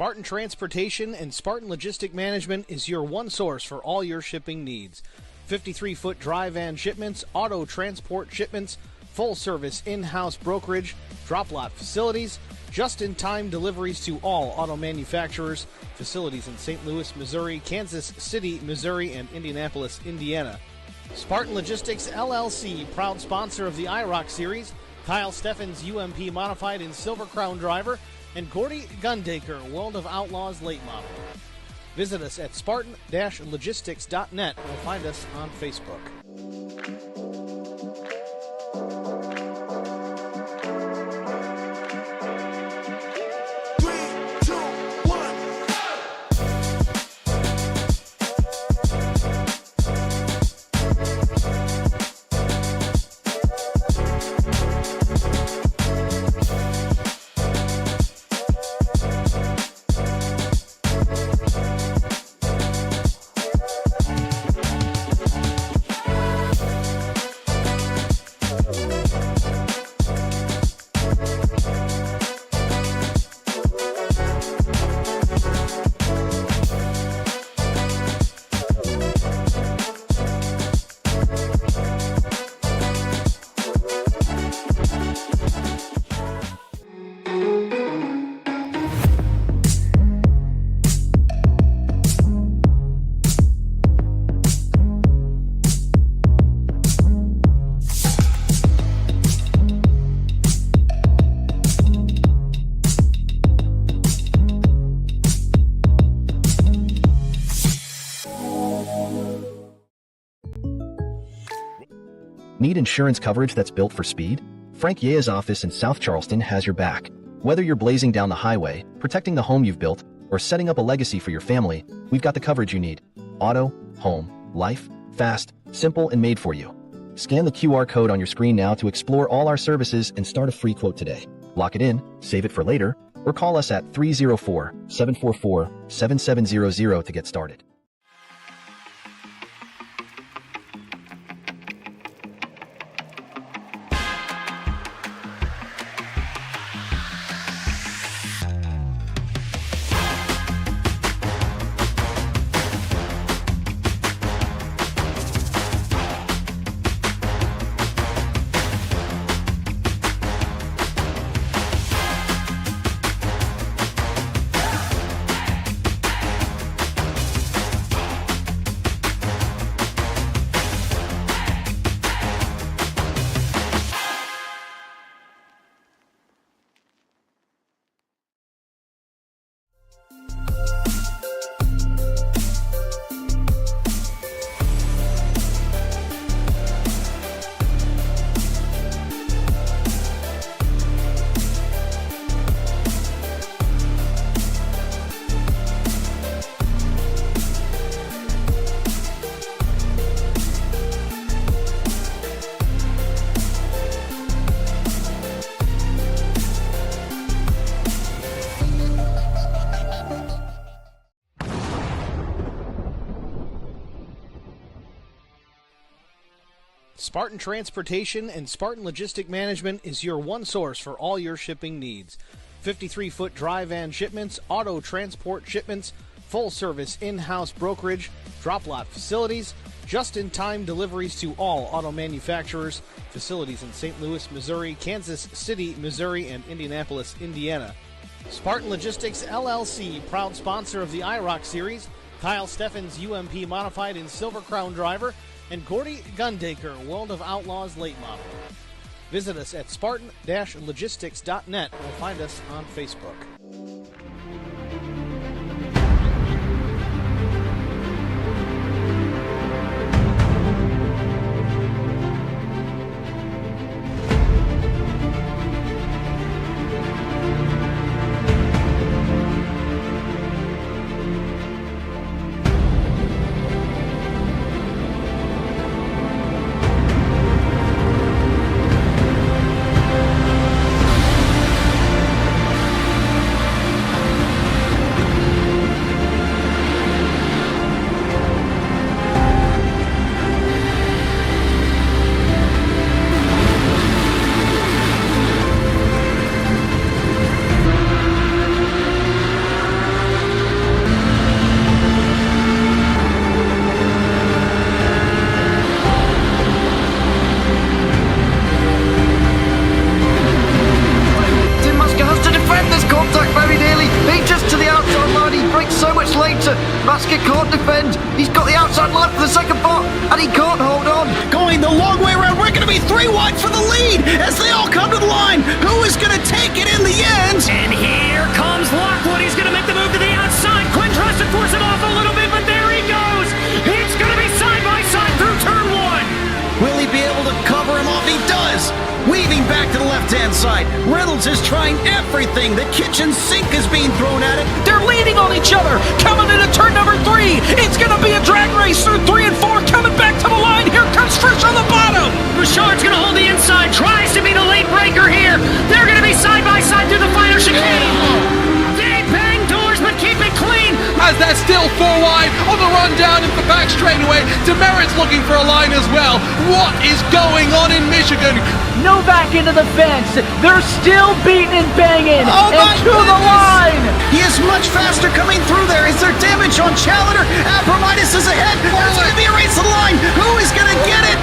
Spartan Transportation and Spartan Logistic Management is your one source for all your shipping needs. 53-foot dry van shipments, auto transport shipments, full-service in-house brokerage, drop-lot facilities, just-in-time deliveries to all auto manufacturers, facilities in St. Louis, Missouri, Kansas City, Missouri, and Indianapolis, Indiana. Spartan Logistics, LLC, proud sponsor of the IROC Series, Kyle Steffens, UMP Modified and Silver Crown Driver, and Gordy Gundaker, World of Outlaws Late Model. Visit us at spartan-logistics.net or find us on Facebook. Need insurance coverage that's built for speed? Frank Yea's office in South Charleston has your back. Whether you're blazing down the highway, protecting the home you've built, or setting up a legacy for your family, we've got the coverage you need. Auto, home, life, fast, simple, and made for you. Scan the QR code on your screen now to explore all our services and start a free quote today. Lock it in, save it for later, or call us at 304-744-7700 to get started. Spartan Transportation and Spartan Logistic Management is your one source for all your shipping needs. 53-foot dry van shipments, auto transport shipments, full-service in-house brokerage, drop-lot facilities, just-in-time deliveries to all auto manufacturers, facilities in St. Louis, Missouri, Kansas City, Missouri, and Indianapolis, Indiana. Spartan Logistics, LLC, proud sponsor of the IROC Series, Kyle Steffens, UMP Modified and Silver Crown Driver, and Gordy Gundaker, World of Outlaws Late Model. Visit us at spartan-logistics.net or find us on Facebook. 3 wide for the lead as they all come to the line. Who is going to take it in the end? And here comes Lockwood. He's going to make the move to the outside. Quinn tries to force him off a little bit, but there he goes. It's going to be side by side through turn 1. Will he be able to cover him off? He does. Weaving back to the left-hand side. Reynolds is trying everything. The kitchen sink is being thrown at it. They're leaning on each other. Coming into turn number 3. It's going to be a drag race through 3 and 4. Coming back to the line. Here comes Trish on the bottom. Bouchard's going to hold the inside. Tries to be the late breaker here. They're going to be side by side through the final chicane. They bang doors, but keep it clean. As they're still 4 wide on the run down into the back straightaway. Demerit's looking for a line as well. What is going on in Michigan? No back into the fence. They're still beating and banging. And to the line. He is much faster coming through there. Is there damage on Challenger? Abramitis is ahead. There's going to be a race to the line. Who is going to get it?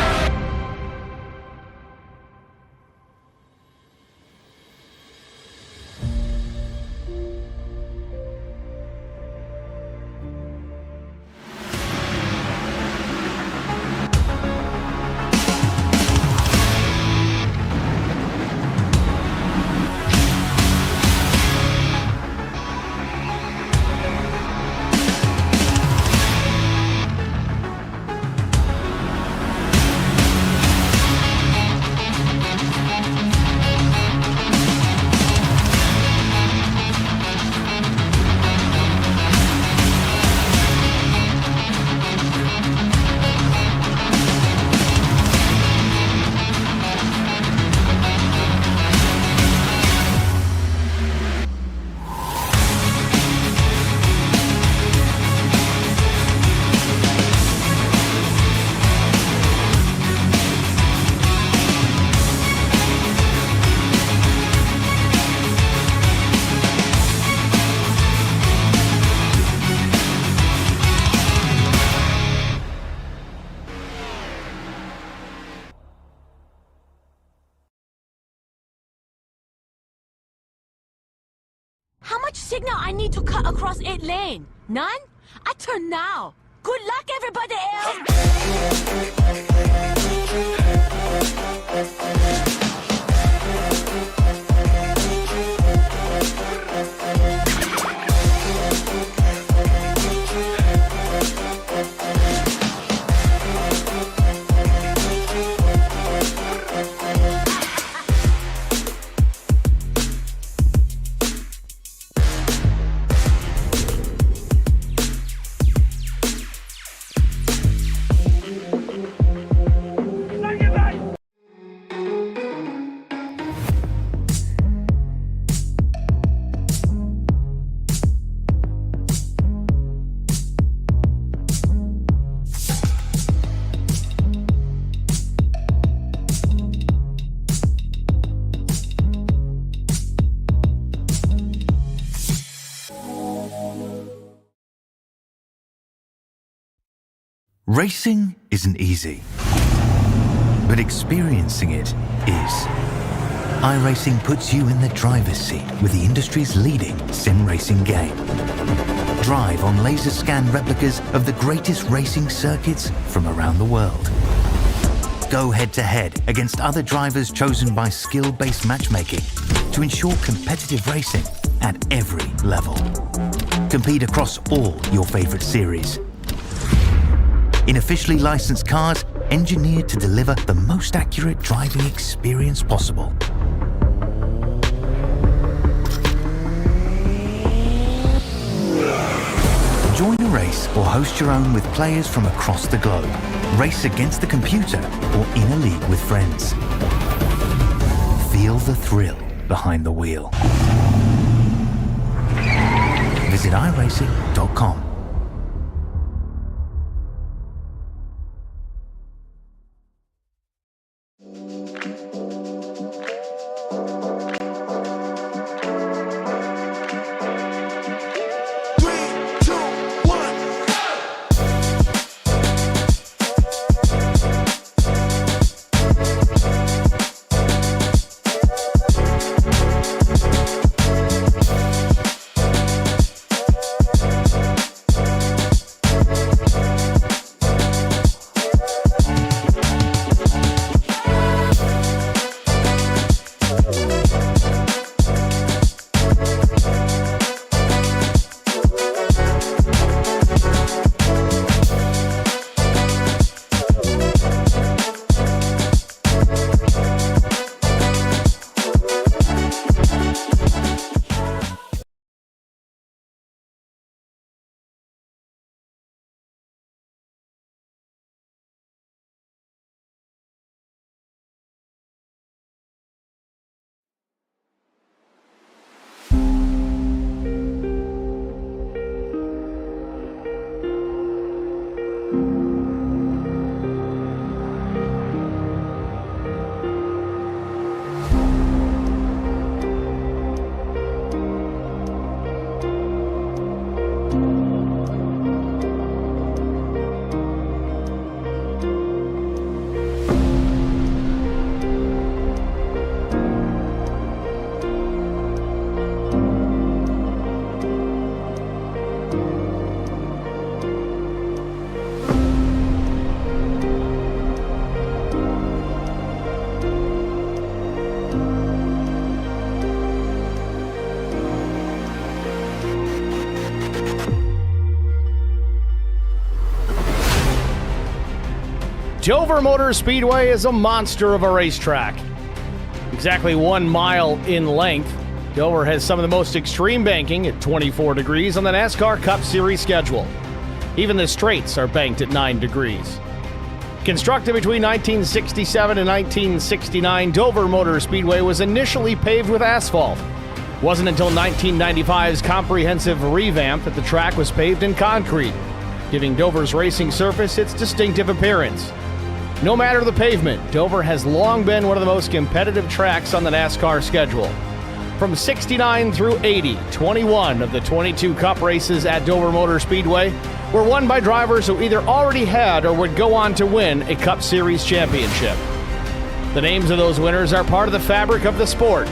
How much signal I need to cut across 8 lane? None? I turn now. Good luck, everybody Racing isn't easy, but experiencing it is. iRacing puts you in the driver's seat with the industry's leading sim racing game. Drive on laser scan replicas of the greatest racing circuits from around the world. Go head-to-head against other drivers chosen by skill-based matchmaking to ensure competitive racing at every level. Compete across all your favorite series. In officially licensed cars, engineered to deliver the most accurate driving experience possible. Join a race or host your own with players from across the globe. Race against the computer or in a league with friends. Feel the thrill behind the wheel. Visit iRacing.com. Dover Motor Speedway is a monster of a racetrack. Exactly 1 mile in length, Dover has some of the most extreme banking at 24 degrees on the NASCAR Cup Series schedule. Even the straights are banked at 9 degrees. Constructed between 1967 and 1969, Dover Motor Speedway was initially paved with asphalt. It wasn't until 1995's comprehensive revamp that the track was paved in concrete, giving Dover's racing surface its distinctive appearance. No matter the pavement, Dover has long been one of the most competitive tracks on the NASCAR schedule. From 69 through 80, 21 of the 22 Cup races at Dover Motor Speedway were won by drivers who either already had or would go on to win a Cup Series championship. The names of those winners are part of the fabric of the sport.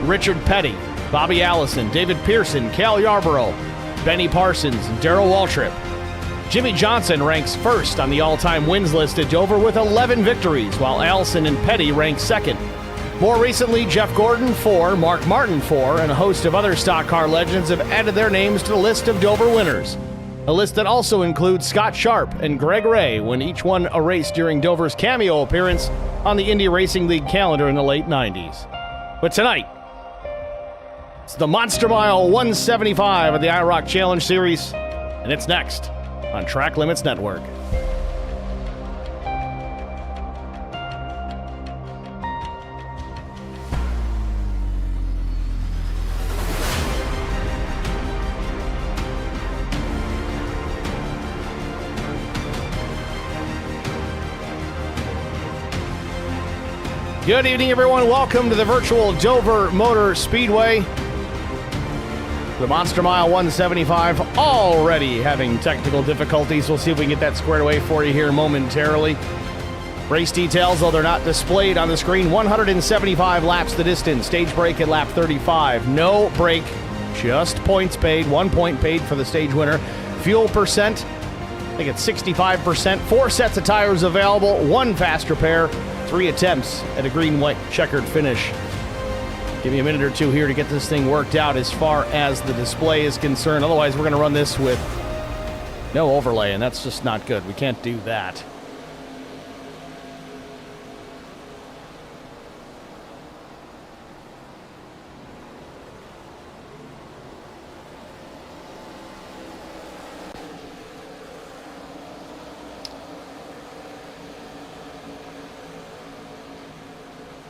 Richard Petty, Bobby Allison, David Pearson, Cal Yarborough, Benny Parsons, and Darrell Waltrip. Jimmy Johnson ranks first on the all-time wins list at Dover with 11 victories, while Allison and Petty rank second. More recently, Jeff Gordon, 4, Mark Martin, 4, and a host of other stock car legends have added their names to the list of Dover winners. A list that also includes Scott Sharp and Greg Ray when each won a race during Dover's cameo appearance on the Indy Racing League calendar in the late 90s. But tonight, it's the Monster Mile 175 of the IROC Challenge Series, and it's next on Track Limits Network. Good evening, everyone. Welcome to the virtual Dover Motor Speedway. The Monster Mile 175 already having technical difficulties. We'll see if we can get that squared away for you here momentarily. Race details, though they're not displayed on the screen. 175 laps the distance. Stage break at lap 35. No break, just points paid. 1 point paid for the stage winner. Fuel percent, I think it's 65%. 4 sets of tires available. 1 fast repair. 3 attempts at a green-white checkered finish. Give me a minute or two here to get this thing worked out as far as the display is concerned. Otherwise, we're going to run this with no overlay, and that's just not good. We can't do that.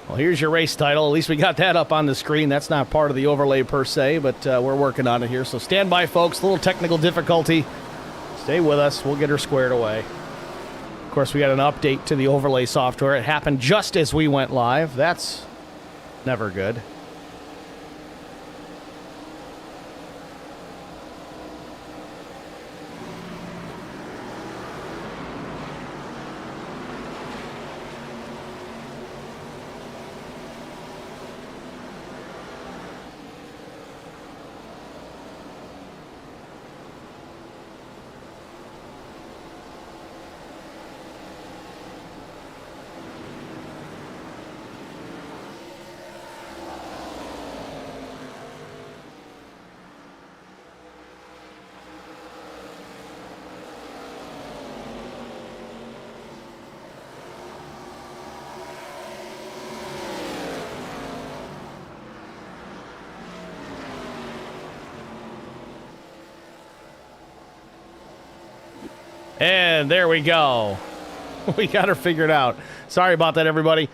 Well, here's your race title. At least we got that up on the screen. That's not part of the overlay per se, but we're working on it here. So stand by, folks. A little technical difficulty. Stay with us. We'll get her squared away. Of course, we got an update to the overlay software. It happened just as we went live. That's never good. And there we go. We got her figured out. Sorry about that, everybody.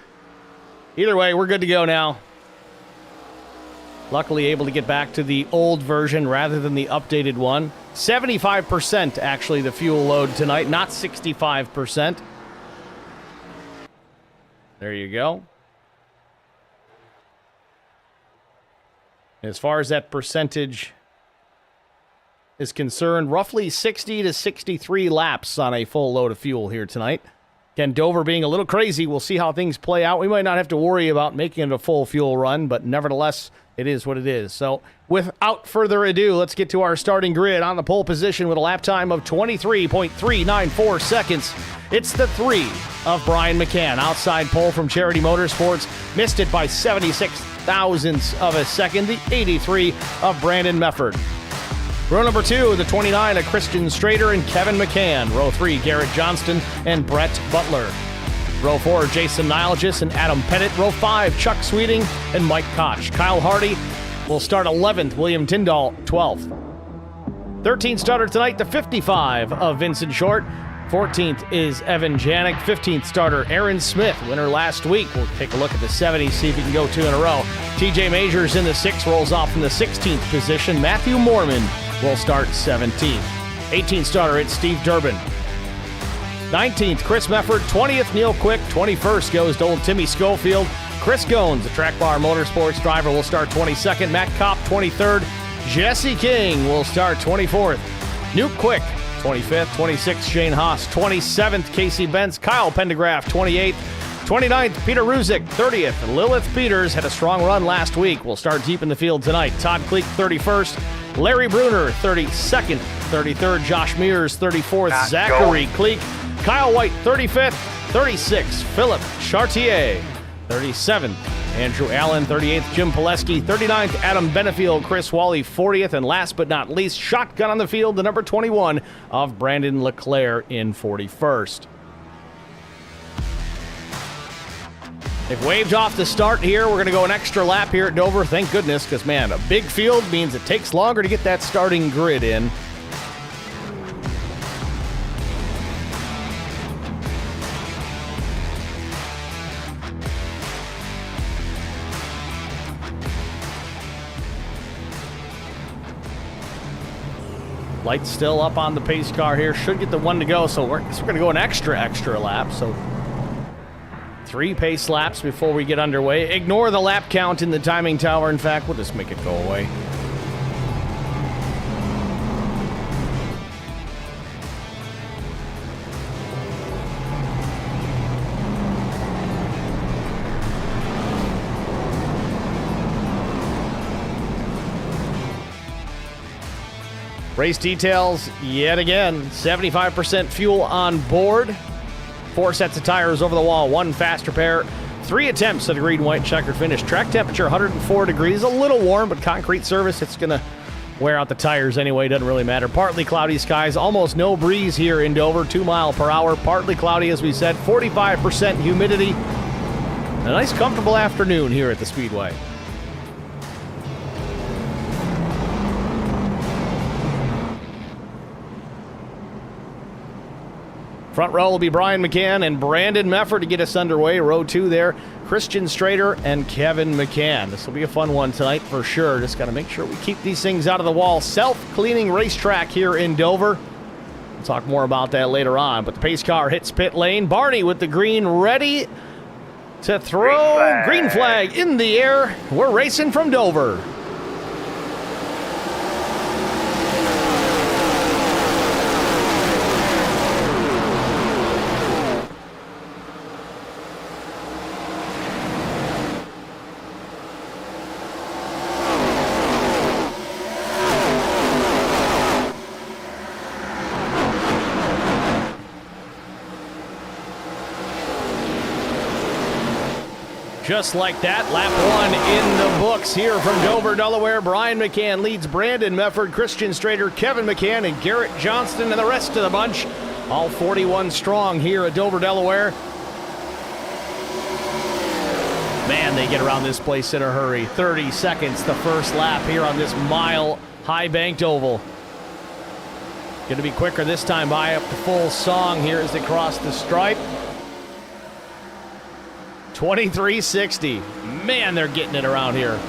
Either way, we're good to go now. Luckily able to get back to the old version rather than the updated one. 75% actually the fuel load tonight, not 65%. There you go. As far as that percentage is concerned, roughly 60 to 63 laps on a full load of fuel here tonight. Again, Dover being a little crazy. We'll see how things play out. We might not have to worry about making it a full fuel run, but nevertheless, it is what it is. So without further ado, let's get to our starting grid. On the pole position with a lap time of 23.394 seconds, it's the 3 of Brian McCann. Outside pole from Charity Motorsports, missed it by 76 thousandths of a second, the 83 of Brandon Mefford. Row number 2, the 29 of Christian Strader and Kevin McCann. Row 3, Garrett Johnston and Brett Butler. Row 4, Jason Nilgis and Adam Pettit. Row 5, Chuck Sweeting and Mike Koch. Kyle Hardy will start 11th, William Tyndall 12th. 13th starter tonight, the 55 of Vincent Short. 14th is Evan Janik. 15th starter, Aaron Smith, winner last week. We'll take a look at the 70s, see if he can go 2 in a row. TJ Majors in the 6, rolls off from the 16th position. Matthew Mormon will start 17th. 18th starter, it's Steve Durbin. 19th, Chris Mefford. 20th, Neil Quick. 21st goes to old Timmy Schofield. Chris Goins, the Track Bar Motorsports driver, will start 22nd. Matt Kopp, 23rd. Jesse King will start 24th. Nuke Quick, 25th. 26th, Shane Haas. 27th, Casey Benz. Kyle Pendergraph, 28th. 29th, Peter Ruzick. 30th, Lilith Peters had a strong run last week. Will start deep in the field tonight. Todd Kleek, 31st. Larry Bruner, 32nd. 33rd, Josh Mears. 34th, Zachary Kleek. Kyle White, 35th. 36th, Philip Chartier. 37th, Andrew Allen. 38th, Jim Pileski. 39th, Adam Benefield. Chris Wally, 40th. And last but not least, shotgun on the field, the number 21 of Brandon LeClaire in 41st. They've waved off the start here. We're going to go an extra lap here at Dover. Thank goodness, because, man, a big field means it takes longer to get that starting grid in. Lights still up on the pace car here. Should get the 1 to go, so we're going to go an extra lap. So 3 pace laps before we get underway. Ignore the lap count in the timing tower. In fact, we'll just make it go away. Race details, yet again, 75% fuel on board. 4 sets of tires over the wall, 1 fast repair, 3 attempts at a green, white, checkered finish. Track temperature, 104 degrees, a little warm, but concrete surface, it's going to wear out the tires anyway, doesn't really matter. Partly cloudy skies, almost no breeze here in Dover, 2 miles per hour. Partly cloudy, as we said, 45% humidity. A nice, comfortable afternoon here at the Speedway. Front row will be Brian McCann and Brandon Mefford to get us underway. Row 2 there, Christian Strader and Kevin McCann. This will be a fun one tonight for sure. Just got to make sure we keep these things out of the wall. Self-cleaning racetrack here in Dover. We'll talk more about that later on. But the pace car hits pit lane. Barney with the green ready to throw. Green flag in the air. We're racing from Dover. Just like that, lap 1 in the books here from Dover, Delaware. Brian McCann leads Brandon Mefford, Christian Strader, Kevin McCann, and Garrett Johnston, and the rest of the bunch. All 41 strong here at Dover, Delaware. Man, they get around this place in a hurry. 30 seconds the first lap here on this mile-high banked oval. Going to be quicker this time by up the full song here as they cross the stripe. 23:60. Man, they're getting it around here.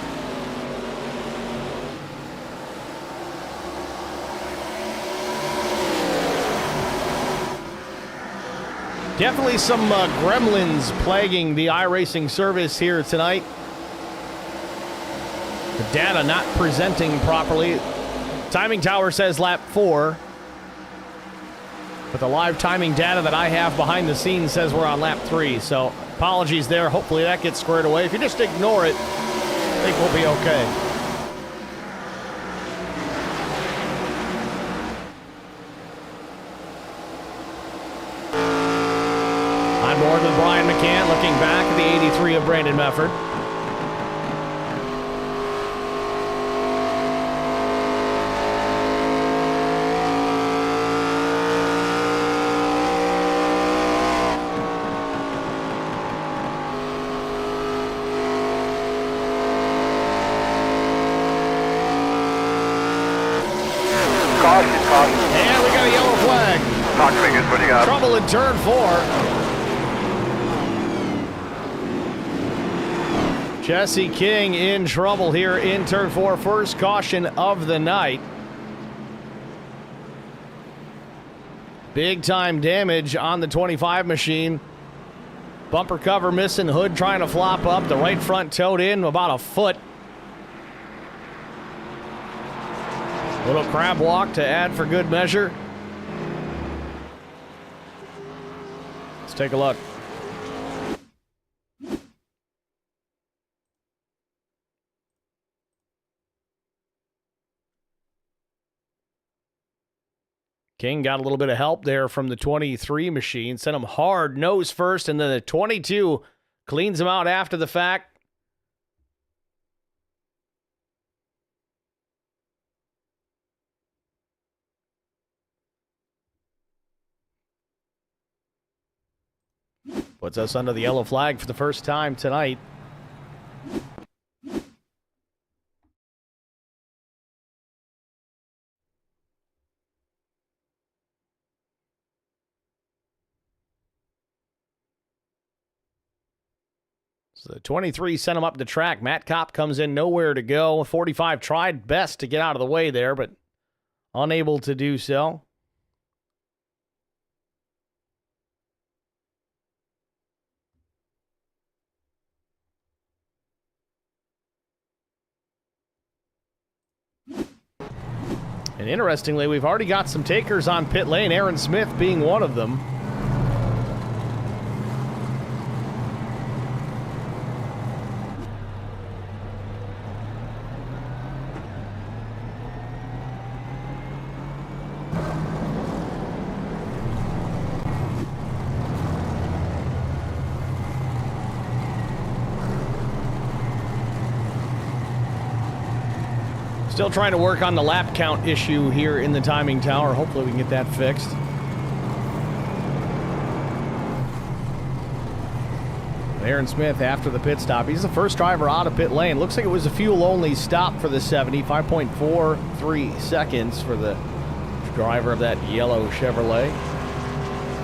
Definitely some gremlins plaguing the iRacing service here tonight. The data not presenting properly. Timing tower says lap 4. But the live timing data that I have behind the scenes says we're on lap 3. So apologies there. Hopefully that gets squared away. If you just ignore it, I think we'll be okay. On board with Brian McCann, looking back at the 83 of Brandon Mefford. Switching up. Trouble in turn 4. Jesse King in trouble here in turn 4. First caution of the night. Big time damage on the 25 machine. Bumper cover missing, hood trying to flop up, the right front towed in about a foot. Little crab walk to add for good measure. Let's take a look. King got a little bit of help there from the 23 machine. Sent him hard nose first, and then the 22 cleans him out after the fact. Puts us under the yellow flag for the first time tonight. So the 23 sent him up the track. Matt Kopp comes in nowhere to go. 45 tried best to get out of the way there, but unable to do so. And interestingly, we've already got some takers on pit lane, Aaron Smith being one of them. Still trying to work on the lap count issue here in the timing tower. Hopefully we can get that fixed. Aaron Smith after the pit stop. He's the first driver out of pit lane. Looks like it was a fuel-only stop for the 70. 5.43 seconds for the driver of that yellow Chevrolet.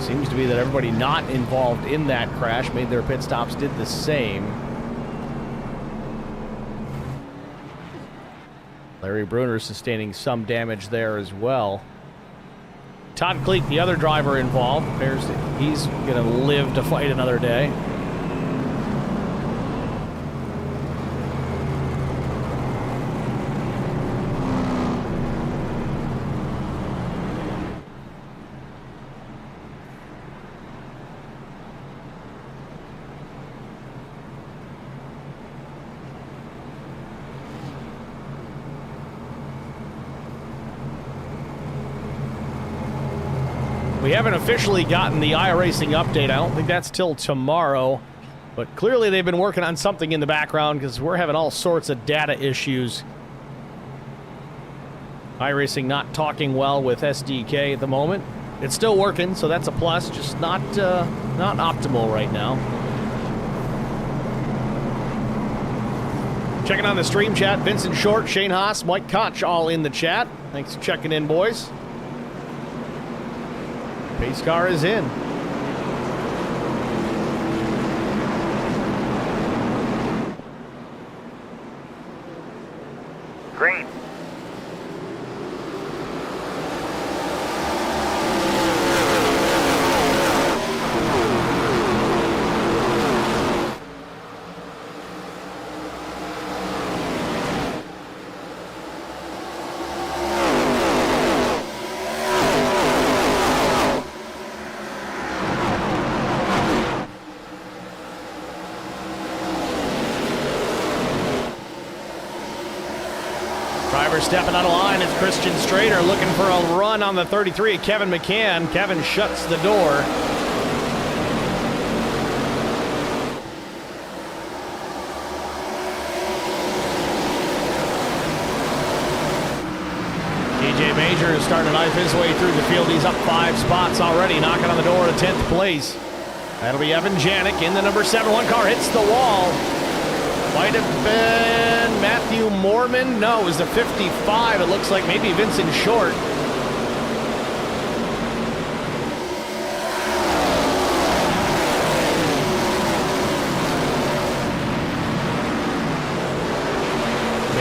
Seems to be that everybody not involved in that crash made their pit stops, did the same. Larry Bruner sustaining some damage there as well. Todd Cleek, the other driver involved, appears that he's going to live to fight another day. We haven't officially gotten the iRacing update. I don't think that's till tomorrow. But clearly they've been working on something in the background because we're having all sorts of data issues. iRacing not talking well with SDK at the moment. It's still working, so that's a plus. Just not optimal right now. Checking on the stream chat. Vincent Short, Shane Haas, Mike Koch all in the chat. Thanks for checking in, boys. Pace car is in. Green. Stepping out of line, it's Christian Strader looking for a run on the 33 at Kevin McCann. Kevin shuts the door. TJ Major is starting to knife his way through the field. He's up 5 spots already, knocking on the door to 10th place. That'll be Evan Janik in the number 7. One car hits the wall. Might have been Matthew Mormon. No, it was the 55. It looks like maybe Vincent Short.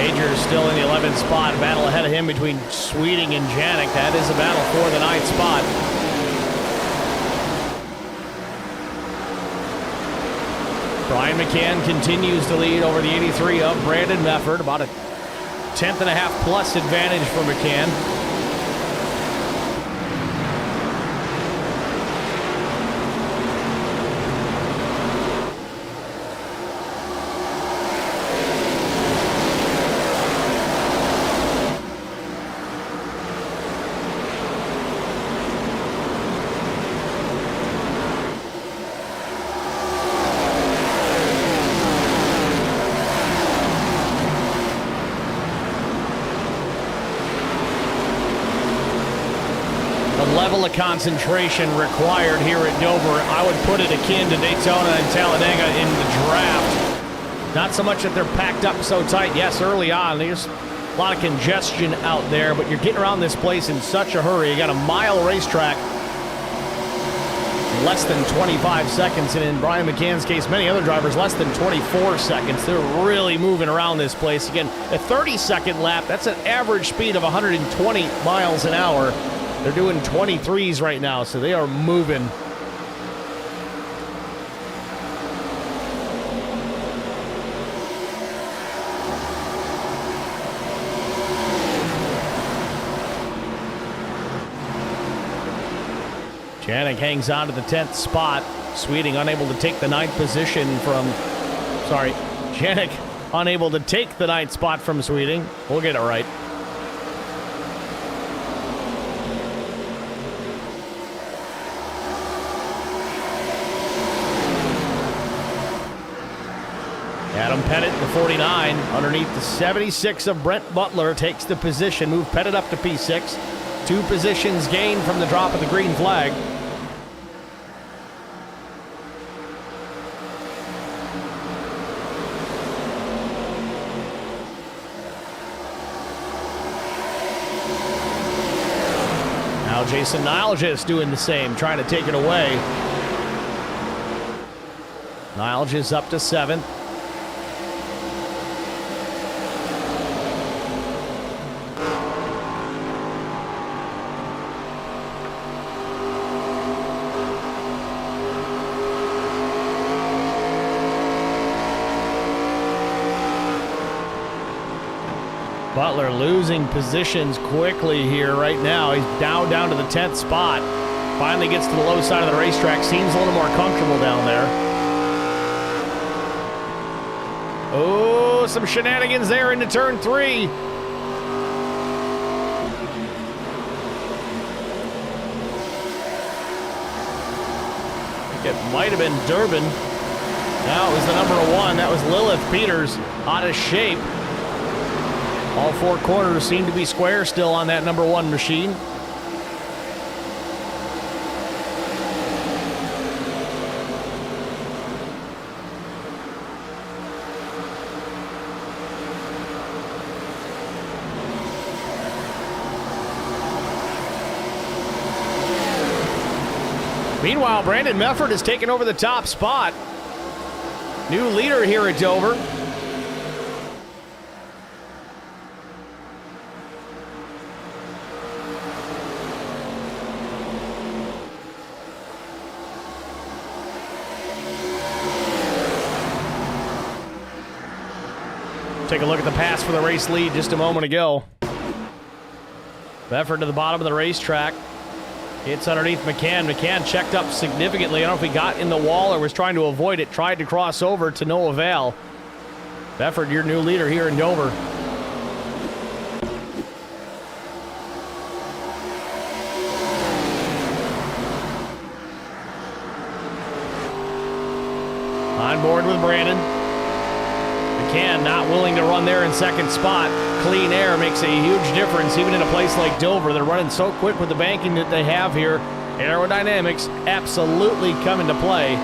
Major's still in the 11th spot. Battle ahead of him between Sweeting and Janik. That is a battle for the 9th spot. Brian McCann continues to lead over the 83 of Brandon Mefford. About a 10th and a half plus advantage for McCann. Level of concentration required here at Dover. I would put it akin to Daytona and Talladega in the draft. Not so much that they're packed up so tight. Yes, early on, there's a lot of congestion out there, but you're getting around this place in such a hurry. You got a mile racetrack, less than 25 seconds, and in Brian McCann's case, many other drivers, less than 24 seconds. They're really moving around this place. Again, a 30-second lap, that's an average speed of 120 miles an hour. They're doing 23s right now, so they are moving. Janik hangs on to the 10th spot. Sweeting unable to take the 9th position from... Sorry, Janik unable to take the 9th spot from Sweeting. We'll get it right. Adam Pettit, the 49, underneath the 76 of Brent Butler, takes the position. Move Pettit up to P6. 2 positions gained from the drop of the green flag. Now Jason Niles is doing the same, trying to take it away. Niles is up to 7th. Butler losing positions quickly here right now. He's down to the 10th spot. Finally gets to the low side of the racetrack. Seems a little more comfortable down there. Oh, some shenanigans there into turn 3. I think it might have been Durbin. Now it was the number 1. That was Lilith Peters, out of shape. All 4 corners seem to be square still on that number 1 machine. Meanwhile, Brandon Mefford has taken over the top spot. New leader here at Dover. Take a look at the pass for the race lead just a moment ago. Mefford to the bottom of the racetrack. Hits underneath McCann. McCann checked up significantly. I don't know if he got in the wall or was trying to avoid it. Tried to cross over to no avail. Mefford, your new leader here in Dover. On board with Brandon. McCann not willing to run there in 2nd spot. Clean air makes a huge difference, even in a place like Dover. They're running so quick with the banking that they have here. Aerodynamics absolutely come into play.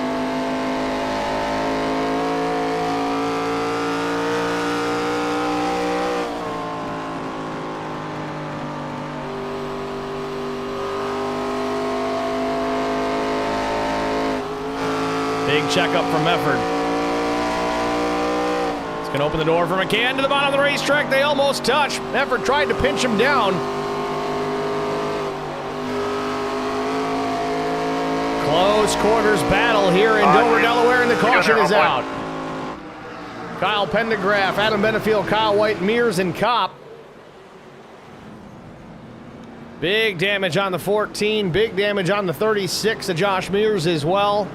Big checkup from Mefford. It's going to open the door for McCann to the bottom of the racetrack. They almost touch. Effort tried to pinch him down. Close quarters battle here in Dover, Delaware, and the caution is out. Kyle Pendergraft, Adam Benefield, Kyle White, Mears, and Kopp. Big damage on the 14, big damage on the 36 of Josh Mears as well.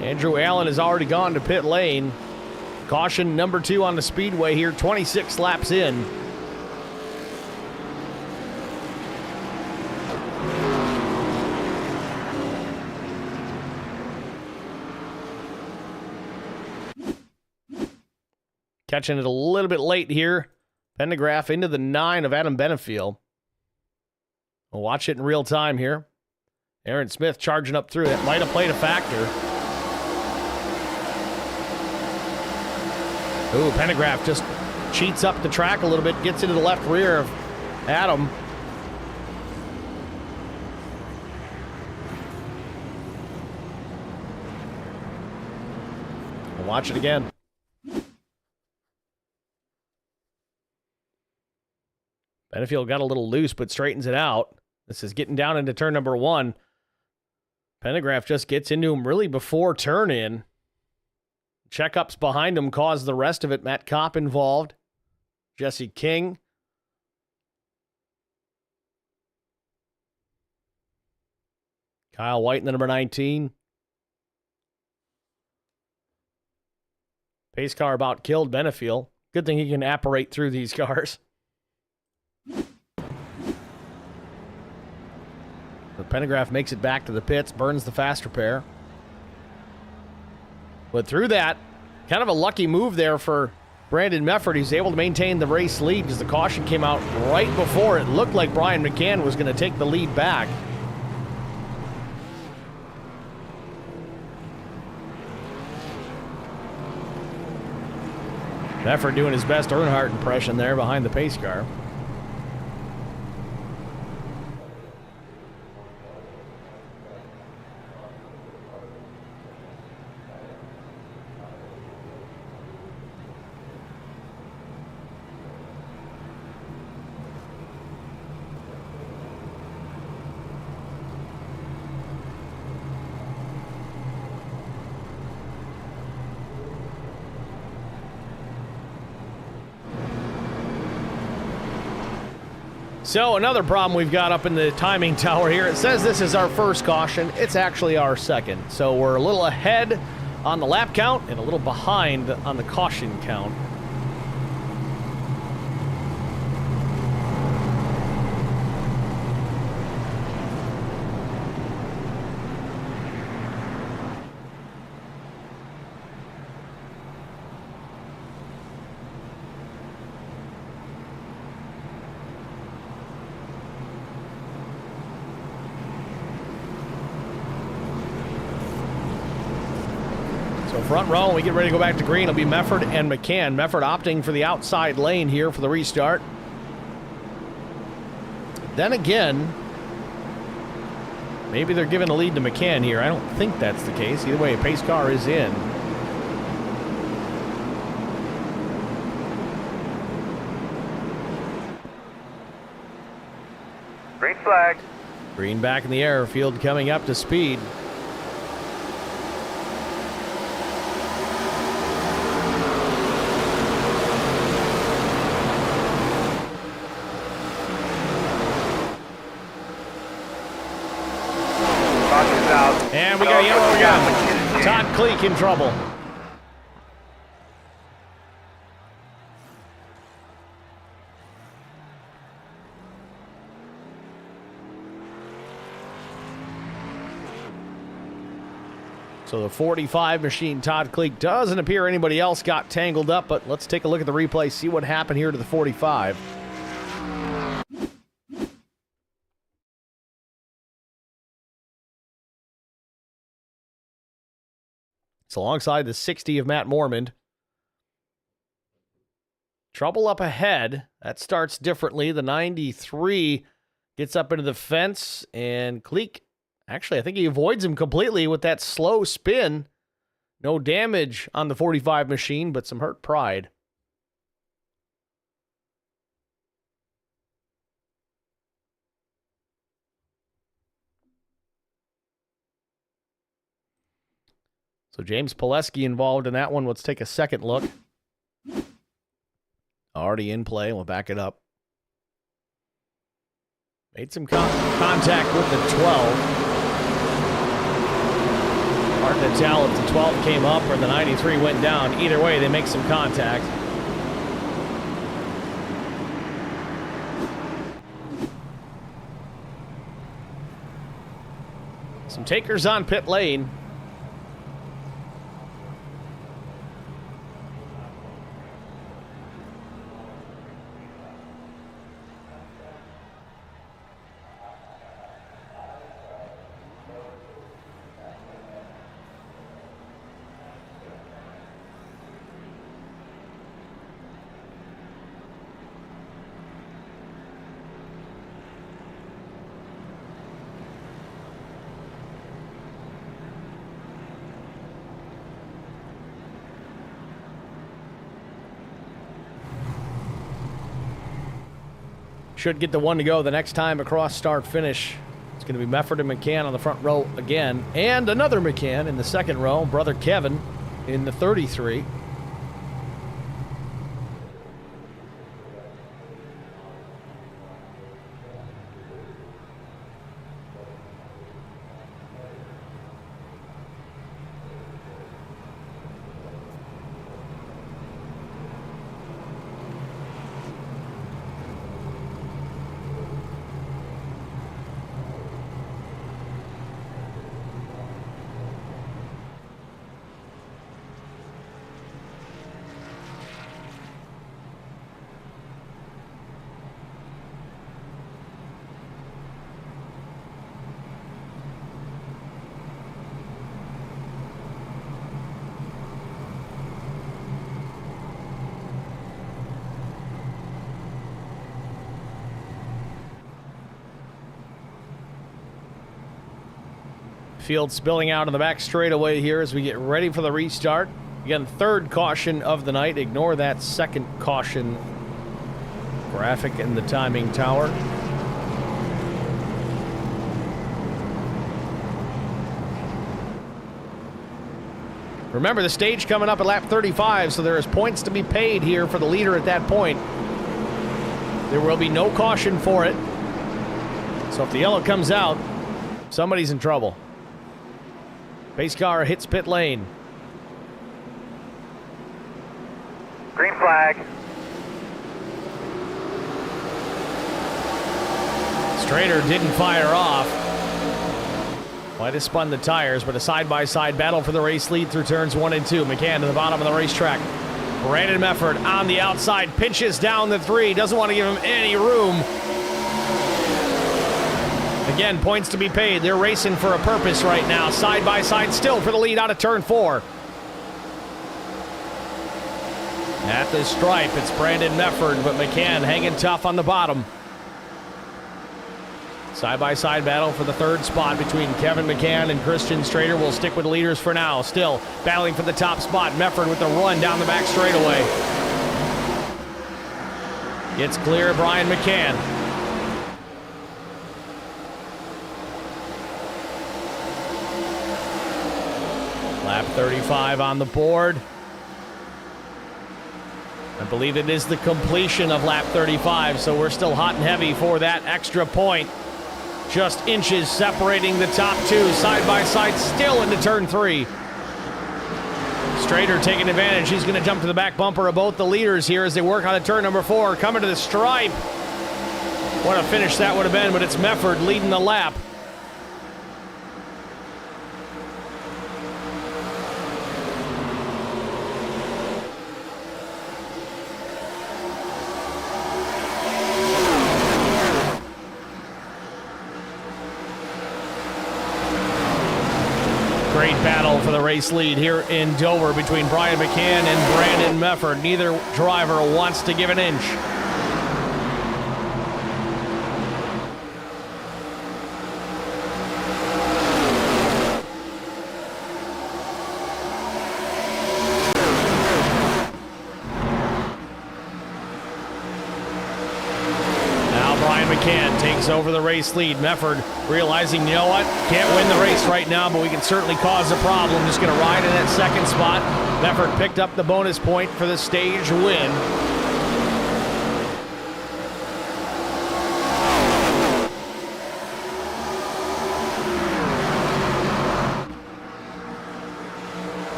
Andrew Allen has already gone to pit lane. Caution number 2 on the Speedway here, 26 laps in. Catching it a little bit late here. Pendergraft into the 9 of Adam Benefield. We'll watch it in real time here. Aaron Smith charging up through. That might have played a factor. Ooh, Pendergraft just cheats up the track a little bit, gets into the left rear of Adam. We'll watch it again. Benefield got a little loose, but straightens it out. This is getting down into turn number 1. Pendergraft just gets into him really before turn in. Checkups behind him caused the rest of it. Matt Kopp involved. Jesse King. Kyle White in the number 19. Pace car about killed Benefield. Good thing he can apparate through these cars. The Pendergraft makes it back to the pits, burns the faster pair. But through that, kind of a lucky move there for Brandon Mefford. He's able to maintain the race lead because the caution came out right before it looked like Brian McCann was going to take the lead back. Mefford doing his best Earnhardt impression there behind the pace car. So another problem we've got up in the timing tower here. It says this is our first caution. It's actually our second. So we're a little ahead on the lap count and a little behind on the caution count. Front row, when we get ready to go back to green, it'll be Mefford and McCann. Mefford opting for the outside lane here for the restart. Then again, maybe they're giving a lead to McCann here. I don't think that's the case. Either way, a pace car is in. Green flag. Green back in the air. Field coming up to speed. And we got a yellow again. Todd Cleek in trouble. So the 45 machine, Todd Cleek, doesn't appear anybody else got tangled up, but let's take a look at the replay, see what happened here to the 45. It's alongside the 60 of Matt Mormond. Trouble up ahead. That starts differently. The 93 gets up into the fence, and Cleek, actually, I think he avoids him completely with that slow spin. No damage on the 45 machine, but some hurt pride. So James Pileski involved in that one. Let's take a second look. Already in play. We'll back it up. Made some contact with the 12. Hard to tell if the 12 came up or the 93 went down. Either way, they make some contact. Some takers on pit lane. Should get the one to go the next time across start finish. It's going to be Mefford and McCann on the front row again. And another McCann in the second row. Brother Kevin in the 33. Field spilling out on the back straightaway here as we get ready for the restart. Again, third caution of the night. Ignore that second caution graphic in the timing tower. Remember, the stage coming up at lap 35, so there is points to be paid here for the leader at that point. There will be no caution for it. So if the yellow comes out, somebody's in trouble. Pace car hits pit lane. Green flag. Strader didn't fire off. Might have spun the tires, but a side-by-side battle for the race lead through turns 1 and 2. McCann to the bottom of the racetrack. Brandon Mefford on the outside, pinches down the 3. Doesn't want to give him any room. Again, points to be paid. They're racing for a purpose right now. Side by side still for the lead out of turn 4. At the stripe, it's Brandon Mefford, but McCann hanging tough on the bottom. Side by side battle for the third spot between Kevin McCann and Christian Strader. Will stick with the leaders for now. Still battling for the top spot. Mefford with the run down the back straightaway. Gets clear, Brian McCann. Lap 35 on the board. I believe it is the completion of lap 35, so we're still hot and heavy for that extra point. Just inches separating the top two, side by side, still into turn 3. Strader taking advantage. He's going to jump to the back bumper of both the leaders here as they work on the turn number 4. Coming to the stripe. What a finish that would have been, but it's Mefford leading the lap. Great battle for the race lead here in Dover between Brian McCann and Brandon Mefford. Neither driver wants to give an inch. Peters over the race lead. Mefford realizing, you know what, can't win the race right now, but we can certainly cause a problem. Just going to ride in that second spot. Mefford picked up the bonus point for the stage win.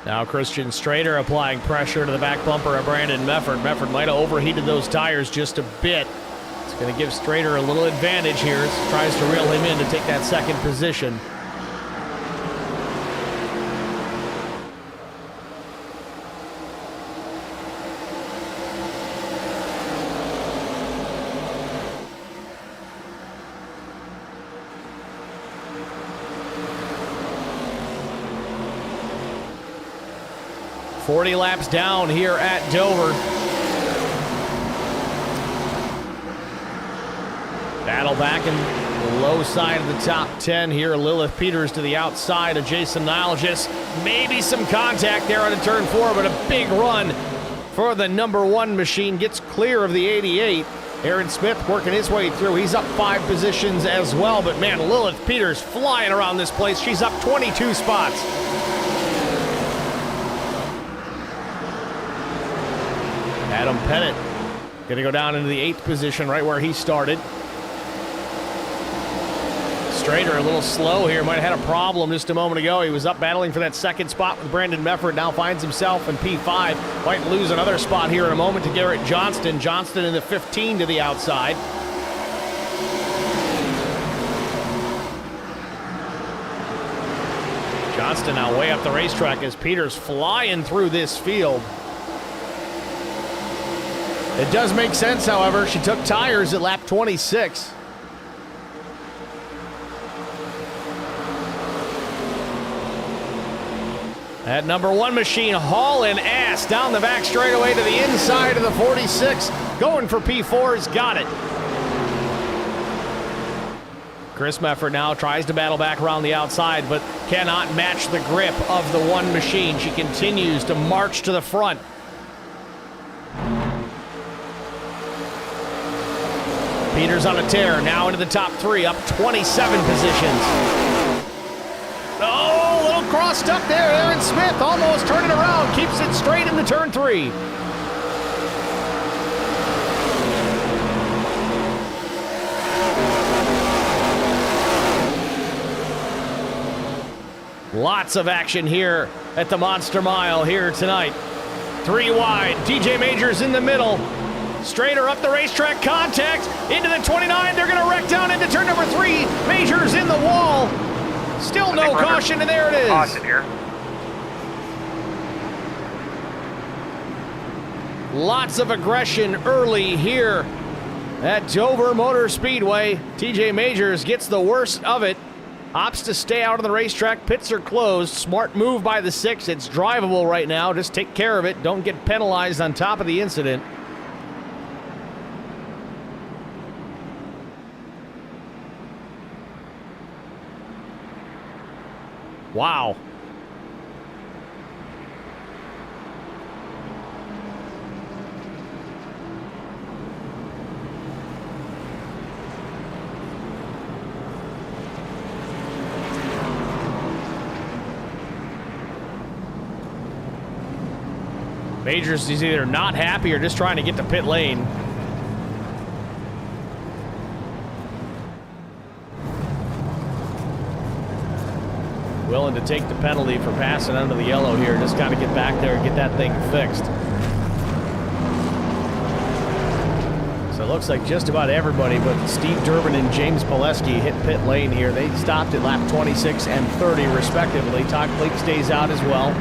Now Christian Strader applying pressure to the back bumper of Brandon Mefford. Mefford might have overheated those tires just a bit. It's going to give Strader a little advantage here as he tries to reel him in to take that second position. .40 laps down here at Dover. Battle back in the low side of the top 10 here. Lilith Peters to the outside of Jason Nilgis. Maybe some contact there on a turn 4, but a big run for the number 1 machine. Gets clear of the 88. Aaron Smith working his way through. He's up 5 positions as well, but man, Lilith Peters flying around this place. She's up 22 spots. Adam Pettit going to go down into the 8th position, right where he started. Strader a little slow here. Might have had a problem just a moment ago. He was up battling for that second spot with Brandon Mefford. Now finds himself in P5. Might lose another spot here in a moment to Garrett Johnston. Johnston in the 15 to the outside. Johnston now way up the racetrack as Peters flying through this field. It does make sense, however. She took tires at lap 26. That number 1 machine hauling ass down the back straightaway to the inside of the 46. Going for P4's got it. Chris Mefford now tries to battle back around the outside, but cannot match the grip of the 1 machine. She continues to march to the front. Peters on a tear, now into the top 3, up 27 positions. Oh, a little crossed up there. Aaron Smith almost turning around, keeps it straight into turn 3. Lots of action here at the Monster Mile here tonight. 3 wide, TJ Majors in the middle. Strader up the racetrack, contact into the 29. They're going to wreck down into turn number 3. Majors in the wall. Still no caution, and there it is. Caution here. Lots of aggression early here at Dover Motor Speedway. TJ Majors gets the worst of it. Opts to stay out of the racetrack. Pits are closed. Smart move by the 6. It's drivable right now. Just take care of it. Don't get penalized on top of the incident. Wow. Majors is either not happy or just trying to get to pit lane. Willing to take the penalty for passing under the yellow here. Just got to get back there and get that thing fixed. So it looks like just about everybody but Steve Durbin and James Pileski hit pit lane here. They stopped at lap 26 and 30 respectively. Todd Cleek stays out as well.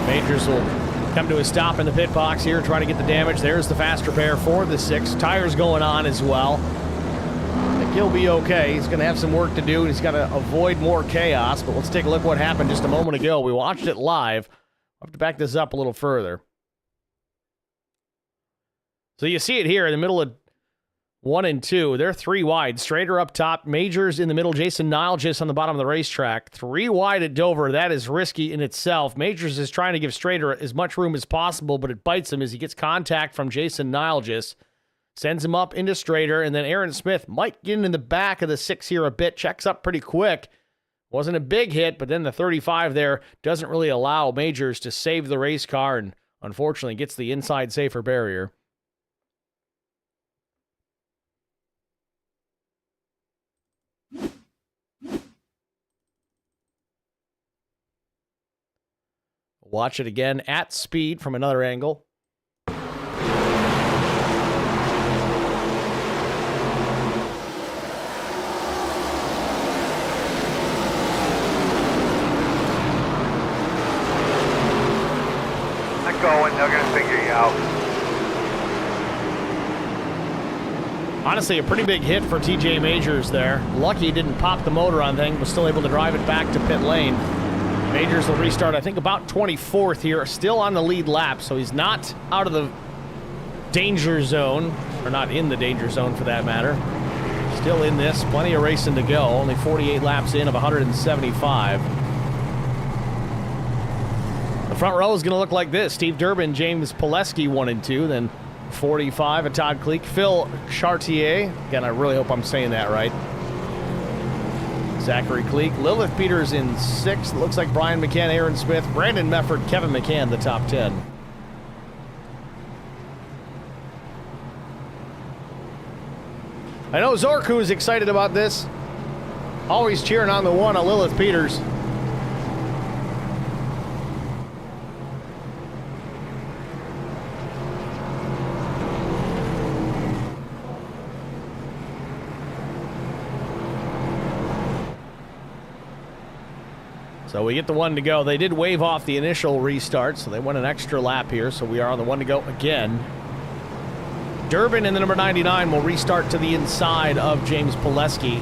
Majors will come to a stop in the pit box here, try to get the damage. There's the fast repair for the 6. Tires going on as well. I think he'll be okay. He's going to have some work to do, and he's got to avoid more chaos. But let's take a look at what happened just a moment ago. We watched it live. I'll have to back this up a little further. So you see it here in the middle of 1 and 2. They're 3 wide. Strader up top. Majors in the middle. Jason Nilgis on the bottom of the racetrack. 3 wide at Dover. That is risky in itself. Majors is trying to give Strader as much room as possible, but it bites him as he gets contact from Jason Nilgis. Sends him up into Strader, and then Aaron Smith might get in the back of the 6 here a bit. Checks up pretty quick. Wasn't a big hit, but then the 35 there doesn't really allow Majors to save the race car, and unfortunately gets the inside safer barrier. Watch it again at speed from another angle. Not going, they're going to figure you out. Honestly, a pretty big hit for TJ Majors there. Lucky he didn't pop the motor on thing, was still able to drive it back to pit lane. Majors will restart, I think, about 24th here, still on the lead lap, so he's not out of the danger zone, or not in the danger zone for that matter. Still in this, plenty of racing to go, only 48 laps in of 175. The front row is going to look like this. Steve Durbin, James Pileski 1 and 2, then 45 at Todd Kleek. Phil Chartier, again, I really hope I'm saying that right. Zachary Kleek. Lilith Peters in 6th. Looks like Brian McCann, Aaron Smith, Brandon Mefford, Kevin McCann, the top 10. I know Zorku is excited about this. Always cheering on the one of Lilith Peters. So we get the 1 to go. They did wave off the initial restart, so they went an extra lap here. So we are on the 1 to go again. Durbin in the number 99 will restart to the inside of James Pileski.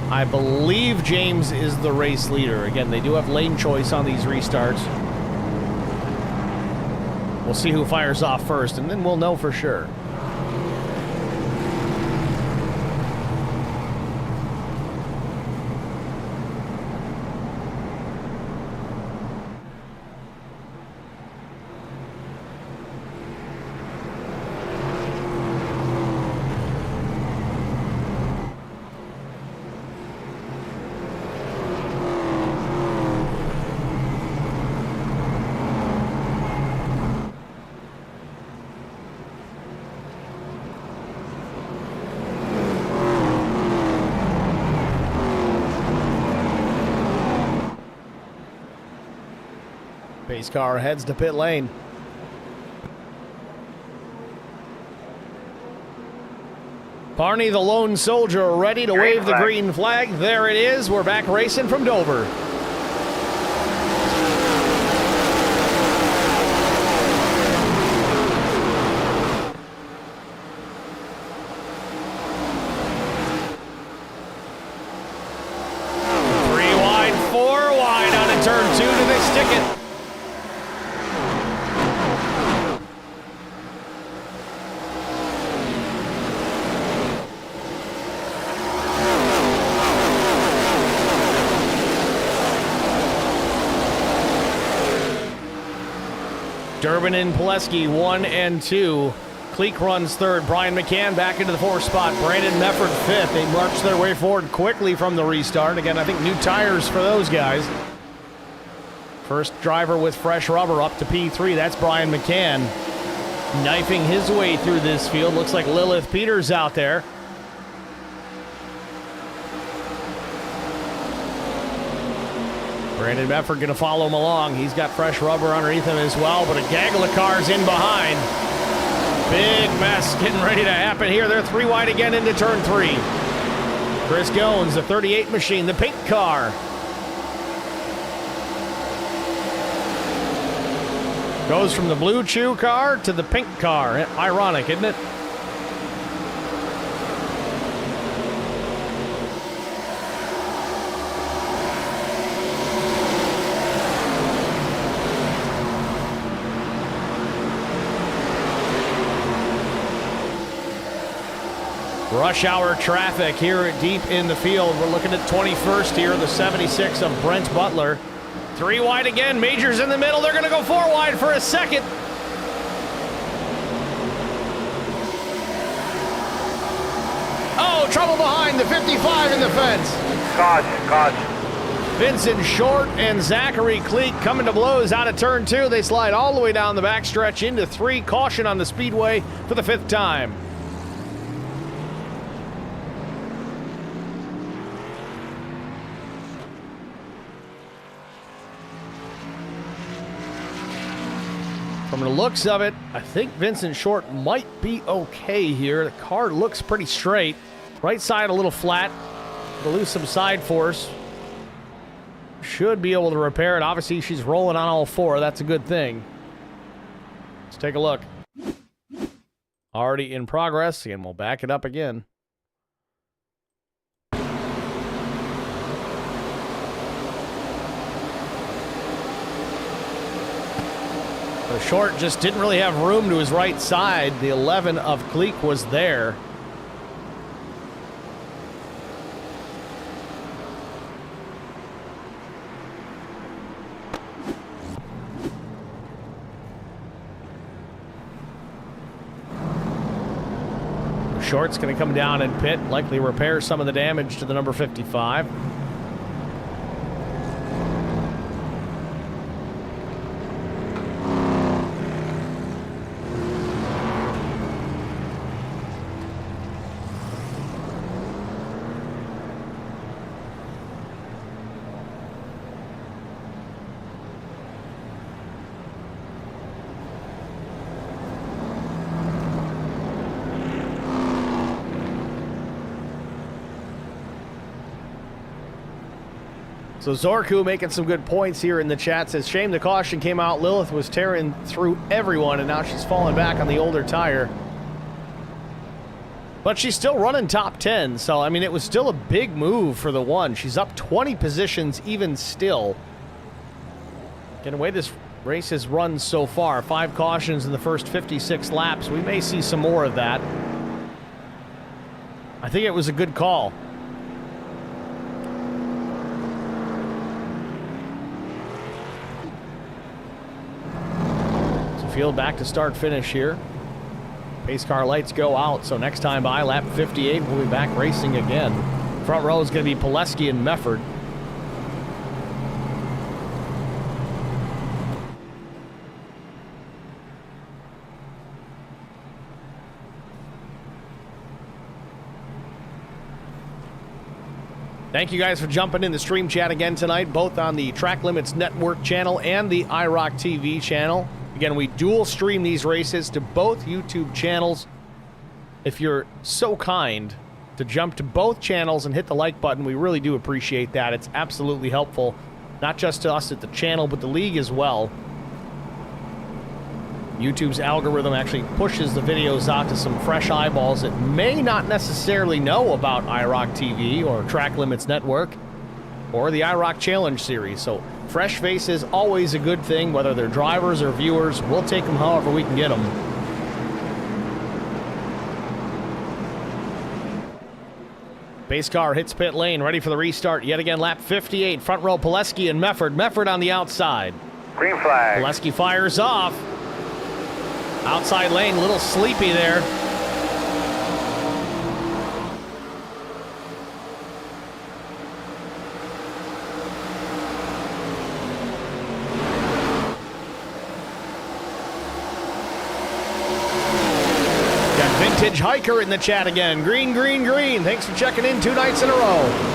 I believe James is the race leader. Again, they do have lane choice on these restarts. We'll see who fires off first, and then we'll know for sure. Pace car heads to pit lane. Barney, the lone soldier, ready to wave the green flag. There it is. We're back racing from Dover. Three wide, 4 wide on a turn 2. Do they stick it? Durbin and Pileski 1 and 2. Kleek runs 3rd. Brian McCann back into the 4th spot. Brandon Mefford 5th. They march their way forward quickly from the restart. Again, I think new tires for those guys. First driver with fresh rubber up to P3. That's Brian McCann. Knifing his way through this field. Looks like Lilith Peters out there. Brandon Mefford going to follow him along. He's got fresh rubber underneath him as well, but a gaggle of cars in behind. Big mess getting ready to happen here. They're 3 wide again into turn 3. Chris Goins, the 38 machine, the pink car. Goes from the blue chew car to the pink car. Ironic, isn't it? Rush hour traffic here deep in the field. We're looking at 21st here, the 76 of Brent Butler. 3 wide again. Majors in the middle. They're going to go 4 wide for a second. Oh, trouble behind the 55 in the fence. Caution. Vincent Short and Zachary Cleek coming to blows out of turn 2. They slide all the way down the backstretch into 3. Caution on the Speedway for the 5th time. From the looks of it, I think Vincent Short might be okay here. The car looks pretty straight. Right side a little flat. We'll lose some side force. Should be able to repair it. Obviously, she's rolling on all 4. That's a good thing. Let's take a look. Already in progress, and we'll back it up again. The Short just didn't really have room to his right side. The 11 of Cleek was there. The Short's going to come down and pit, likely repair some of the damage to the number 55. So Zorku making some good points here in the chat. Says, shame the caution came out. Lilith was tearing through everyone, and now she's falling back on the older tire. But she's still running top 10, so, I mean, it was still a big move for the 1. She's up 20 positions even still. Getting away this race has run so far. 5 cautions in the first 56 laps. We may see some more of that. I think it was a good call. Field back to start finish here. Pace car lights go out, so next time by lap 58 we'll be back racing again. Front row is going to be Pileski and Mefford. Thank you guys for jumping in the stream chat again tonight, both on the Track Limits Network channel and the IROC TV channel. Again, we dual stream these races to both YouTube channels. If you're so kind to jump to both channels and hit the like button, we really do appreciate that. It's absolutely helpful, not just to us at the channel, but the league as well. YouTube's algorithm actually pushes the videos out to some fresh eyeballs that may not necessarily know about IROC TV or Track Limits Network or the IROC Challenge series. So fresh faces, always a good thing, whether they're drivers or viewers. We'll take them however we can get them. Base car hits pit lane, ready for the restart. Yet again, lap 58. Front row, Pileski and Mefford. Mefford on the outside. Green flag. Pileski fires off. Outside lane, a little sleepy there. Vintage Hiker in the chat again. Green, green, green. Thanks for checking in 2 nights in a row.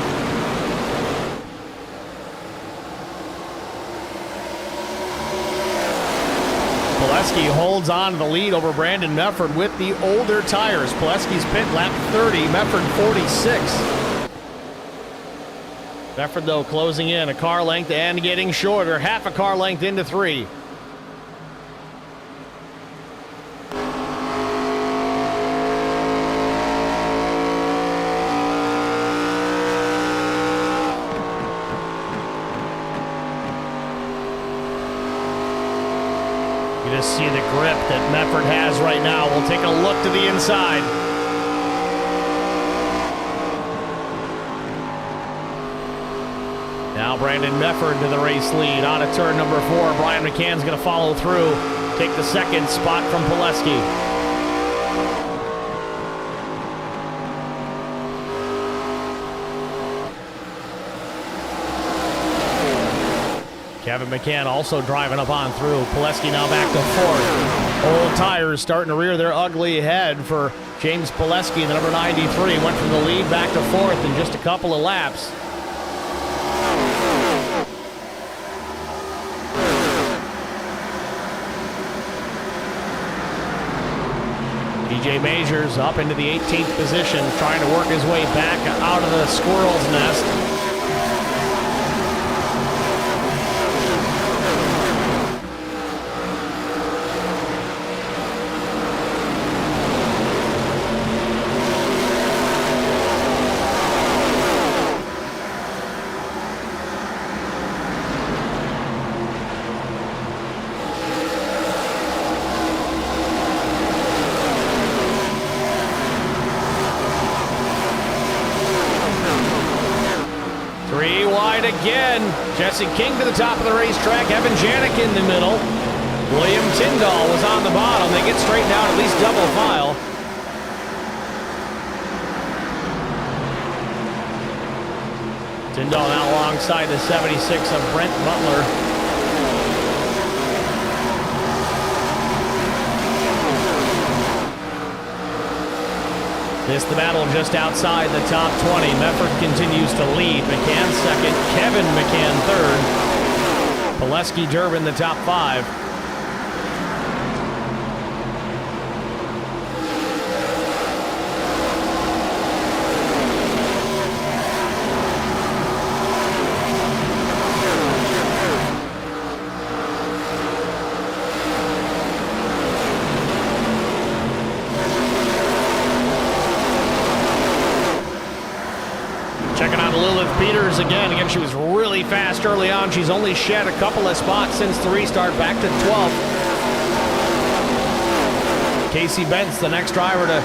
Pileski holds on to the lead over Brandon Mefford with the older tires. Pileski's pit lap 30, Mefford 46. Mefford, though, closing in a car length and getting shorter. Half a car length into 3. See the grip that Mefford has right now. We'll take a look to the inside. now. Brandon Mefford to the race lead. On to turn number 4. Brian McCann's going to follow through. Take the second spot from Pileski. Kevin McCann also driving up on through. Pileski now back to 4th. Old tires starting to rear their ugly head for James Pileski, the number 93. Went from the lead back to 4th in just a couple of laps. DJ Majors up into the 18th position, trying to work his way back out of the squirrel's nest. Again, Jesse King to the top of the racetrack. Evan Janik in the middle. William Tyndall was on the bottom. They get straightened out, at least double file. Tyndall now alongside the 76 of Brent Butler. This the battle just outside the top 20. Mefford continues to lead. McCann second. Kevin McCann third. Pileski Durbin the top 5. Again, she was really fast early on. She's only shed a couple of spots since the restart, back to 12th. Casey Bentz, the next driver to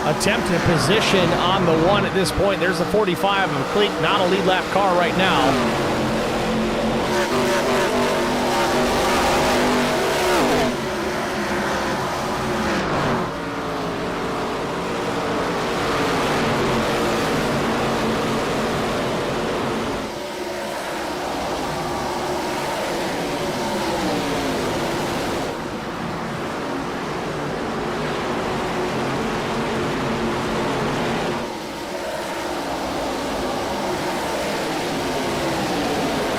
attempt a position on the 1 at this point. There's the 45 of Cleek, not a lead lap car right now.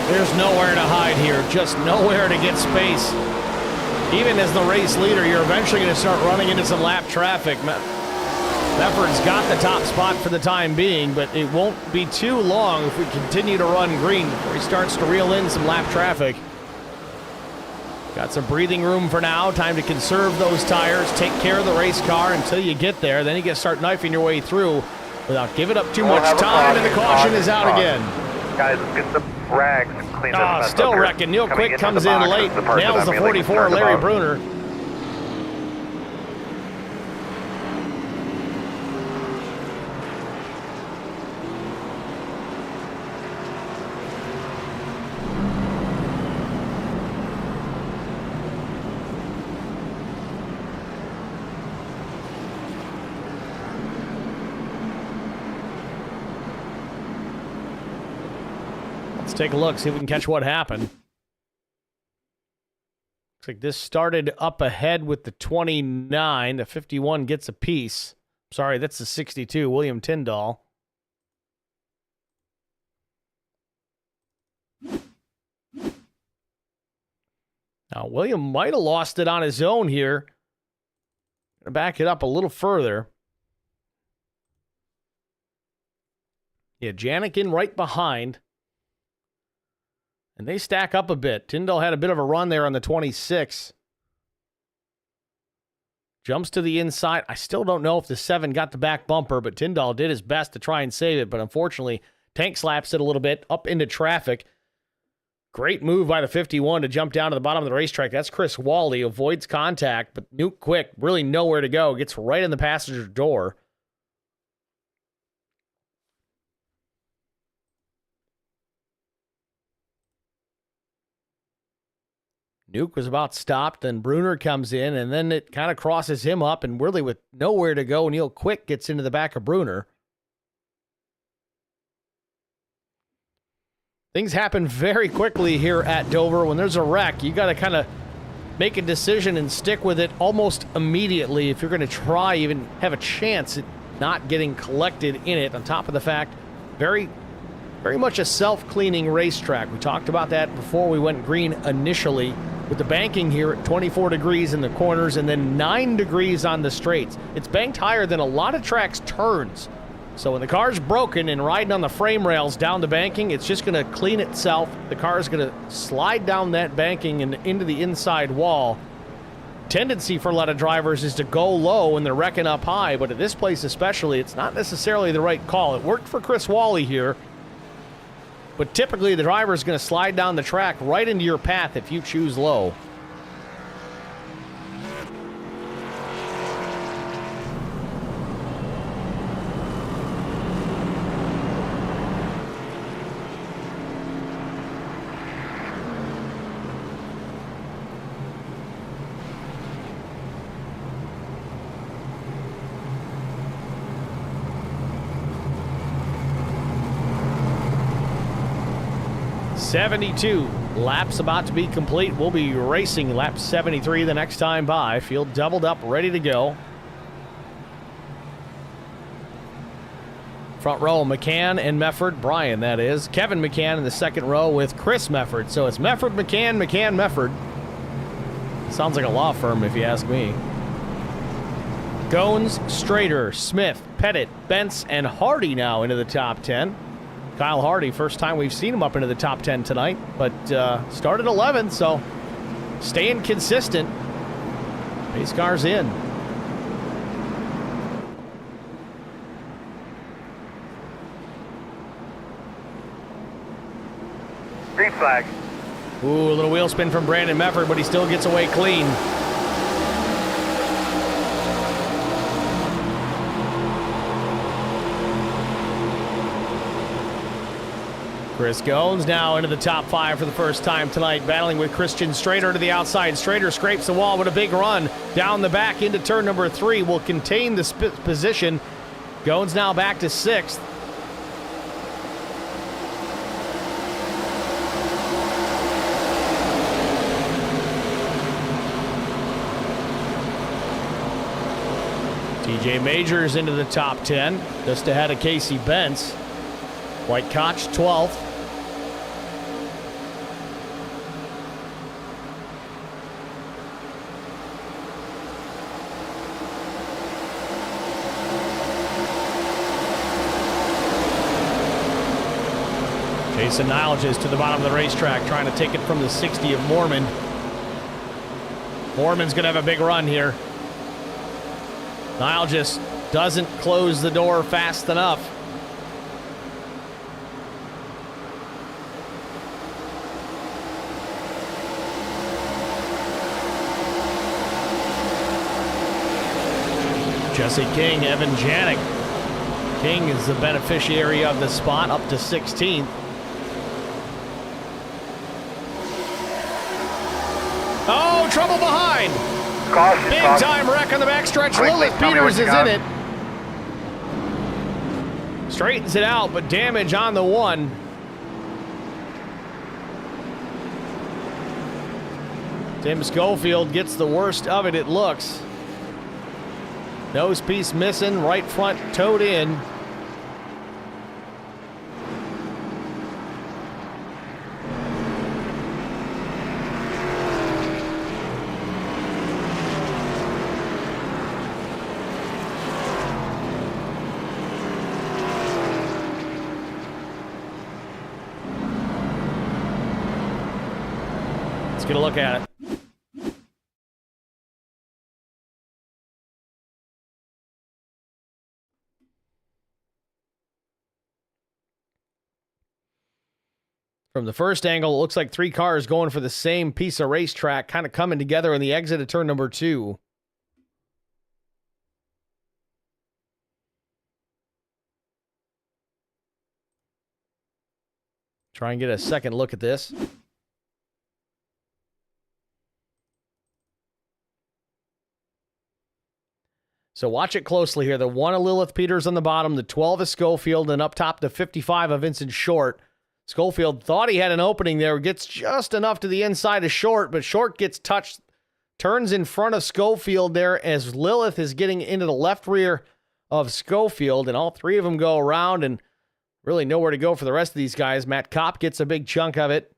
There's nowhere to hide here, just nowhere to get space. Even as the race leader, you're eventually going to start running into some lap traffic. Mefford's got the top spot for the time being, but it won't be too long if we continue to run green before he starts to reel in some lap traffic. Got some breathing room for now. Time to conserve those tires, take care of the race car until you get there. Then you can start knifing your way through without giving up too much time, and the caution is out again. Guys, let's get some rags and clean this mess still up here. wrecking. Neil Quick comes in late, nails the 44, Larry Bruner. Let's take a look, see if we can catch what happened. Looks like this started up ahead with the 29. The 51 gets a piece. Sorry, that's the 62, William Tyndall. Now, William might have lost it on his own here. Gonna back it up a little further. Yeah, Janik in right behind. And they stack up a bit. Tyndall had a bit of a run there on the 26. Jumps to the inside. I still don't know if the 7 got the back bumper, but Tyndall did his best to try and save it. But unfortunately, tank slaps it a little bit up into traffic. Great move by the 51 to jump down to the bottom of the racetrack. That's Chris Wally. Avoids contact, but Nuke Quick, really nowhere to go. Gets right in the passenger door. Nuke was about stopped, then Bruner comes in, and then it kind of crosses him up, and really with nowhere to go, Neil Quick gets into the back of Bruner. Things happen very quickly here at Dover. When there's a wreck, you got to kind of make a decision and stick with it almost immediately if you're going to try even have a chance at not getting collected in it. On top of the fact, very much a self-cleaning racetrack. We talked about that before we went green initially, with the banking here at 24 degrees in the corners and then 9 degrees on the straights. It's banked higher than a lot of tracks' turns. So when the car's broken and riding on the frame rails down the banking, it's just going to clean itself. The car is going to slide down that banking and into the inside wall. Tendency for a lot of drivers is to go low when they're wrecking up high, but at this place especially, it's not necessarily the right call. It worked for Chris Wally here, but typically the driver is going to slide down the track right into your path if you choose low. .72 laps about to be complete. We'll be racing lap 73 the next time by. Field doubled up, ready to go. Front row, McCann and Mefford. Brian, that is. Kevin McCann in the second row with Chris Mefford. So it's Mefford, McCann, McCann, Mefford. Sounds like a law firm if you ask me. Goins, Strader, Smith, Pettit, Bentz, and Hardy now into the top 10. Kyle Hardy, first time we've seen him up into the top 10 tonight, but started 11th, so staying consistent. Pace car's in. Green flag. Ooh, a little wheel spin from Brandon Mefford, but he still gets away clean. Chris Goins now into the top 5 for the first time tonight, battling with Christian Strader to the outside. Strader scrapes the wall with a big run down the back into turn number 3. Will contain the position. Goins now back to 6th. TJ Majors into the top 10, just ahead of Casey Bentz. White Koch 12th. Jason Niles is to the bottom of the racetrack, trying to take it from the 60 of Mormon. Mormon's going to have a big run here. Niles just doesn't close the door fast enough. Jesse King, Evan Janik. King is the beneficiary of the spot, up to 16th. Oh, trouble behind. Caution, Big caution. time wreck on the backstretch. Quick, Lilith tell me what Peters you is got. in it. Straightens it out, but damage on the one. Tim Schofield gets the worst of it, it looks. Nose piece missing, right front towed in. Let's get a look at it. From the first angle, it looks like 3 cars going for the same piece of racetrack, kind of coming together on the exit of turn number 2. Try and get a second look at this. So watch it closely here. The 1 of Lilith Peters on the bottom, the 12 of Schofield, and up top the 55 of Vincent Short. Schofield thought he had an opening there, gets just enough to the inside of Short, but Short gets touched, turns in front of Schofield there as Lilith is getting into the left rear of Schofield, and all three of them go around and really nowhere to go for the rest of these guys. Matt Kopp gets a big chunk of it.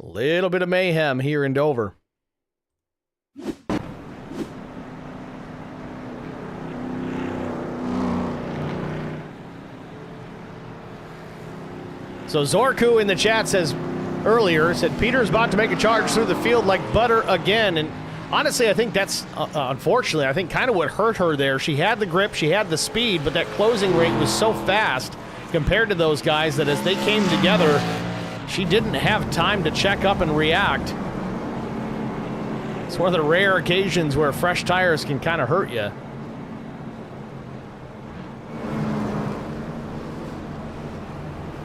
A little bit of mayhem here in Dover. So Zorku in the chat says earlier, said Peter's about to make a charge through the field like butter again. And honestly, I think that's, unfortunately, I think kind of what hurt her there. She had the grip, she had the speed, but that closing rate was so fast compared to those guys that as they came together, she didn't have time to check up and react. It's one of the rare occasions where fresh tires can kind of hurt you.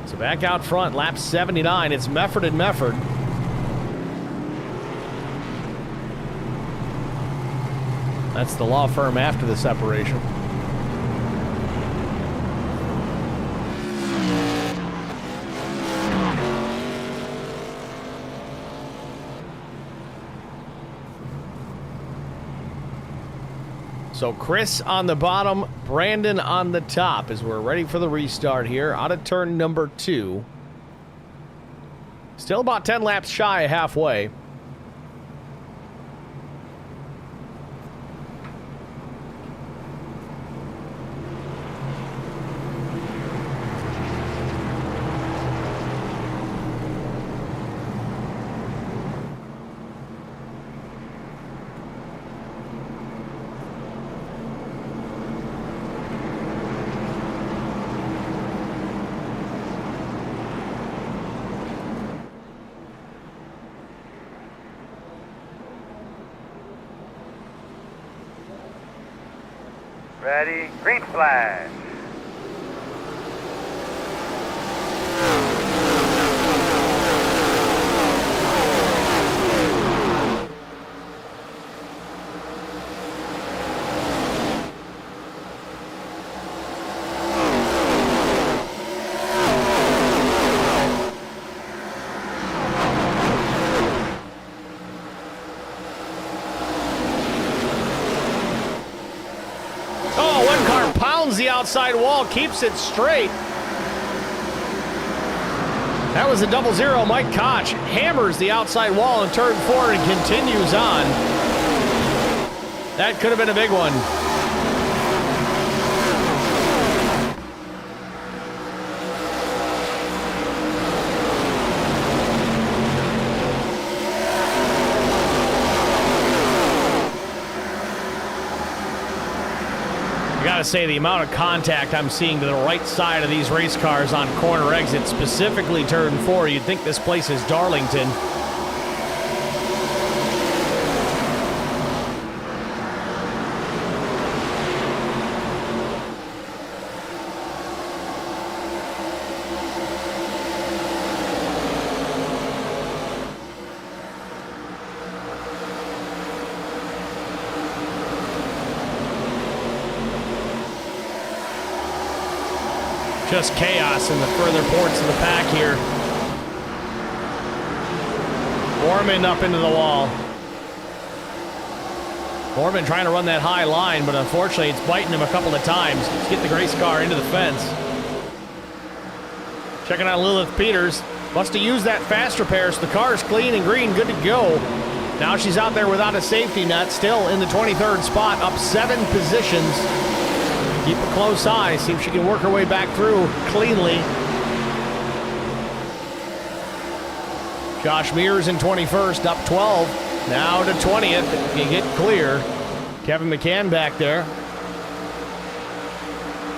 So back out front, lap 79. It's Mefford and Mefford. That's the law firm after the separation. So Chris on the bottom, Brandon on the top as we're ready for the restart here out of turn number 2. Still about 10 laps shy of halfway. Ready, green flag. The outside wall, keeps it straight. That was a 0-0. Mike Koch hammers the outside wall in turn 4 and continues on. That could have been a big one. I gotta say, the amount of contact I'm seeing to the right side of these race cars on corner exits, specifically turn 4, you'd think this place is Darlington. Just chaos in the further ports of the pack here. Foreman up into the wall. Foreman trying to run that high line, but unfortunately it's biting him a couple of times. Let's get the race car into the fence. Checking out Lilith Peters. Must have used that fast repair, so the car's clean and green, good to go. Now she's out there without a safety net, still in the 23rd spot, up 7 positions. Keep a close eye, see if she can work her way back through cleanly. Josh Mears in 21st, up 12. Now to 20th, can get clear. Kevin McCann back there.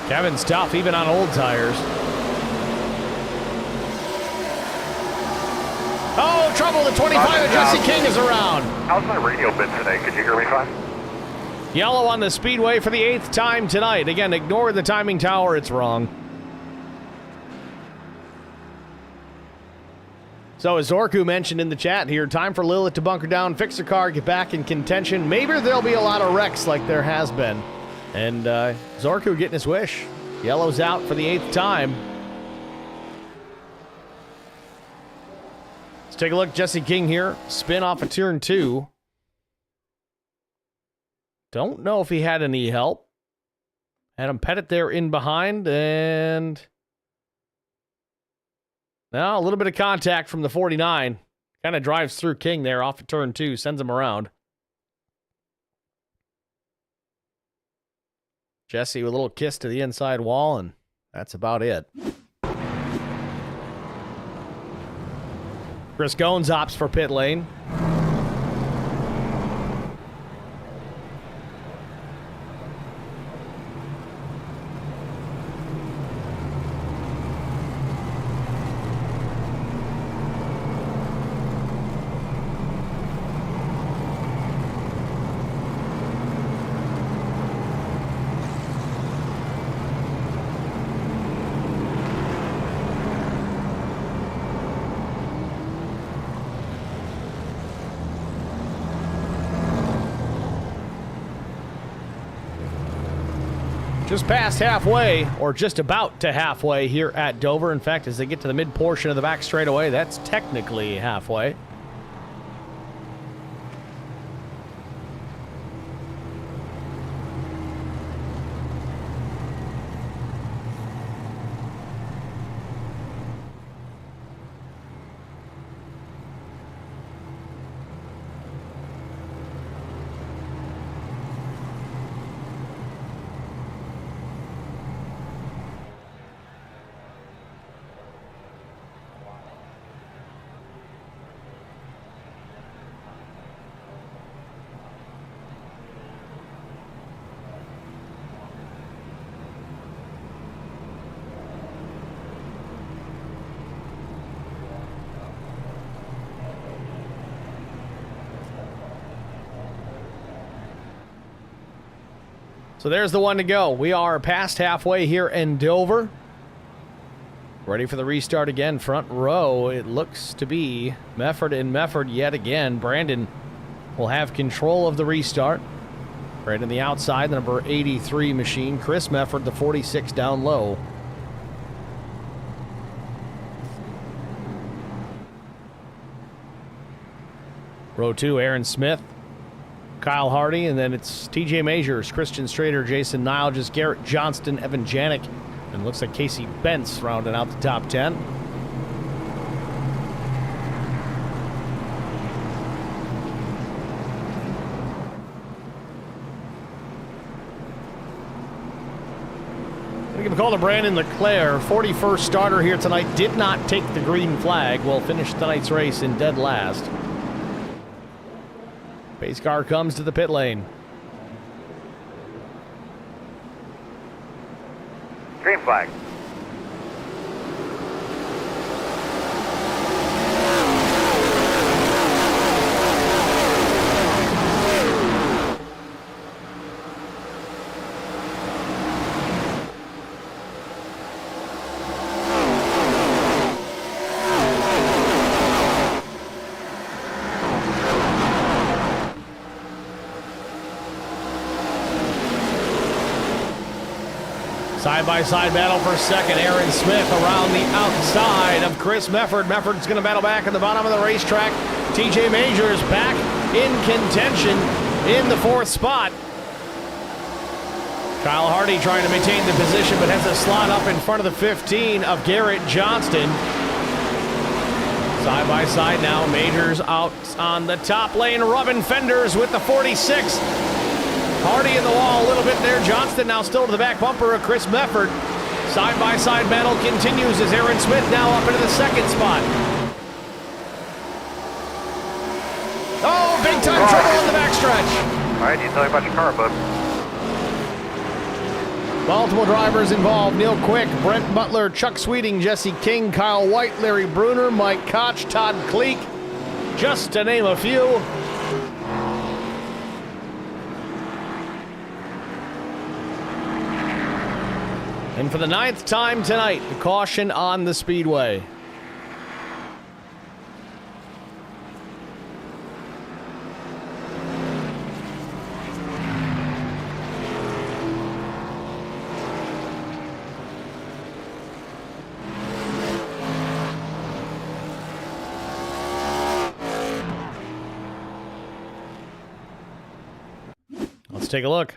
Kevin's tough, even on old tires. Oh, trouble, the 25 of Jesse King is around. How's my radio bit today? Could you hear me fine? Yellow on the Speedway for the 8th time tonight. Again, ignore the timing tower, it's wrong. So as Zorku mentioned in the chat here, time for Lilith to bunker down, fix her car, get back in contention. Maybe there'll be a lot of wrecks like there has been. And Zorku getting his wish. Yellow's out for the 8th time. Let's take a look. Jesse King here. Spin off of turn 2. Don't know if he had any help. Adam Pettit there in behind. And now a little bit of contact from the 49. Kind of drives through King there off of turn 2. Sends him around. Jesse with a little kiss to the inside wall, and that's about it. Chris Goins opts for pit lane. Just past halfway, or just about to halfway here at Dover. In fact, as they get to the mid portion of the back straightaway, that's technically halfway. So there's the one to go. We are past halfway here in Dover. Ready for the restart again. Front row, it looks to be Mefford and Mefford yet again. Brandon will have control of the restart. Right on the outside, the number 83 machine. Chris Mefford, the 46 down low. Row 2, Aaron Smith, Kyle Hardy, and then it's TJ Majors, Christian Strader, Jason Nilges, Garrett Johnston, Evan Janik, and looks like Casey Bentz rounding out the top 10. We give a call to Brandon Leclerc, 41st starter here tonight, did not take the green flag, will finish tonight's race in dead last. Pace car comes to the pit lane. Green flag. Side-by-side battle for second. Aaron Smith around the outside of Chris Mefford. Mefford's going to battle back at the bottom of the racetrack. TJ Majors back in contention in the 4th spot. Kyle Hardy trying to maintain the position, but has a slot up in front of the 15 of Garrett Johnston. Side-by-side now. Majors out on the top lane, rubbing fenders with the 46. Hardy in the wall a little bit there. Johnston now still to the back bumper of Chris Mefford. Side-by-side battle continues as Aaron Smith now up into the 2nd spot. Oh, big-time trouble on the backstretch. All right, you tell me about your car, bud. Multiple drivers involved. Neil Quick, Brent Butler, Chuck Sweeting, Jesse King, Kyle White, Larry Bruner, Mike Koch, Todd Kleek, just to name a few. And for the 9th time tonight, the caution on the Speedway. Let's take a look.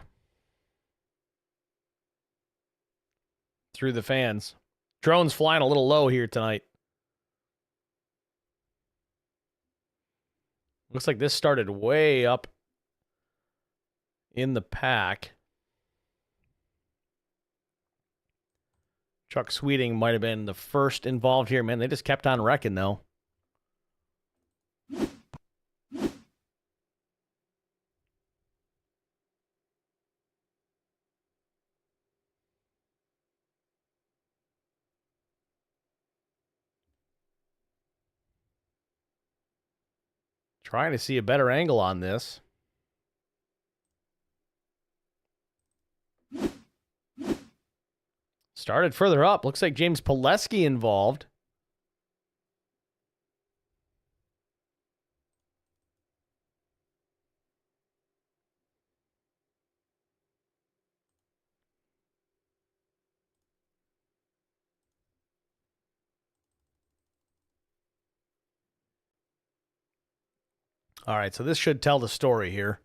Through the fans. Drone's flying a little low here tonight. Looks like this started way up in the pack. Chuck Sweeting might have been the first involved here. Man, they just kept on wrecking, though. Trying to see a better angle on this. Started further up. Looks like James Pileski involved. All right, so this should tell the story here.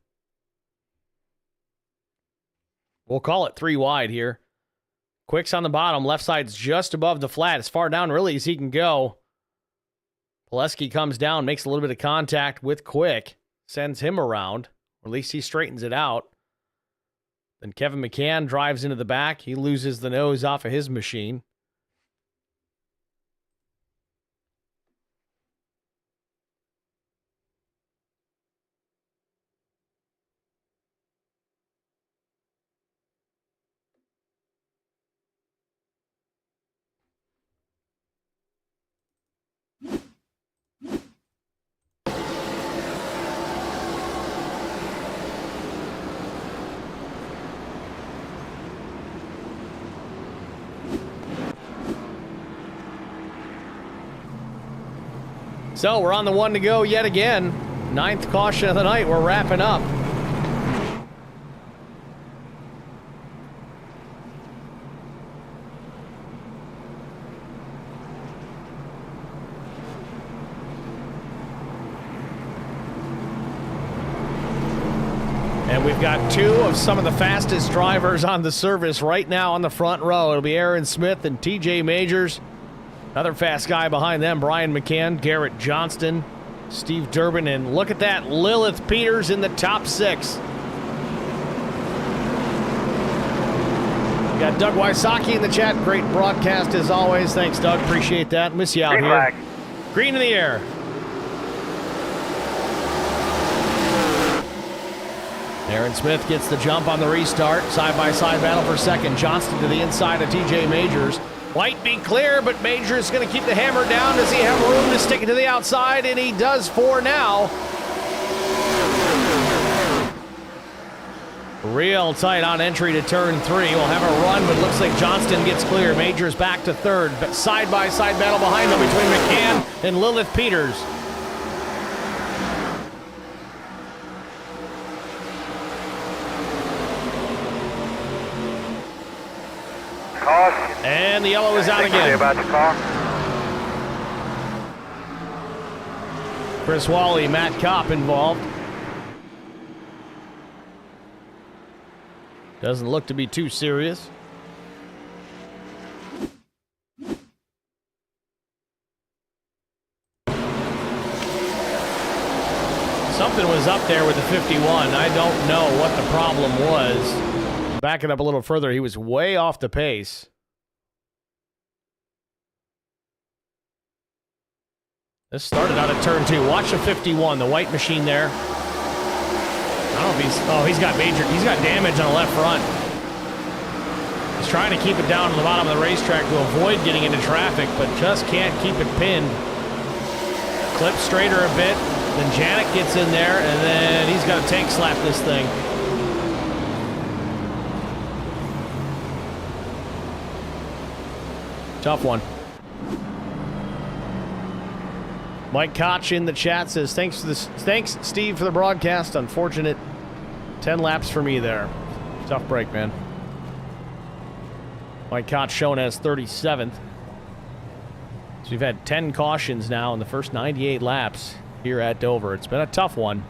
We'll call it 3 wide here. Quick's on the bottom. Left side's just above the flat. As far down really as he can go. Pileski comes down, makes a little bit of contact with Quick. Sends him around. Or at least he straightens it out. Then Kevin McCann drives into the back. He loses the nose off of his machine. So we're on the one to go yet again. 9th caution of the night. We're wrapping up. And we've got 2 of some of the fastest drivers on the service right now on the front row. It'll be Aaron Smith and TJ Majors. Another fast guy behind them, Brian McCann, Garrett Johnston, Steve Durbin, and look at that, Lilith Peters in the top 6. We got Doug Wysocki in the chat. Great broadcast as always. Thanks, Doug. Appreciate that. Miss you out Green here. flag. Green in the air. Aaron Smith gets the jump on the restart. Side-by-side battle for second. Johnston to the inside of TJ Majors. Might be clear, but Major is going to keep the hammer down. Does he have room to stick it to the outside? And he does for now. Real tight on entry to turn 3. We'll have a run, but looks like Johnston gets clear. Major's back to third. But side-by-side battle behind them between McCann and Lilith Peters. And the yellow is out again. About the car. Chris Wally, Matt Kopp involved. Doesn't look to be too serious. Something was up there with the 51. I don't know what the problem was. Back it up a little further, he was way off the pace. This started out at turn 2. Watch the 51, the white machine there. I don't know if he's got damage on the left front. He's trying to keep it down to the bottom of the racetrack to avoid getting into traffic, but just can't keep it pinned. Clip straighter a bit, then Janik gets in there, and then he's got to tank slap this thing. Tough one. Mike Koch in the chat says, thanks, Steve, for the broadcast. Unfortunate 10 laps for me there. Tough break, man. Mike Koch shown as 37th. So we've had 10 cautions now in the first 98 laps here at Dover. It's been a tough one.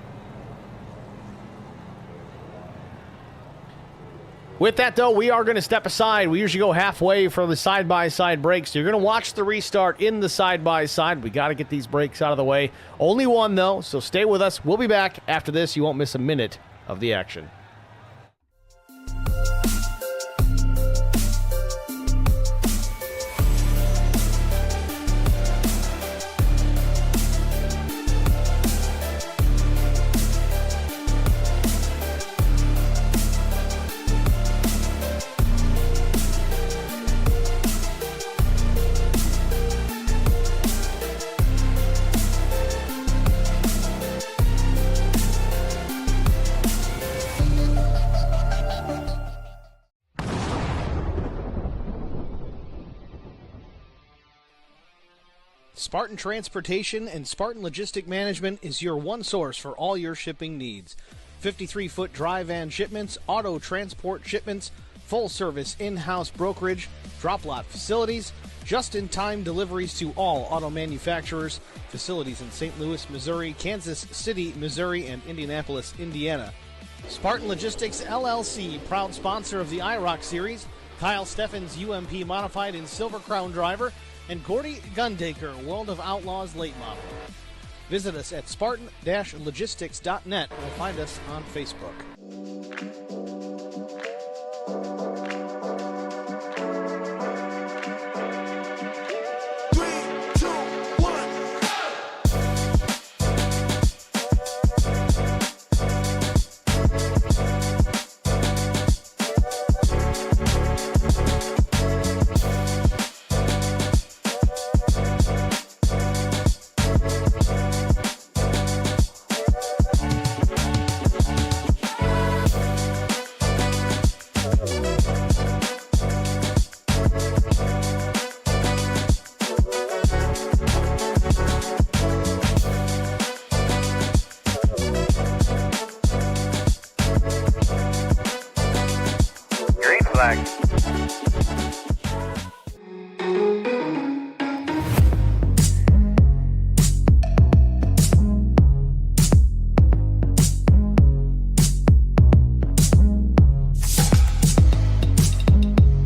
With that, though, we are going to step aside. We usually go halfway for the side-by-side breaks. So you're going to watch the restart in the side-by-side. We got to get these breaks out of the way. Only one, though, so stay with us. We'll be back after this. You won't miss a minute of the action. Spartan Transportation and Spartan Logistic Management is your one source for all your shipping needs. 53-foot dry van shipments, auto transport shipments, full-service in-house brokerage, drop-lot facilities, just-in-time deliveries to all auto manufacturers, facilities in St. Louis, Missouri, Kansas City, Missouri, and Indianapolis, Indiana. Spartan Logistics, LLC, proud sponsor of the IROC Series, Kyle Steffens, UMP Modified and Silver Crown Driver, and Gordy Gundaker, World of Outlaws late model. Visit us at spartan-logistics.net or find us on Facebook.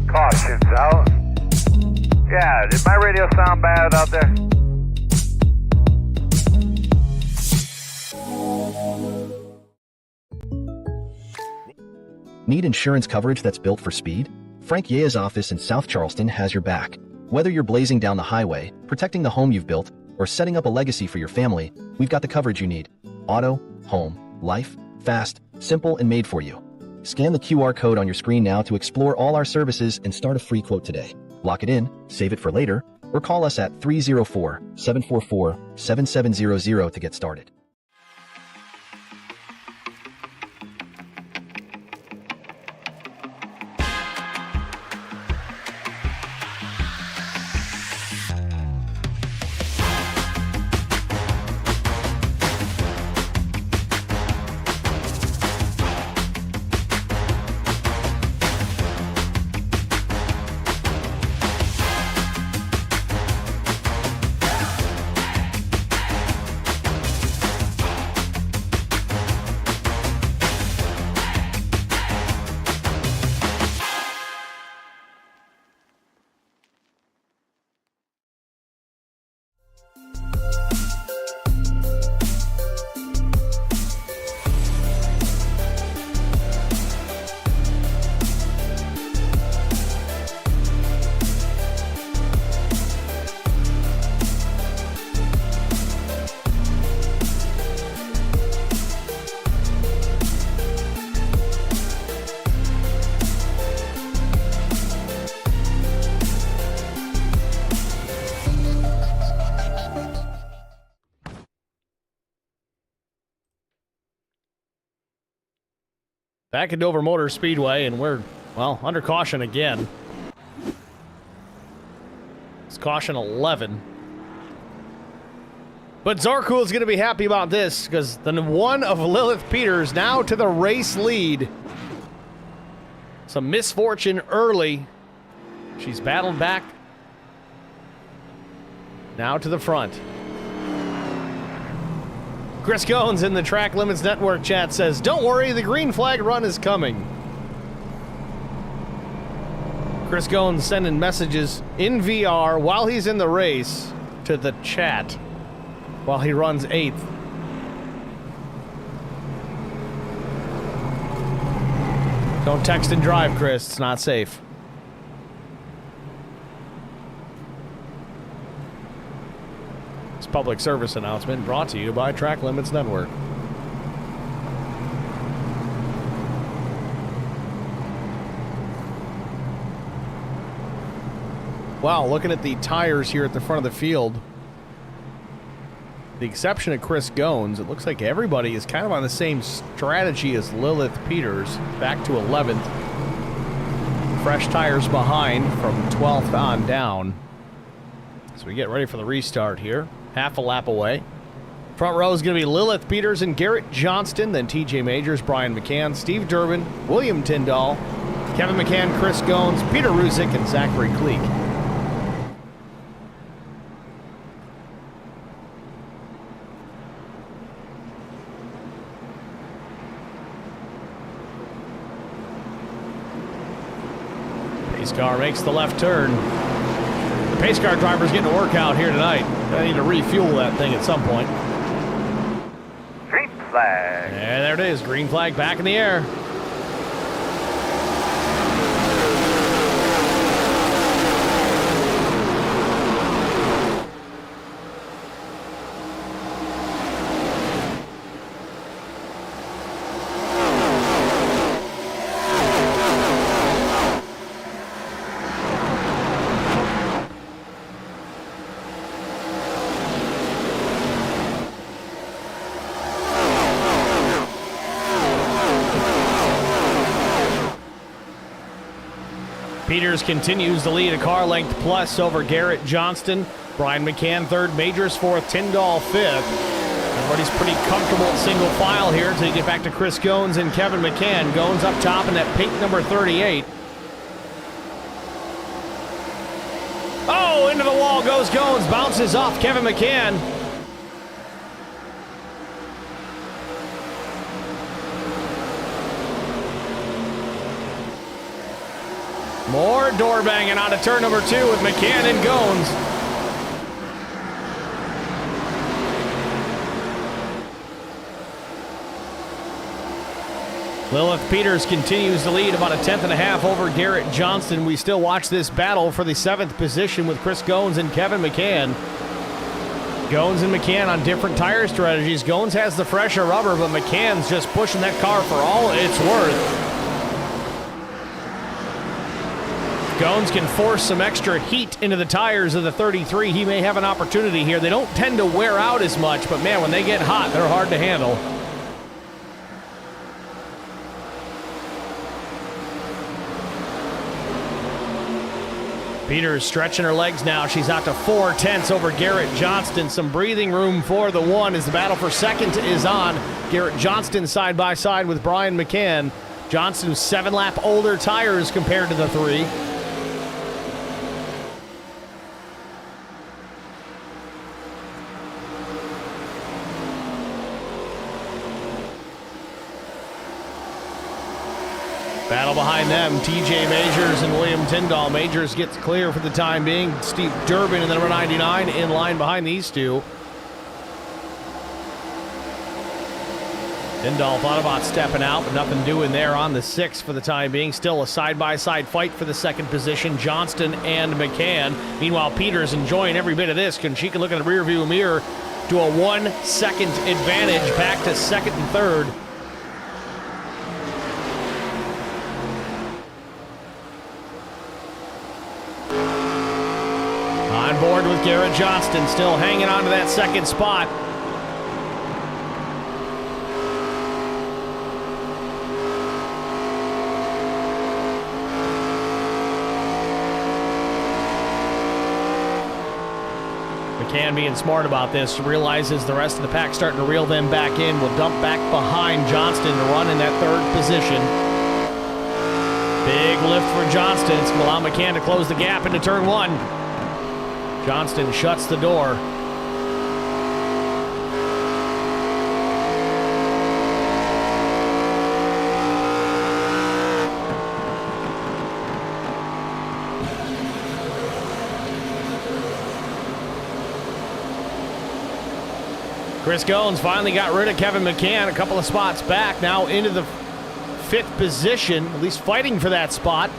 Caution's out. Yeah, did my radio sound bad out there? Need insurance coverage that's built for speed? Frank Yea's office in South Charleston has your back. Whether you're blazing down the highway, protecting the home you've built, or setting up a legacy for your family, we've got the coverage you need. Auto, home, life, fast, simple, and made for you. Scan the QR code on your screen now to explore all our services and start a free quote today. Lock it in, save it for later, or call us at 304-744-7700 to get started. Back at Dover Motor Speedway, and we're, well, under caution again. It's caution 11. But Zorkul is going to be happy about this, because the one of Lilith Peters now to the race lead. Some misfortune early. She's battled back. Now to the front. Chris Goins in the Track Limits Network chat says, "Don't worry, the green flag run is coming." Chris Goins sending messages in VR while he's in the race to the chat while he runs 8th. Don't text and drive, Chris. It's not safe. This public service announcement brought to you by Track Limits Network. Wow, looking at the tires here at the front of the field, the exception of Chris Goins, it looks like everybody is kind of on the same strategy as Lilith Peters, back to 11th. Fresh tires behind from 12th on down. So we get ready for the restart here. Half a lap away. Front row is going to be Lilith Peters and Garrett Johnston, then TJ Majors, Brian McCann, Steve Durbin, William Tyndall, Kevin McCann, Chris Goins, Peter Ruzick, and Zachary Kleek. Pace car makes the left turn. The pace car driver's getting a workout here tonight. I need to refuel that thing at some point. Green flag. And there it is. Green flag back in the air. Peters continues to lead a car length plus over Garrett Johnston. Brian McCann third, Majors fourth, Tyndall fifth. Everybody's pretty comfortable at single file here until you get back to Chris Goins and Kevin McCann. Goins up top in that pink number 38. Oh, into the wall goes Goins. Bounces off Kevin McCann. More door banging out of turn number 2 with McCann and Goins. Lilith Peters continues to lead about a 10.5 over Garrett Johnston. We still watch this battle for the 7th position with Chris Goins and Kevin McCann. Goins and McCann on different tire strategies. Goins has the fresher rubber, but McCann's just pushing that car for all it's worth. Goins can force some extra heat into the tires of the 33. He may have an opportunity here. They don't tend to wear out as much, but man, when they get hot, they're hard to handle. Peters stretching her legs now. She's out to 4/10 over Garrett Johnston. Some breathing room for the 1 as the battle for second is on. Garrett Johnston side by side with Brian McCann. Johnston's 7-lap older tires compared to the 3. Battle behind them, TJ Majors and William Tyndall. Majors gets clear for the time being. Steve Durbin in the number 99 in line behind these two. Tyndall thought about stepping out, but nothing doing there on the 6 for the time being. Still a side-by-side fight for the 2nd position, Johnston and McCann. Meanwhile, Peters enjoying every bit of this, and she can look in the rearview mirror to a 1-second advantage back to 2nd and 3rd. On board with Garrett Johnston, still hanging on to that 2nd spot. McCann being smart about this, realizes the rest of the pack starting to reel them back in, will dump back behind Johnston to run in that 3rd position. Big lift for Johnston. It's going to allow McCann to close the gap into turn 1. Johnston shuts the door. Chris Goins finally got rid of Kevin McCann, a couple of spots back, now into the 5th position, at least fighting for that spot.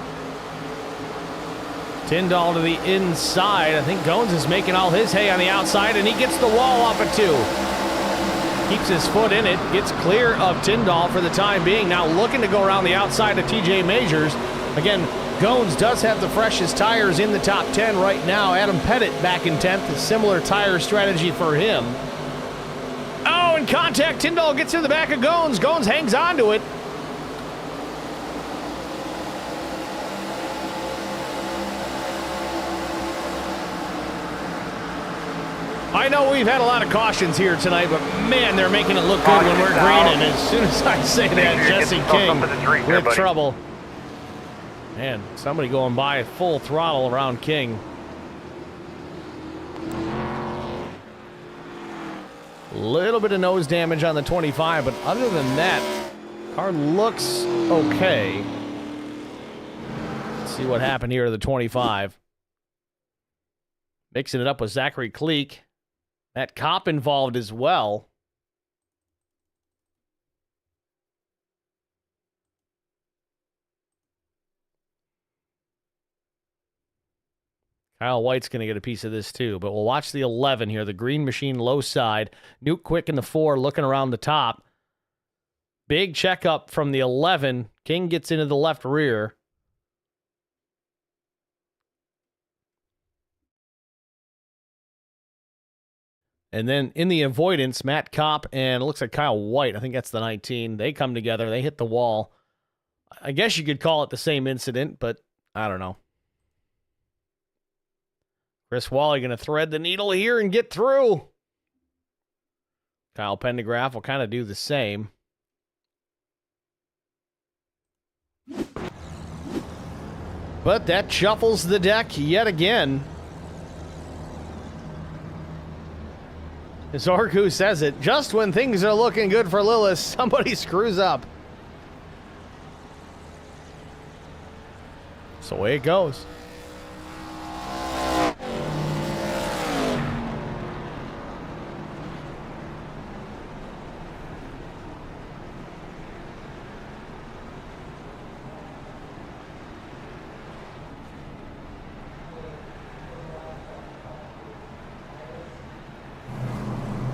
Tyndall to the inside. I think Goins is making all his hay on the outside, and he gets the wall off at 2. Keeps his foot in it, gets clear of Tyndall for the time being. Now looking to go around the outside of TJ Majors. Again, Goins does have the freshest tires in the top 10 right now. Adam Pettit back in 10th, a similar tire strategy for him. Oh, and contact. Tyndall gets in the back of Goins. Goins hangs on to it. I know we've had a lot of cautions here tonight, but man, they're making it look good when we're green. And as soon as I say that, Jesse King with trouble. Man, somebody going by full throttle around King. Little bit of nose damage on the 25, but other than that, car looks okay. Let's see what happened here to the 25. Mixing it up with Zachary Cleek. That cop involved as well. Kyle White's going to get a piece of this too, but we'll watch the 11 here. The green machine low side. Nuke Quick in the 4 looking around the top. Big checkup from the 11. King gets into the left rear. And then in the avoidance, Matt Kopp and it looks like Kyle White, I think that's the 19, they come together. They hit the wall. I guess you could call it the same incident, but I don't know. Chris Wally going to thread the needle here and get through. Kyle Pendergraph will kind of do the same. But that shuffles the deck yet again. As Orku says it, just when things are looking good for Lillis, somebody screws up. That's the way it goes.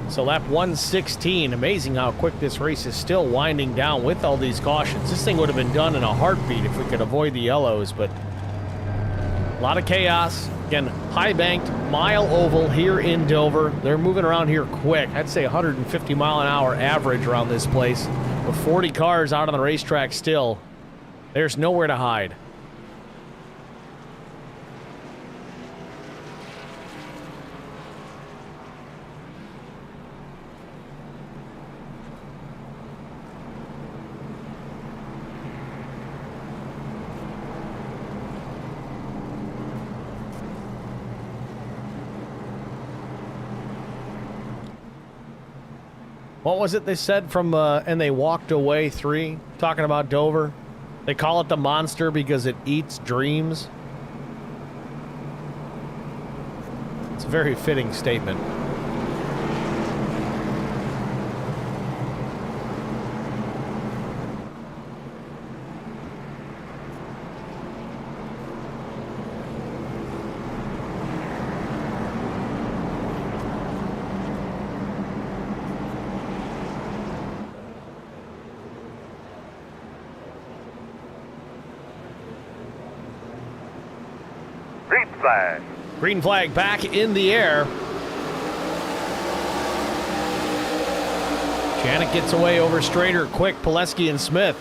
So lap 116, amazing how quick this race is still winding down with all these cautions. This thing would have been done in a heartbeat if we could avoid the yellows, but a lot of chaos. Again, high banked, mile oval here in Dover. They're moving around here quick. I'd say 150 mile an hour average around this place. With 40 cars out on the racetrack still, there's nowhere to hide. What was it they said from, and they walked away 3, talking about Dover? They call it the monster because it eats dreams. It's a very fitting statement. Green flag back in the air. Janik gets away over Strader, Quick, Pileski, and Smith.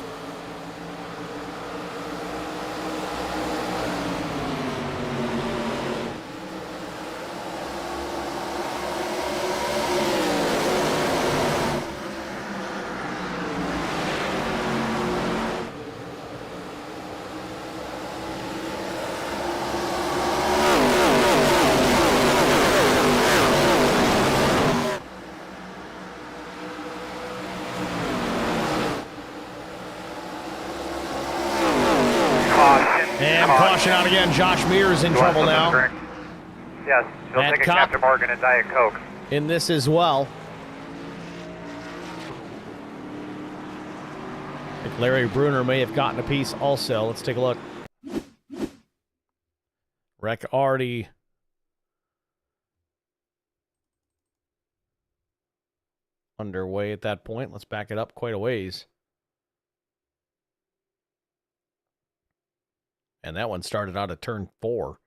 Out again. Josh Mears is in trouble now. Yes, he'll take a Captain Morgan and Diet Coke. In this as well. I think Larry Bruner may have gotten a piece also. Let's take a look. Wreck already underway at that point. Let's back it up quite a ways. And that one started out at turn 4.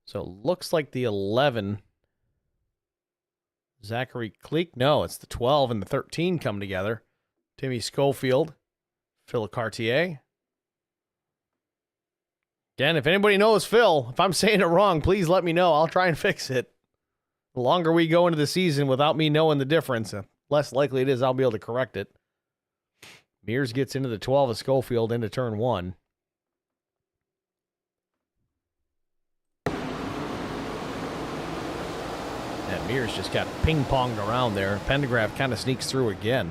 So it looks like the 11, Zachary Cleek. No, it's the 12 and the 13 come together. Timmy Schofield, Phil Cartier. Again, if anybody knows Phil, if I'm saying it wrong, please let me know. I'll try and fix it. The longer we go into the season without me knowing the difference, the less likely it is I'll be able to correct it. Mears gets into the 12 of Schofield into turn 1. And Mears just got ping-ponged around there. Pendergraft kind of sneaks through again.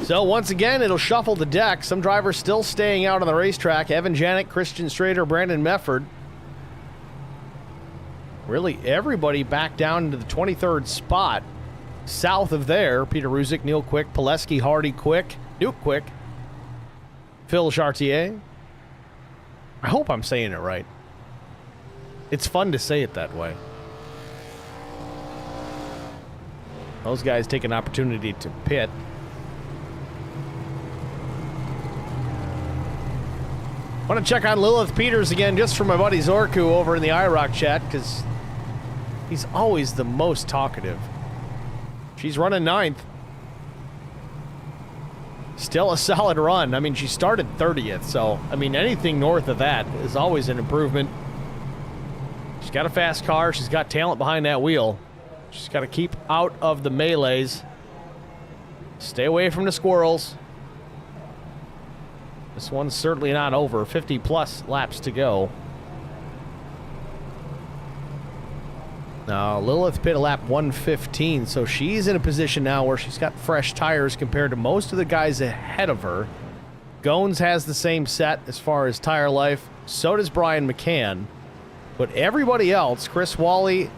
So once again, it'll shuffle the deck. Some drivers still staying out on the racetrack. Evan Janik, Christian Strader, Brandon Mefford. Really everybody back down into the 23rd spot. South of there, Peter Ruzick, Neil Quick, Pileski, Hardy, Quick, Duke Quick, Phil Chartier. I hope I'm saying it right. It's fun to say it that way. Those guys take an opportunity to pit. I want to check on Lilith Peters again just for my buddy Zorku over in the IROC chat because he's always the most talkative. She's running 9th. Still a solid run. I mean, she started 30th, so, I mean, anything north of that is always an improvement. She's got a fast car. She's got talent behind that wheel. She's got to keep out of the melees. Stay away from the squirrels. This one's certainly not over. 50-plus laps to go. Now, Lilith pit a lap 115, so she's in a position now where she's got fresh tires compared to most of the guys ahead of her. Gones has the same set as far as tire life. So does Brian McCann. But everybody else, Chris Wally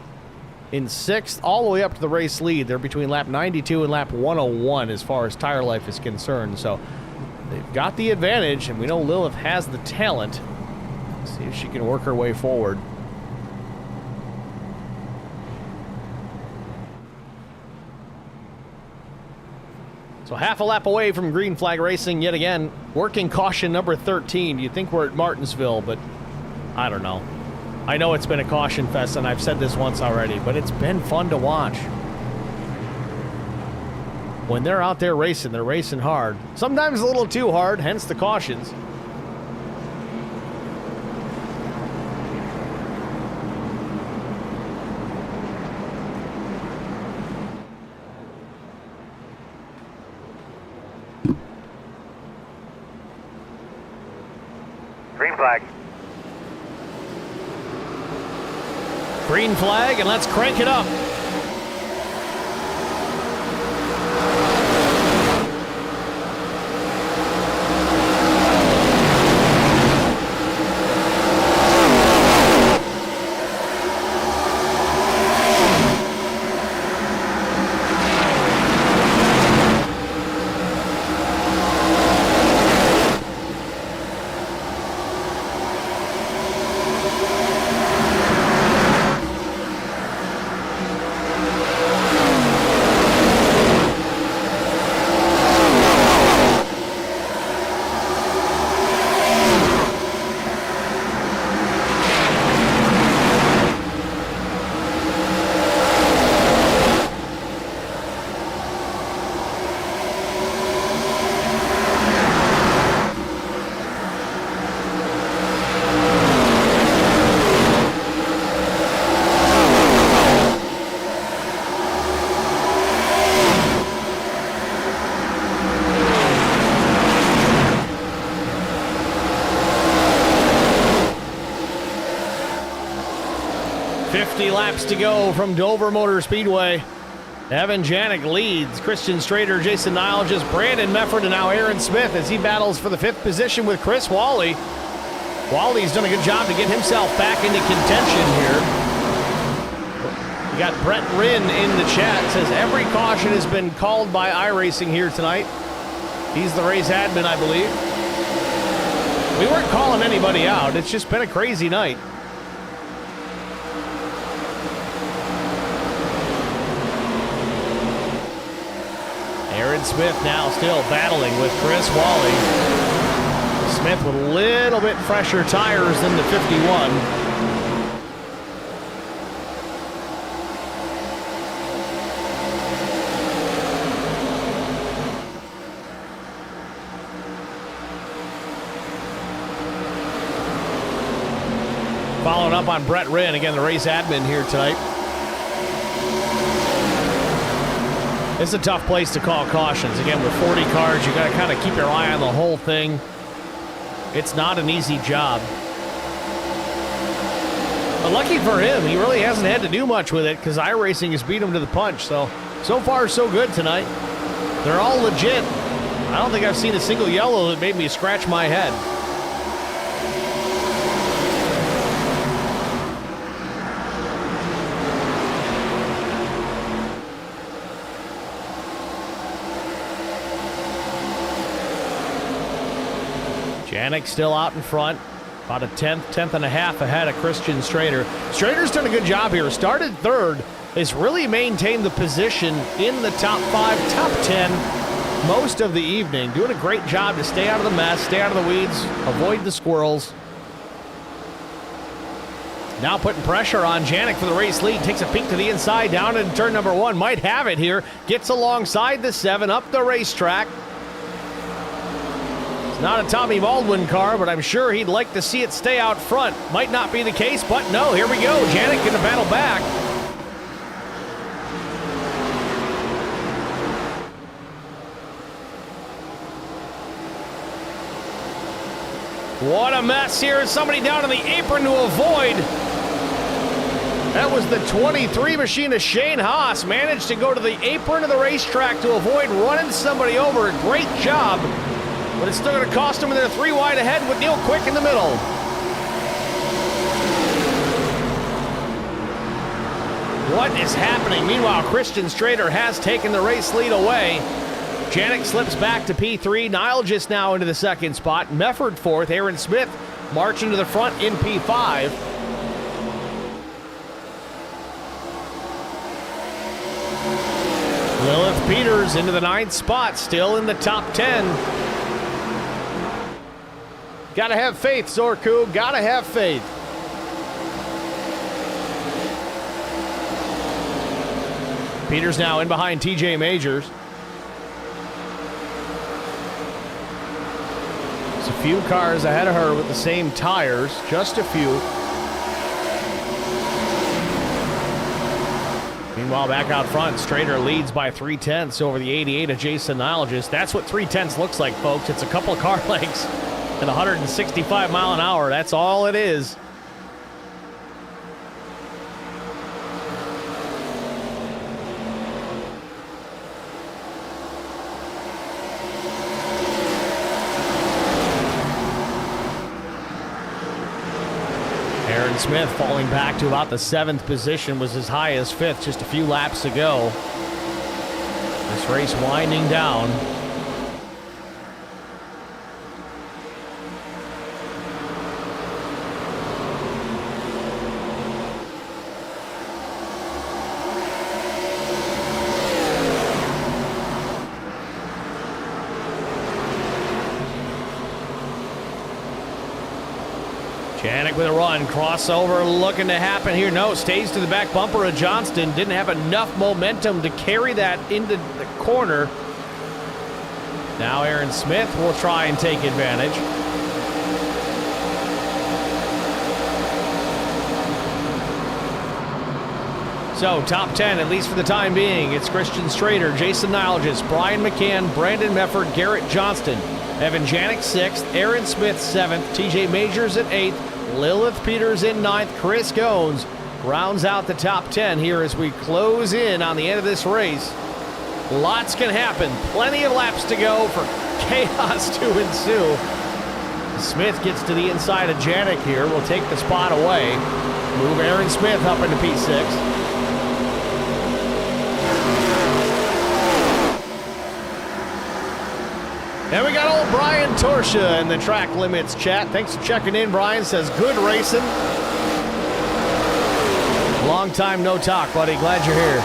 in 6th, all the way up to the race lead. They're between lap 92 and lap 101 as far as tire life is concerned. So they've got the advantage, and we know Lilith has the talent. Let's see if she can work her way forward. So half a lap away from green flag racing yet again. Working caution number 13. You'd think we're at Martinsville, but I don't know. I know it's been a caution fest, and I've said this once already, but it's been fun to watch. When they're out there racing, they're racing hard. Sometimes a little too hard, hence the cautions. Green flag. Green flag, and let's crank it up. Laps to go from Dover Motor Speedway. Evan Janik leads. Christian Strader, Jason Niles, just Brandon Mefford, and now Aaron Smith as he battles for the 5th position with Chris Wally. Wally's done a good job to get himself back into contention here. We got Brett Rinn in the chat. Says every caution has been called by iRacing here tonight. He's the race admin, I believe. We weren't calling anybody out. It's just been a crazy night. Aaron Smith now still battling with Chris Wally. Smith with a little bit fresher tires than the 51. Following up on Brett Rinn, again the race admin here tonight. It's a tough place to call cautions. Again, with 40 cars, you got to kind of keep your eye on the whole thing. It's not an easy job. But lucky for him, he really hasn't had to do much with it because iRacing has beat him to the punch. So far, so good tonight. They're all legit. I don't think I've seen a single yellow that made me scratch my head. Janik still out in front, about a tenth and a half ahead of Christian Strader. Strader's done a good job here. Started third, has really maintained the position in the top 5, top 10 most of the evening. Doing a great job to stay out of the mess, stay out of the weeds, avoid the squirrels. Now putting pressure on Janik for the race lead. Takes a peek to the inside, down in turn number 1. Might have it here. Gets alongside the 7, up the racetrack. Not a Tommy Baldwin car, but I'm sure he'd like to see it stay out front. Might not be the case, but no, here we go. Janik gonna battle back. What a mess here. Somebody down in the apron to avoid. That was the 23 machine of Shane Haas. Managed to go to the apron of the racetrack to avoid running somebody over. Great job. But it's still going to cost them, and they're 3 wide ahead with Neil Quick in the middle. What is happening? Meanwhile, Christian Strader has taken the race lead away. Janik slips back to P3. Niles just now into the 2nd spot. Mefford 4th. Aaron Smith marching to the front in P5. Lilith Peters into the 9th spot, still in the top 10. Gotta have faith, Zorku. Gotta have faith. Peters now in behind TJ Majors. There's a few cars ahead of her with the same tires. Just a few. Meanwhile, back out front, Strader leads by 3/10 over the 88 of Jason Niles. That's what 3/10 looks like, folks. It's a couple of car lengths. At 165 mile an hour, that's all it is. Aaron Smith falling back to about the 7th position, was as high as 5th just a few laps ago. This race winding down. Janik with a run, crossover looking to happen here. No, stays to the back bumper of Johnston. Didn't have enough momentum to carry that into the corner. Now Aaron Smith will try and take advantage. So, top 10, at least for the time being. It's Christian Strader, Jason Niles, Brian McCann, Brandon Mefford, Garrett Johnston, Evan Janik 6th, Aaron Smith 7th, TJ Majors at 8th, Lilith Peters in 9th, Chris Gones rounds out the top 10 here as we close in on the end of this race. Lots can happen. Plenty of laps to go for chaos to ensue. Smith gets to the inside of Janik here. Will take the spot away. Move Aaron Smith up into P6. And we got old Brian Torsha in the track limits chat. Thanks for checking in, Brian. Says, good racing. Long time no talk, buddy. Glad you're here.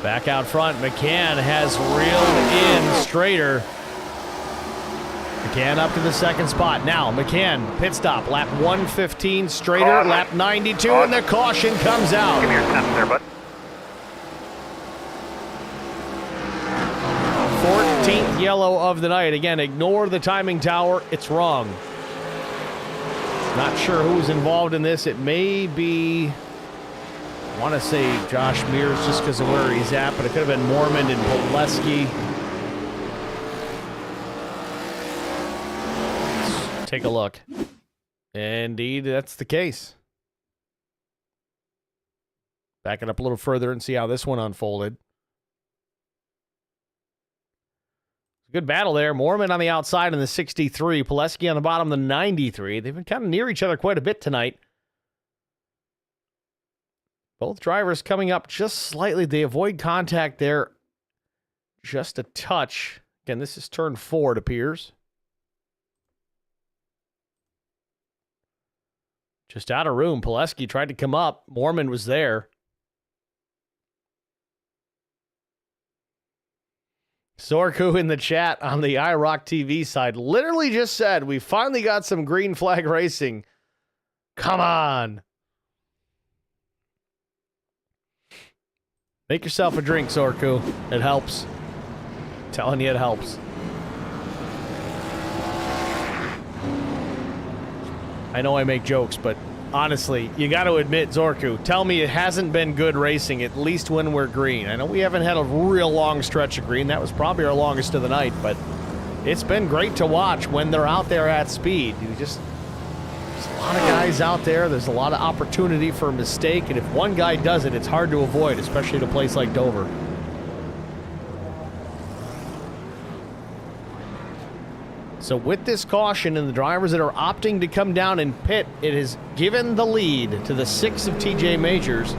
Back out front, McCann has reeled in Strader. McCann up to the second spot. Now, McCann, pit stop, lap 115, Strader, lap 92, and the caution comes out. Give me your 10th there, bud. 14th yellow of the night. Again, ignore the timing tower. It's wrong. Not sure who's involved in this. It may be, I want to say Josh Mears just because of where he's at, but it could have been Mormon and Poleski. Let's take a look. Indeed, that's the case. Back it up a little further and see how this one unfolded. Good battle there. Mormon on the outside in the 63. Poleski on the bottom, the 93. They've been kind of near each other quite a bit tonight. Both drivers coming up just slightly. They avoid contact there just a touch. Again, this is turn 4, it appears. Just out of room. Poleski tried to come up. Mormon was there. Sorku in the chat on the IROC TV side literally just said, we finally got some green flag racing. Come on. Make yourself a drink, Sorku. It helps. I'm telling you, it helps. I know I make jokes, but honestly, you got to admit, Zorku, tell me it hasn't been good racing, at least when we're green. I know we haven't had a real long stretch of green. That was probably our longest of the night, but it's been great to watch when they're out there at speed. There's a lot of guys out there. There's a lot of opportunity for a mistake, and if one guy does it, it's hard to avoid, especially at a place like Dover. So with this caution and the drivers that are opting to come down and pit, it has given the lead to the 6 of TJ Majors.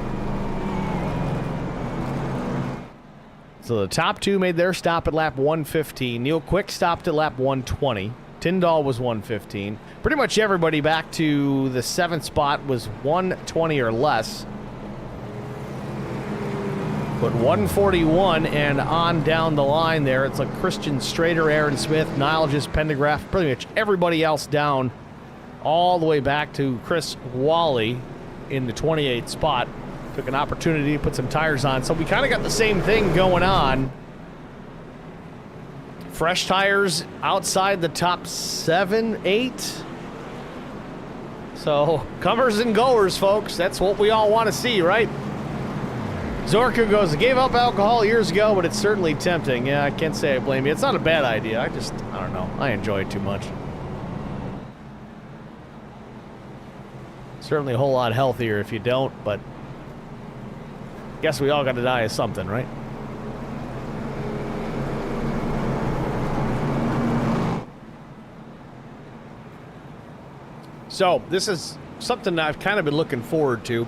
So the top 2 made their stop at lap 115. Neil Quick stopped at lap 120. Tyndall was 115. Pretty much everybody back to the 7th spot was 120 or less. But 141 and on down the line there, it's like Christian Strader, Aaron Smith, Nilgis, Pendergraph, pretty much everybody else down all the way back to Chris Wally in the 28th spot. Took an opportunity to put some tires on. So we kind of got the same thing going on. Fresh tires outside the top 7, 8. So comers and goers, folks. That's what we all want to see, right? Zorka goes, I gave up alcohol years ago, but it's certainly tempting. Yeah, I can't say I blame you. It's not a bad idea. I don't know. I enjoy it too much. Certainly a whole lot healthier if you don't, but guess we all got to die of something, right? So this is something I've kind of been looking forward to.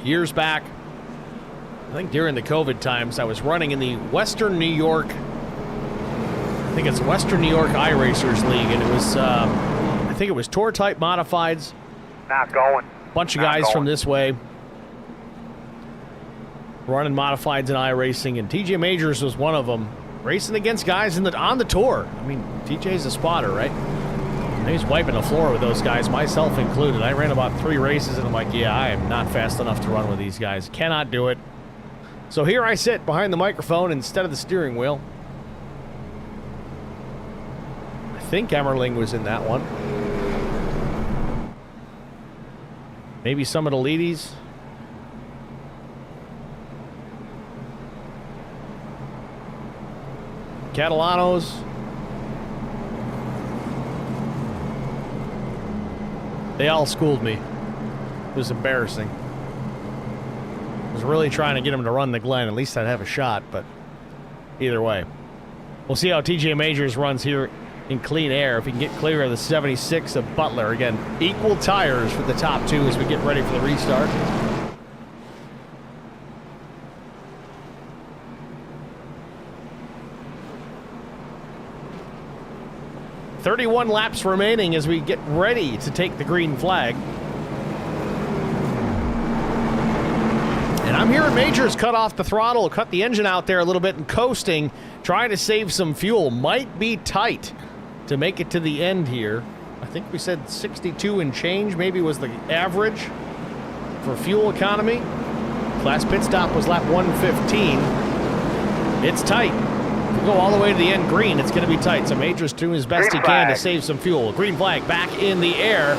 Years back, I think during the COVID times, I was running in the Western New York, I think it's Western New York iRacers League, and it was, I think it was tour-type modifieds. Not going. Bunch of guys from this way running modifieds and iRacing, and TJ Majors was one of them, racing against guys on the tour. I mean, TJ's a spotter, right? And he's wiping the floor with those guys, myself included. I ran about 3 races, and I'm like, yeah, I am not fast enough to run with these guys. Cannot do it. So here I sit behind the microphone instead of the steering wheel. I think Emmerling was in that one. Maybe some of the leadies. Catalanos. They all schooled me. It was embarrassing. I was really trying to get him to run the Glen. At least I'd have a shot, but either way. We'll see how TJ Majors runs here in clean air. If he can get clear of the 76 of Butler. Again, equal tires for the top two as we get ready for the restart. "31 laps remaining as we get ready to take the green flag. And I'm hearing Majors cut off the throttle, cut the engine out there a little bit and coasting, trying to save some fuel. Might be tight to make it to the end here. I think we said 62 and change maybe was the average for fuel economy. Last pit stop was lap 115. It's tight. If we go all the way to the end green, it's going to be tight. So Majors doing his best he can to save some fuel. Green flag back in the air.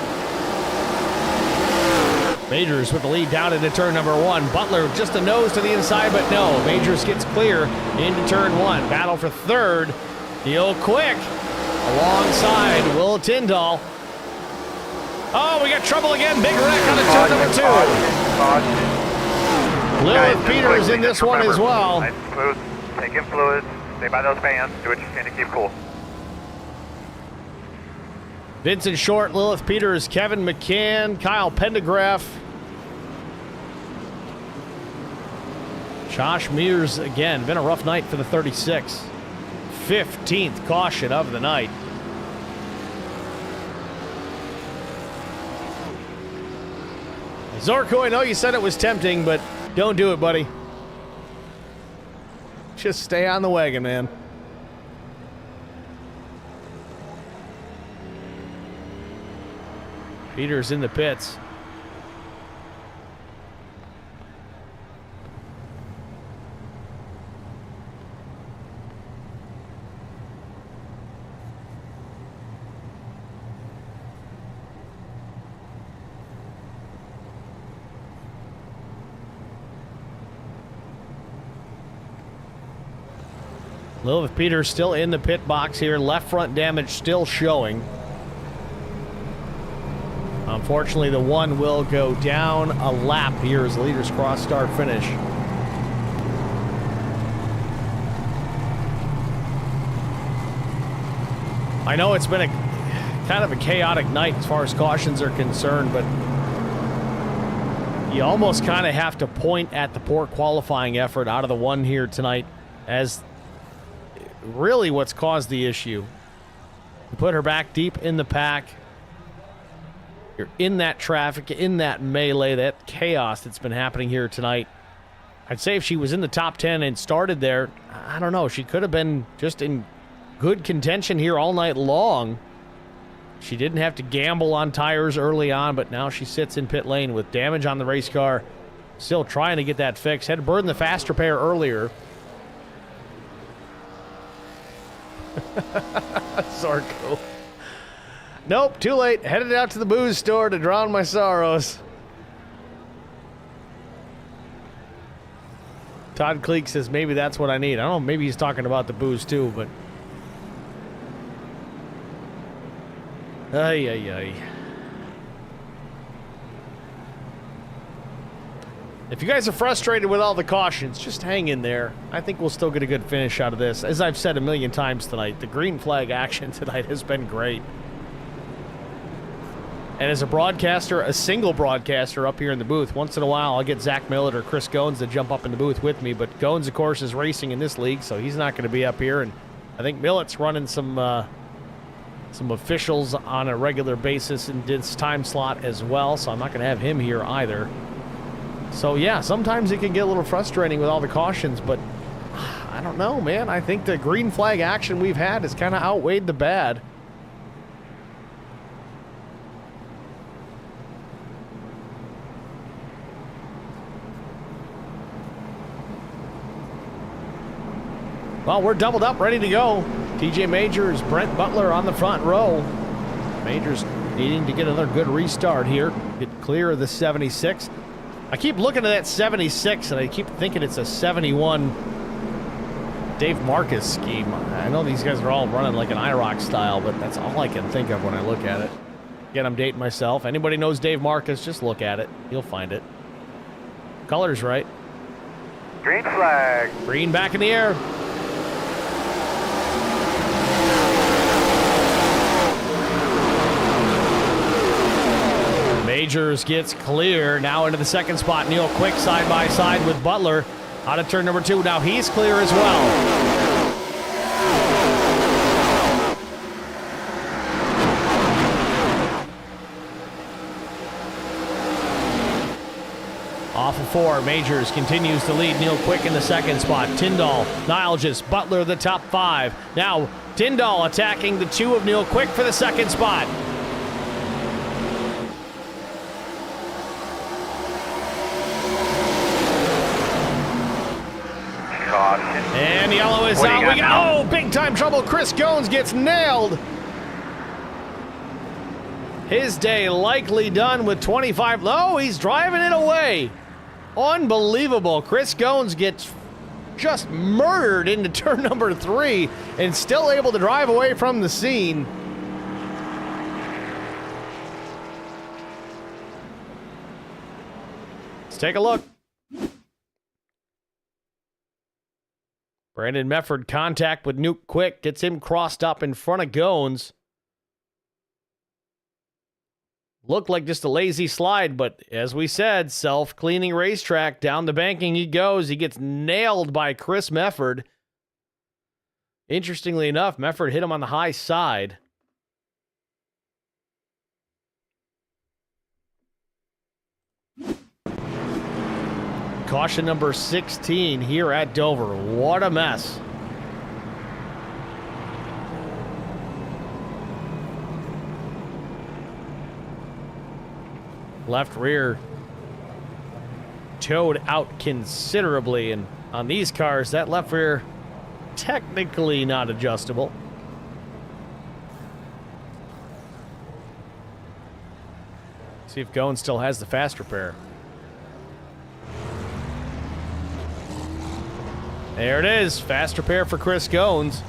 Majors with the lead down into turn number 1. Butler just a nose to the inside, but no. Majors gets clear into turn 1. Battle for third. Deal quick alongside Will Tyndall. Oh, we got trouble again. Big wreck on turn number 2. Lilith Peters in this one as well. Nice and smooth. Take in fluids. Stay by those fans. Do what you can to keep cool. Vincent Short, Lilith Peters, Kevin McCann, Kyle Pendergraft. Josh Mears again. Been a rough night for the 36. 15th caution of the night. Zorko, I know you said it was tempting, but don't do it, buddy. Just stay on the wagon, man. Peters in the pits. Lilith Peters still in the pit box here. Left front damage still showing. Unfortunately, the one will go down a lap here as the leaders cross start finish. I know it's been a kind of a chaotic night as far as cautions are concerned, but you almost kind of have to point at the poor qualifying effort out of the one here tonight as really what's caused the issue. You put her back deep in the pack. You're in that traffic, in that melee, that chaos that's been happening here tonight. I'd say if she was in the top 10 and started there, I don't know, she could have been just in good contention here all night long. She didn't have to gamble on tires early on, but now she sits in pit lane with damage on the race car. Still trying to get that fixed. Had to burn the fast repair earlier. Zorko. Nope, too late. Headed out to the booze store to drown my sorrows. Todd Cleek says maybe that's what I need. I don't know, maybe he's talking about the booze too, but... Ay, ay, ay. If you guys are frustrated with all the cautions, just hang in there. I think we'll still get a good finish out of this. As I've said a million times tonight, the green flag action tonight has been great. And as a broadcaster, a single broadcaster up here in the booth, once in a while I'll get Zach Millett or Chris Goins to jump up in the booth with me. But Goins, of course, is racing in this league, so he's not going to be up here. And I think Millett's running some officials on a regular basis in this time slot as well, so I'm not going to have him here either. So, yeah, sometimes it can get a little frustrating with all the cautions, but I don't know, man. I think the green flag action we've had has kind of outweighed the bad. Well, we're doubled up, ready to go. TJ Majors, Brent Butler on the front row. Majors needing to get another good restart here. Get clear of the 76. I keep looking at that 76, and I keep thinking it's a 71 Dave Marcus scheme. I know these guys are all running like an IROC style, but that's all I can think of when I look at it. Again, I'm dating myself. Anybody knows Dave Marcus, just look at it. You'll find it. Color's right. Green flag. Green back in the air. Majors gets clear. Now into the second spot. Neil Quick side by side with Butler. Out of turn number 2. Now he's clear as well. Off of 4, Majors continues to lead. Neil Quick in the second spot. Tyndall, Nilgis, Butler the top 5. Now Tyndall attacking the 2 of Neil Quick for the second spot. And yellow is out. We got, big time trouble. Chris Goins gets nailed. His day likely done with 25. Oh, he's driving it away. Unbelievable. Chris Goins gets just murdered into turn number 3 and still able to drive away from the scene. Let's take a look. Brandon Mefford contact with Nuke Quick, gets him crossed up in front of Goins. Looked like just a lazy slide, but as we said, self-cleaning racetrack. Down the banking he goes. He gets nailed by Chris Mefford. Interestingly enough, Mefford hit him on the high side. Caution number 16 here at Dover. What a mess. Left rear towed out considerably, and on these cars, that left rear technically not adjustable. See if Goins still has the fast repair. There it is. Fast repair for Chris Goins.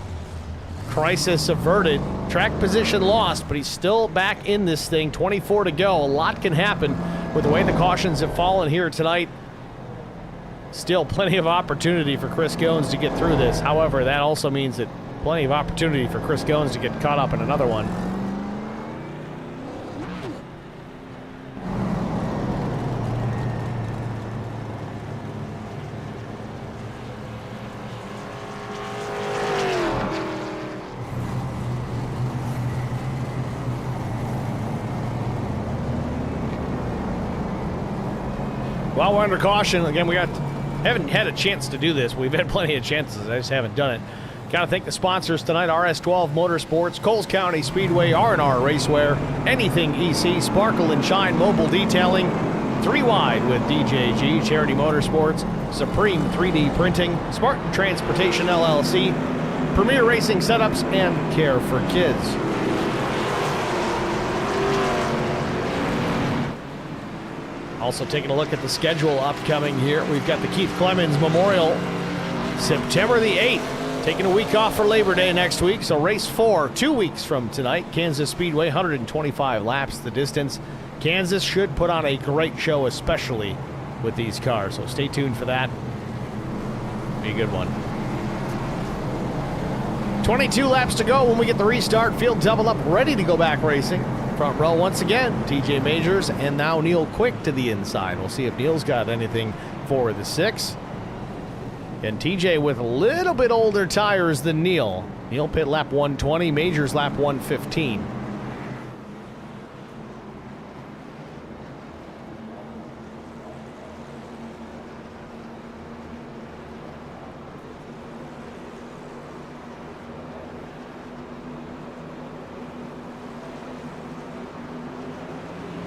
Crisis averted. Track position lost, but he's still back in this thing. 24 to go. A lot can happen with the way the cautions have fallen here tonight. Still plenty of opportunity for Chris Goins to get through this. However, that also means that plenty of opportunity for Chris Goins to get caught up in another one. While we're under caution, again, haven't had a chance to do this. We've had plenty of chances. I just haven't done it. Got to thank the sponsors tonight: RS12 Motorsports, Coles County Speedway, R&R Racewear, Anything EC, Sparkle and Shine Mobile Detailing, 3 Wide with DJG, Charity Motorsports, Supreme 3D Printing, Spartan Transportation LLC, Premier Racing Setups, and Care for Kids. Also taking a look at the schedule upcoming here. We've got the Keith Clemens Memorial, September the 8th. Taking a week off for Labor Day next week, so race 4, 2 weeks from tonight. Kansas Speedway, 125 laps the distance. Kansas should put on a great show, especially with these cars, so stay tuned for that. Be a good one. 22 laps to go when we get the restart. Field double up, ready to go back racing. Front row once again, TJ Majors and now Neil Quick to the inside. We'll see if Neil's got anything for the 6. And TJ with a little bit older tires than Neil. Neil pit lap 120, Majors lap 115.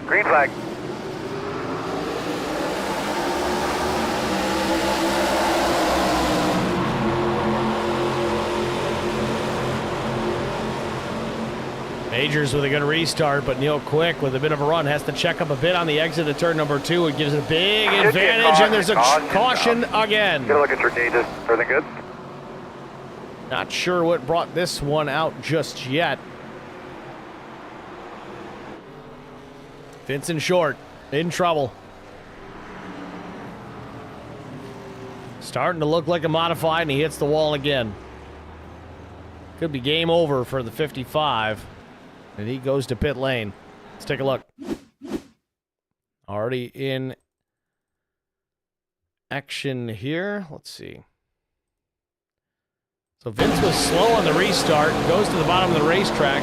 Green flag. Majors with a good restart, but Neil Quick with a bit of a run has to check up a bit on the exit of turn number 2. It gives a big advantage, and there's a caution again. Get a look at your gauges. Everything good? Not sure what brought this one out just yet. Vincent Short in trouble. Starting to look like a modified, and he hits the wall again. Could be game over for the 55, and he goes to pit lane. Let's take a look. Already in action here. Let's see. So Vince was slow on the restart, goes to the bottom of the racetrack.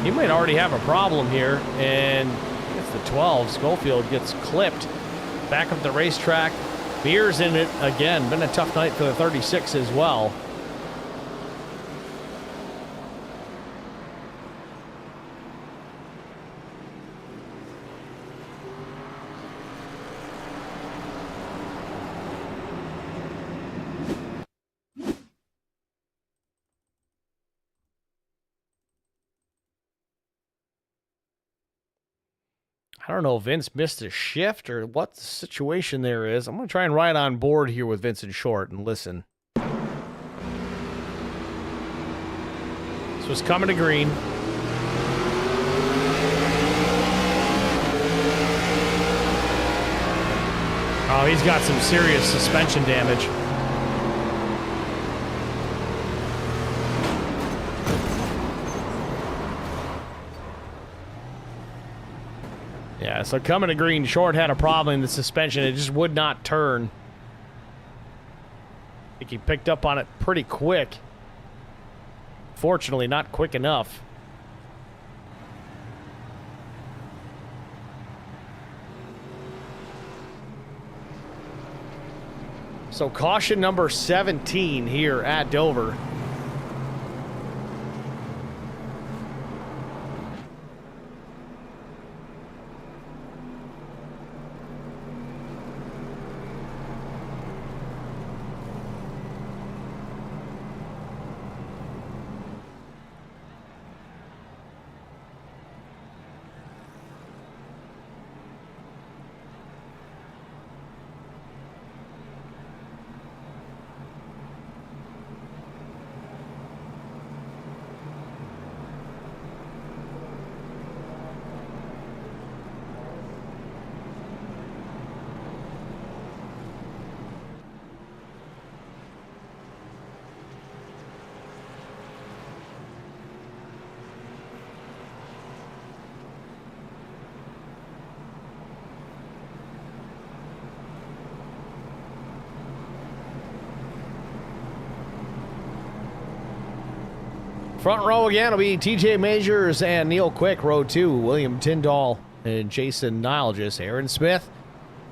He might already have a problem here, and it's the 12. Schofield gets clipped. Back up the racetrack. Beer's in it again. Been a tough night for the 36 as well. I don't know if Vince missed a shift or what the situation there is. I'm going to try and ride on board here with Vincent Short and listen. This was coming to green. Oh, he's got some serious suspension damage. Yeah, so coming to green, Short had a problem in the suspension. It just would not turn. I think he picked up on it pretty quick. Fortunately, not quick enough. So caution number 17 here at Dover. Front row again will be TJ Majors and Neil Quick. Row 2, William Tyndall and Jason Nilgis. Aaron Smith,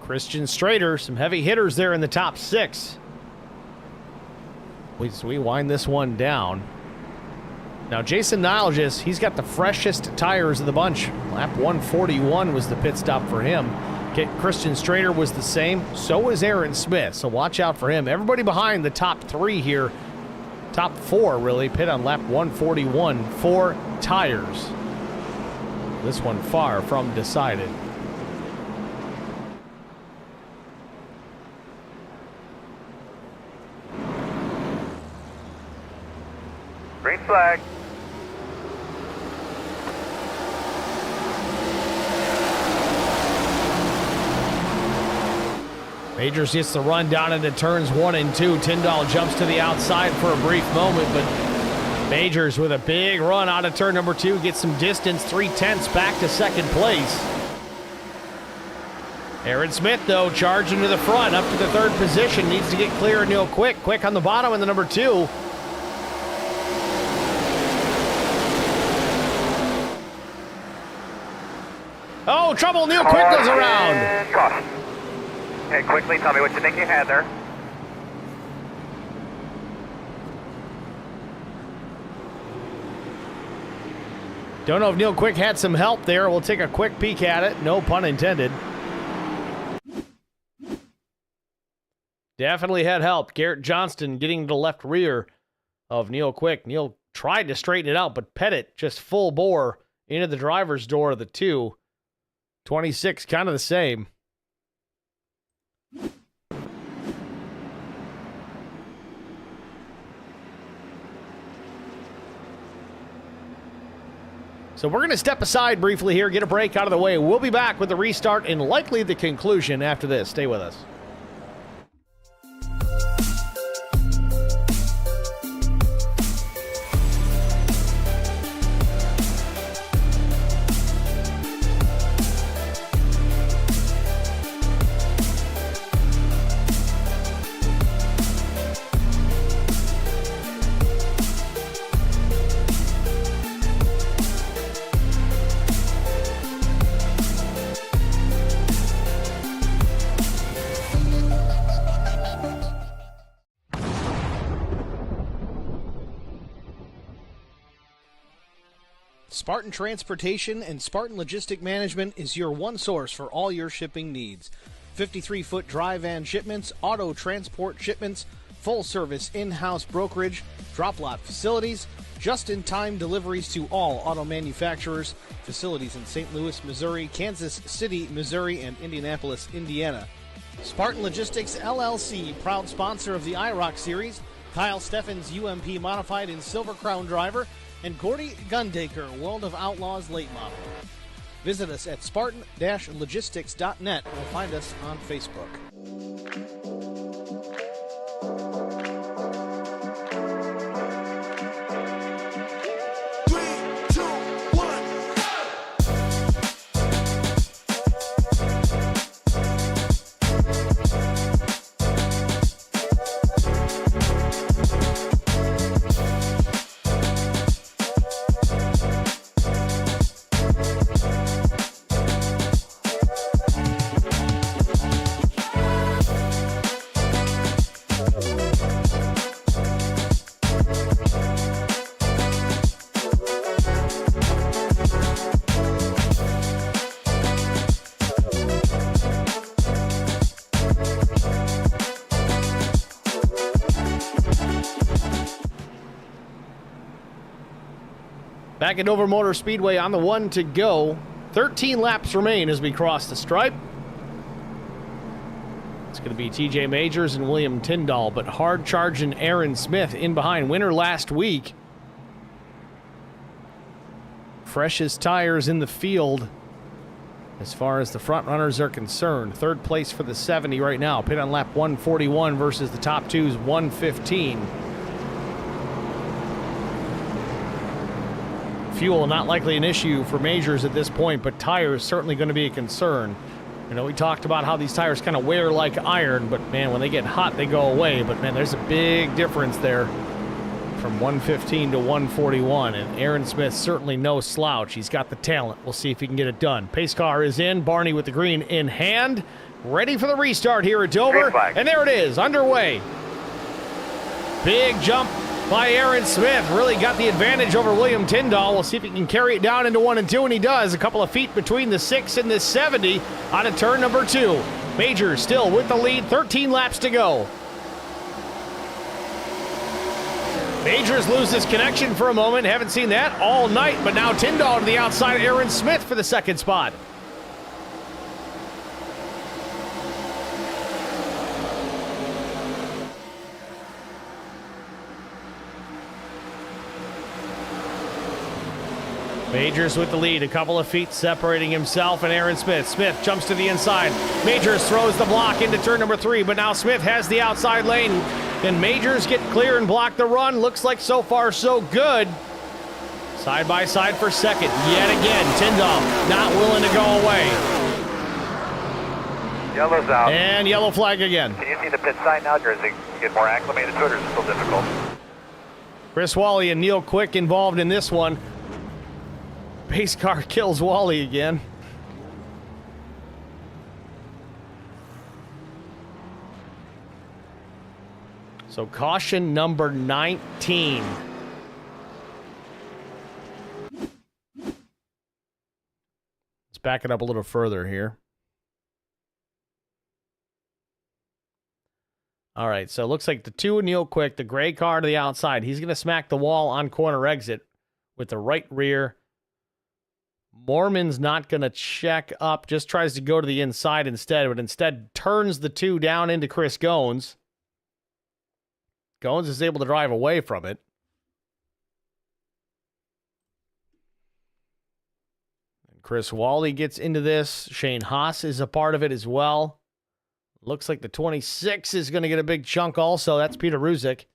Christian Strader. Some heavy hitters there in the top 6. We wind this one down. Now, Jason Nilgis, he's got the freshest tires of the bunch. Lap 141 was the pit stop for him. Christian Strader was the same. So was Aaron Smith, so watch out for him. Everybody behind the top 3 here. Top 4, really, pit on lap 141. 4 tires. This one far from decided. Green flag. Majors gets the run down into turns 1 and 2. Tyndall jumps to the outside for a brief moment, but Majors with a big run out of turn number 2 gets some distance, 3/10 back to second place. Aaron Smith, though, charging to the front, up to the 3rd position, needs to get clear and Neil Quick. Quick on the bottom in the number 2. Oh, trouble! Neil Quick goes around. Caution. Okay, quickly tell me what you think you had there. Don't know if Neil Quick had some help there. We'll take a quick peek at it. No pun intended. Definitely had help. Garrett Johnston getting to the left rear of Neil Quick. Neil tried to straighten it out, but Pettit just full bore into the driver's door of the 2. 26, kind of the same. So we're going to step aside briefly here, get a break out of the way. We'll be back with the restart and likely the conclusion after this. Stay with us. Spartan Transportation and Spartan Logistic Management is your one source for all your shipping needs. 53-foot dry van shipments, auto transport shipments, full-service in-house brokerage, drop lot facilities, just-in-time deliveries to all auto manufacturers, facilities in St. Louis, Missouri, Kansas City, Missouri, and Indianapolis, Indiana. Spartan Logistics LLC, proud sponsor of the IROC Series, Kyle Steffens UMP Modified and Silver Crown Driver, and Gordy Gundaker, World of Outlaws late model. Visit us at spartan-logistics.net or find us on Facebook. Back at Dover Motor Speedway on the one to go. 13 laps remain as we cross the stripe. It's going to be TJ Majors and William Tyndall, but hard charging Aaron Smith in behind. Winner last week. Freshest tires in the field as far as the front runners are concerned. Third place for the 70 right now. Pit on lap 141 versus the top two's 115. Fuel not likely an issue for Majors at this point, but tires certainly going to be a concern. You know, we talked about how these tires kind of wear like iron, but man, when they get hot, they go away. But man, there's a big difference there from 115 to 141, and Aaron Smith certainly no slouch. He's got the talent. We'll see if he can get it done. Pace car is in. Barney with the green in hand, ready for the restart here at Dover. And there it is, underway. Big jump by Aaron Smith. Really got the advantage over William Tyndall. We'll see if he can carry it down into 1 and 2, and he does. A couple of feet between the 6 and the 70 on a turn number 2. Majors still with the lead, 13 laps to go. Majors loses connection for a moment. Haven't seen that all night, but now Tyndall to the outside of Aaron Smith for the second spot. Majors with the lead, a couple of feet separating himself and Aaron Smith. Smith jumps to the inside. Majors throws the block into turn number 3, but now Smith has the outside lane. Can Majors get clear and block the run? Looks like so far so good. Side by side for second. Yet again, Tyndall not willing to go away. Yellow's out. And yellow flag again. Can you see the pit sign now, or is it get more acclimated to it, or is it still difficult? Chris Wally and Neil Quick involved in this one. Pace car kills Wally again. So caution number 19. Let's back it up a little further here. All right, so it looks like the 2 Neil Quick, the gray car to the outside. He's going to smack the wall on corner exit with the right rear. Mormon's not going to check up, just tries to go to the inside instead, but instead turns the 2 down into Chris Goins. Goins is able to drive away from it. Chris Wally gets into this. Shane Haas is a part of it as well. Looks like the 26 is going to get a big chunk also. That's Peter Ruzick.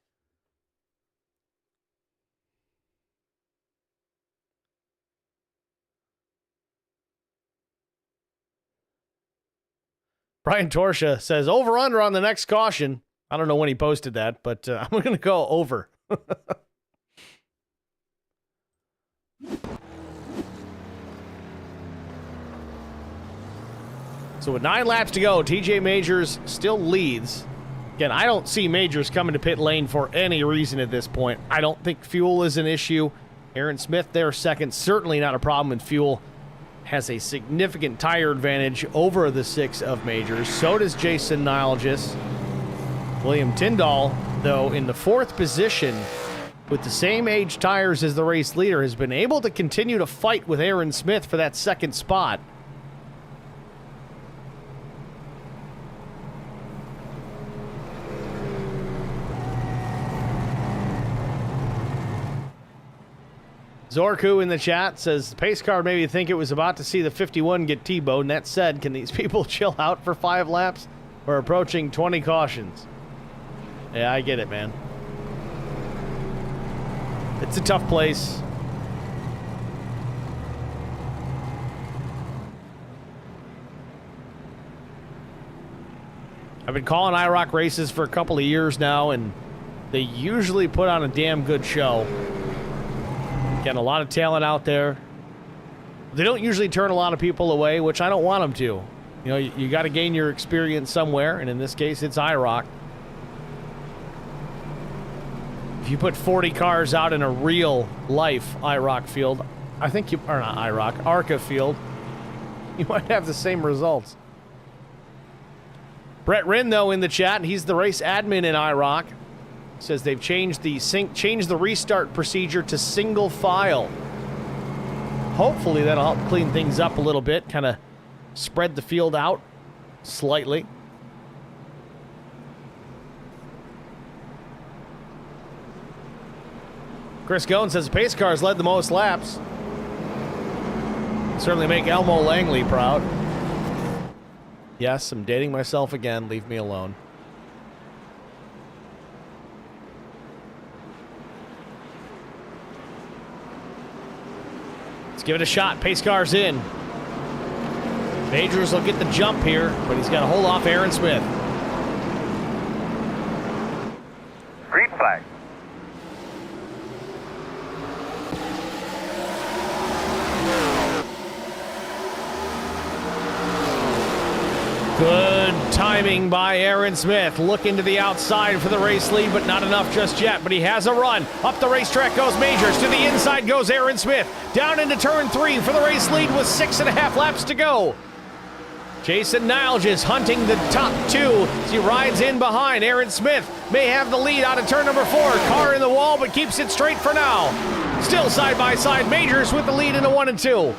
Brian Torsha says over-under on the next caution. I don't know when he posted that, but I'm going to go over. So with 9 laps to go, TJ Majors still leads. Again, I don't see Majors coming to pit lane for any reason at this point. I don't think fuel is an issue. Aaron Smith there second, certainly not a problem in fuel. Has a significant tire advantage over the 6 of Majors. So does Jason Nilgis. William Tyndall, though, in the 4th position with the same age tires as the race leader, has been able to continue to fight with Aaron Smith for that 2nd spot. Zorku in the chat says, the pace car made me think it was about to see the 51 get T-boned. That said, can these people chill out for 5 laps? We're approaching 20 cautions. Yeah, I get it, man. It's a tough place. I've been calling IROC races for a couple of years now, and they usually put on a damn good show. Getting a lot of talent out there. They don't usually turn a lot of people away, which I don't want them to. You know, you got to gain your experience somewhere, and in this case, it's IROC. If you put 40 cars out in a real life IROC field, I think you, or not IROC, ARCA field, you might have the same results. Brett Rinn, though, in the chat, he's the race admin in IROC. Says they've changed the restart procedure to single file. Hopefully that'll help clean things up a little bit, kind of spread the field out slightly. Chris Goen says the pace cars led the most laps. Certainly make Elmo Langley proud. Yes, I'm dating myself again. Leave me alone. Give it a shot. Pace car's in. Majors will get the jump here, but he's got to hold off Aaron Smith. Green flag. Good timing by Aaron Smith. Looking to the outside for the race lead, but not enough just yet. But he has a run. Up the racetrack goes Majors. To the inside goes Aaron Smith. Down into turn 3 for the race lead with 6.5 laps to go. Jason Nilgis hunting the top 2 as he rides in behind. Aaron Smith may have the lead out of turn number 4. Car in the wall, but keeps it straight for now. Still side by side. Majors with the lead into 1 and 2.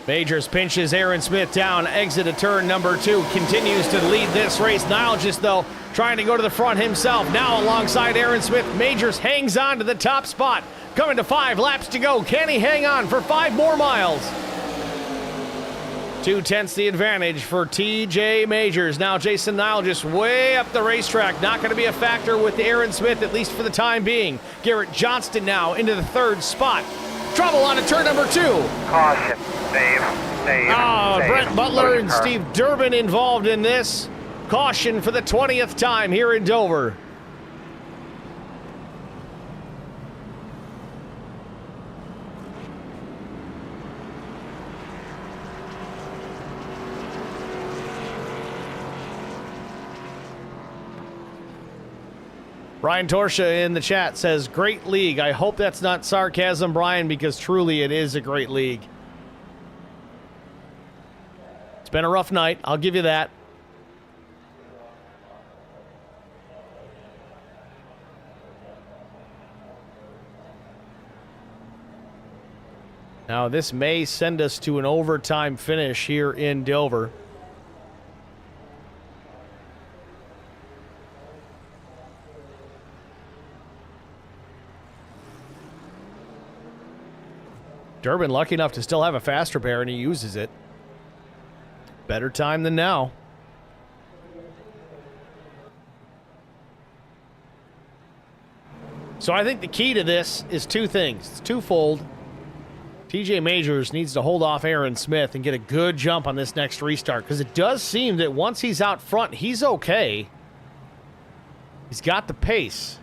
Majors pinches Aaron Smith down, exit of turn number 2, continues to lead this race. Nilgis, though, trying to go to the front himself. Now alongside Aaron Smith, Majors hangs on to the top spot. Coming to 5 laps to go. Can he hang on for 5 more miles? 2/10 the advantage for TJ Majors. Now Jason Nilgis way up the racetrack. Not going to be a factor with Aaron Smith, at least for the time being. Garrett Johnston now into the 3rd spot. Trouble on a turn number 2. Caution. Save. Brent Butler and Steve Durbin involved in this. Caution for the 20th time here in Dover. Brian Torsha in the chat says, great league. I hope that's not sarcasm, Brian, because truly it is a great league. It's been a rough night. I'll give you that. Now, this may send us to an overtime finish here in Dover. Durbin lucky enough to still have a faster pair, and he uses it. Better time than now. So I think the key to this is two things. It's twofold. TJ Majors needs to hold off Aaron Smith and get a good jump on this next restart, because it does seem that once he's out front, he's okay. He's got the pace.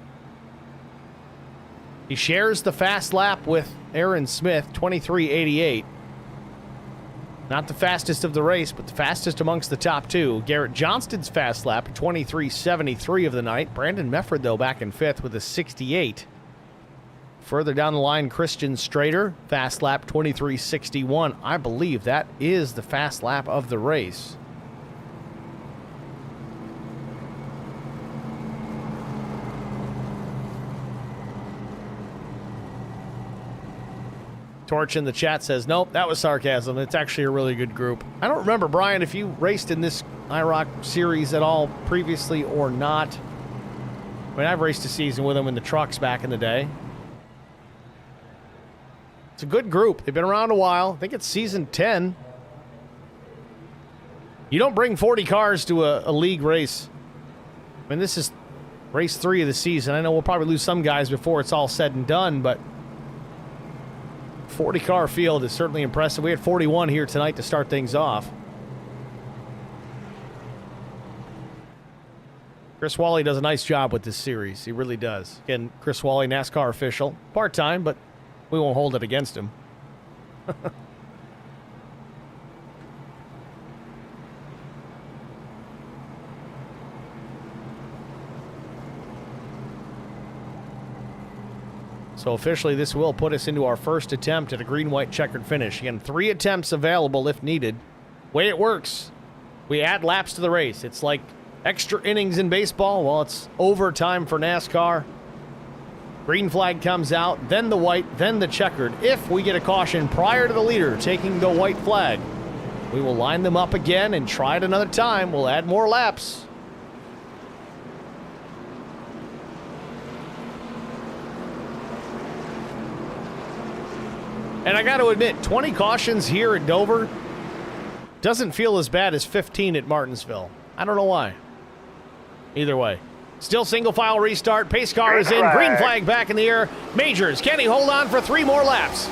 He shares the fast lap with Aaron Smith, 23.88. Not the fastest of the race, but the fastest amongst the top two. Garrett Johnston's fast lap, 23.73 of the night. Brandon Mefford, though, back in fifth with a 68. Further down the line, Christian Strader, fast lap 23.61. I believe that is the fast lap of the race. Torch in the chat says, nope, that was sarcasm. It's actually a really good group. I don't remember, Brian, if you raced in this IROC series at all previously or not. I mean, I've raced a season with them in the trucks back in the day. It's a good group. They've been around a while. I think it's season 10. You don't bring 40 cars to a league race. I mean, this is race 3 of the season. I know we'll probably lose some guys before it's all said and done, but 40-car field is certainly impressive. We had 41 here tonight to start things off. Chris Wally does a nice job with this series. He really does. Again, Chris Wally, NASCAR official. Part-time, but we won't hold it against him. So officially, this will put us into our first attempt at a green-white checkered finish. Again, 3 attempts available if needed. Way it works, we add laps to the race. It's like extra innings in baseball. Well, it's overtime for NASCAR. Green flag comes out, then the white, then the checkered. If we get a caution prior to the leader taking the white flag, we will line them up again and try it another time. We'll add more laps. And I got to admit, 20 cautions here at Dover doesn't feel as bad as 15 at Martinsville. I don't know why. Either way. Still single file restart. Pace car is in. Green flag back in the air. Majors, can he hold on for 3 more laps?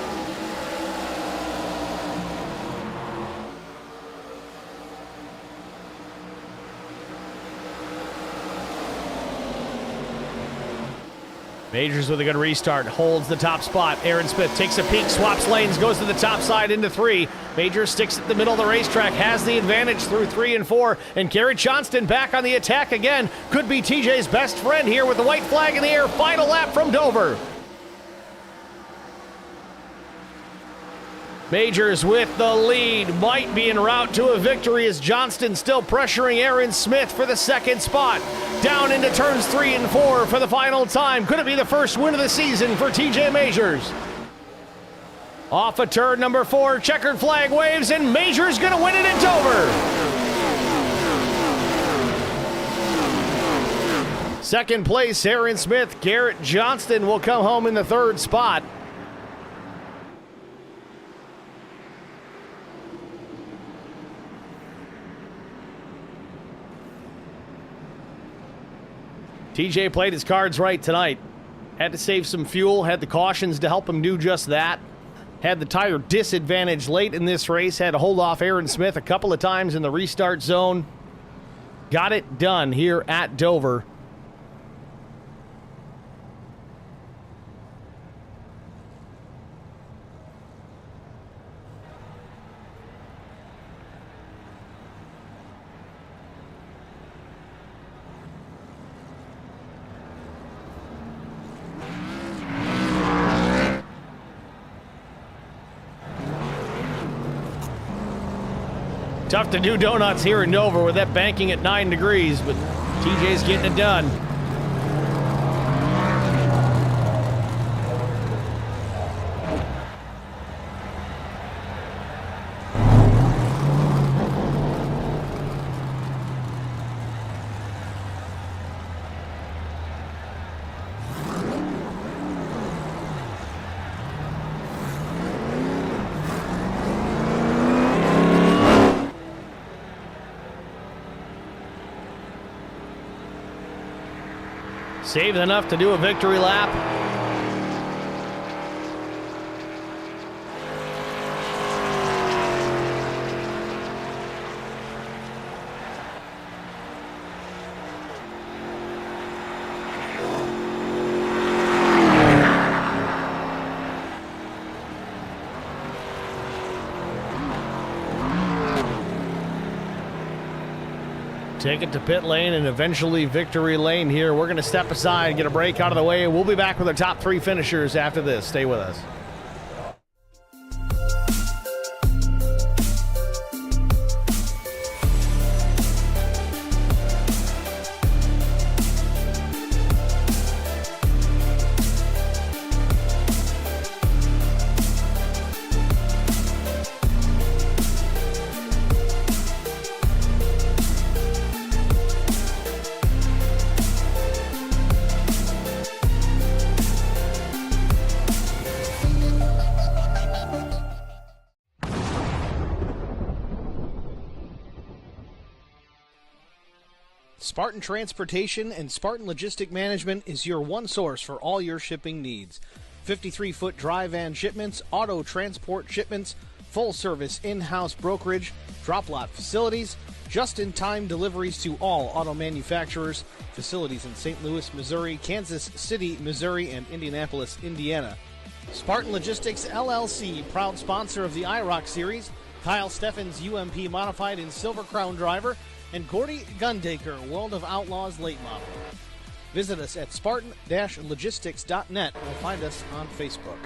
Majors with a good restart, holds the top spot. Aaron Smith takes a peek, swaps lanes, goes to the top side into 3. Majors sticks at the middle of the racetrack, has the advantage through 3 and 4. And Garrett Johnston back on the attack again. Could be TJ's best friend here with the white flag in the air. Final lap from Dover. Majors with the lead, might be en route to a victory as Johnston still pressuring Aaron Smith for the second spot. Down into turns 3 and 4 for the final time. Could it be the first win of the season for TJ Majors? Off of turn number 4, checkered flag waves, and Majors gonna win it at Dover. Second place, Aaron Smith. Garrett Johnston will come home in the 3rd spot. TJ played his cards right tonight. Had to save some fuel, had the cautions to help him do just that. Had the tire disadvantage late in this race, had to hold off Aaron Smith a couple of times in the restart zone. Got it done here at Dover. Tough to do donuts here in Dover with that banking at 9 degrees, but TJ's getting it done. Saved enough to do a victory lap. Take it to pit lane and eventually victory lane here. We're going to step aside and get a break out of the way. We'll be back with our top 3 finishers after this. Stay with us. Spartan Transportation and Spartan Logistic Management is your one source for all your shipping needs. 53-foot dry van shipments, auto transport shipments, full-service in-house brokerage, drop lot facilities, just-in-time deliveries to all auto manufacturers, facilities in St. Louis, Missouri, Kansas City, Missouri, and Indianapolis, Indiana. Spartan Logistics LLC, proud sponsor of the IROC Series, Kyle Steffens UMP Modified and Silver Crown Driver, and Gordy Gundaker, World of Outlaws late model. Visit us at spartan-logistics.net or find us on Facebook.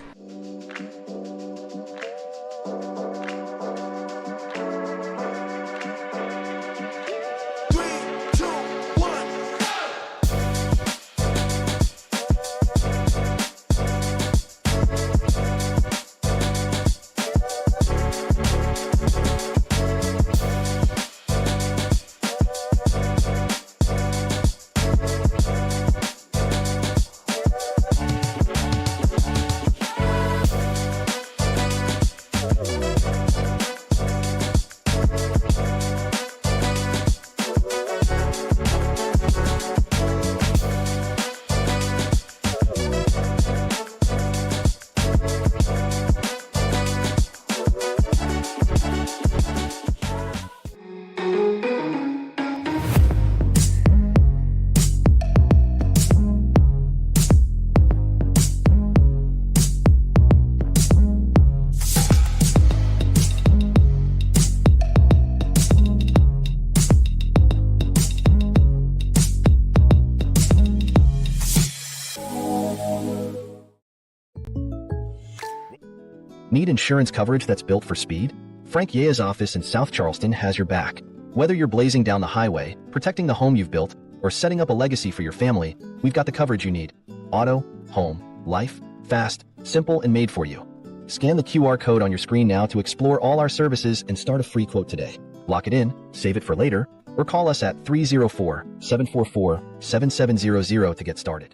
Need insurance coverage that's built for speed? Frank Yea's office in South Charleston has your back. Whether you're blazing down the highway, protecting the home you've built, or setting up a legacy for your family, we've got the coverage you need. Auto, home, life, fast, simple, and made for you. Scan the QR code on your screen now to explore all our services and start a free quote today. Lock it in, save it for later, or call us at 304-744-7700 to get started.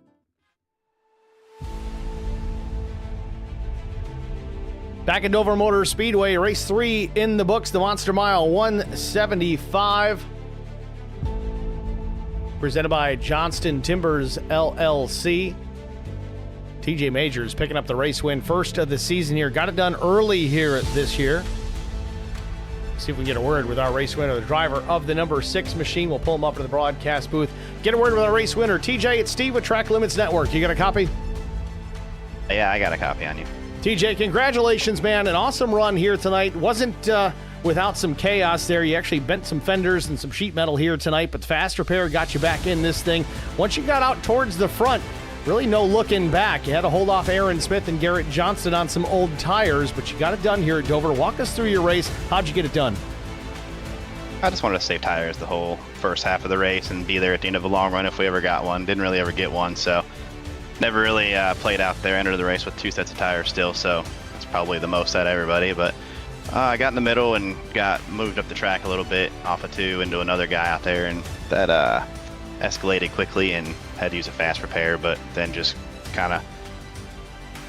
Back at Dover Motor Speedway, race 3 in the books, the Monster Mile 175. Presented by Johnston Timbers LLC. TJ Majors picking up the race win, first of the season here. Got it done early here this year. See if we can get a word with our race winner, the driver of the number 6 machine. We'll pull him up to the broadcast booth. Get a word with our race winner. TJ, it's Steve with Track Limits Network. You got a copy? Yeah, I got a copy on you. TJ, congratulations, man. An awesome run here tonight. Wasn't without some chaos there. You actually bent some fenders and some sheet metal here tonight, but fast repair got you back in this thing. Once you got out towards the front, really no looking back. You had to hold off Aaron Smith and Garrett Johnston on some old tires, but you got it done here at Dover. Walk us through your race. How'd you get it done? I just wanted to save tires the whole first half of the race and be there at the end of a long run if we ever got one. Didn't really ever get one, so never really played out there. Entered the race with 2 sets of tires still, so that's probably the most out of everybody. But I got in the middle and got moved up the track a little bit off of 2 into another guy out there, and that escalated quickly and had to use a fast repair, but then just kind of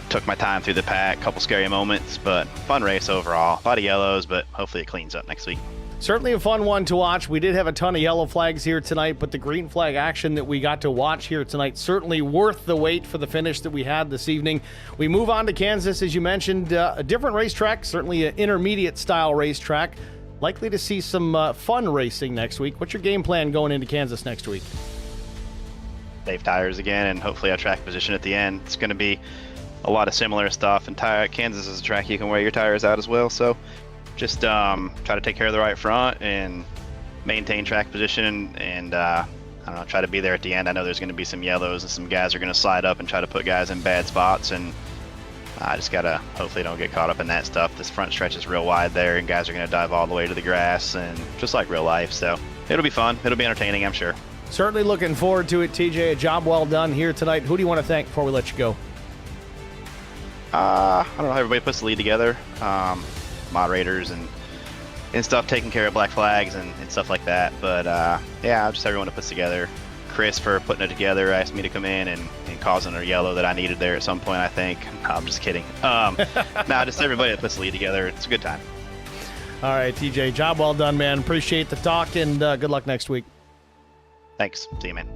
took my time through the pack. Couple scary moments, but fun race overall. A lot of yellows, but hopefully it cleans up next week. Certainly a fun one to watch. We did have a ton of yellow flags here tonight, but the green flag action that we got to watch here tonight certainly worth the wait for the finish that we had this evening. We move on to Kansas, as you mentioned, a different racetrack, certainly an intermediate style racetrack. Likely to see some fun racing next week. What's your game plan going into Kansas next week? Save tires again, and hopefully a track position at the end. It's going to be a lot of similar stuff, and Kansas is a track you can wear your tires out as well, so just try to take care of the right front and maintain track position, and I don't know, try to be there at the end. I know there's going to be some yellows and some guys are going to slide up and try to put guys in bad spots, and I just gotta hopefully don't get caught up in that stuff. This front stretch is real wide there, and guys are going to dive all the way to the grass, and just like real life, so it'll be fun. It'll be entertaining, I'm sure. Certainly looking forward to it, TJ. A job well done here tonight. Who do you want to thank before we let you go? I don't know how everybody puts the lead together. Moderators and stuff, taking care of black flags and stuff like that. But yeah, just everyone that puts together. Chris for putting it together, asked me to come in and causing a yellow that I needed there at some point, I think. No, I'm just kidding. Just everybody that puts the lead together. It's a good time. All right, TJ, job well done, man. Appreciate the talk, and good luck next week. Thanks. See you, man.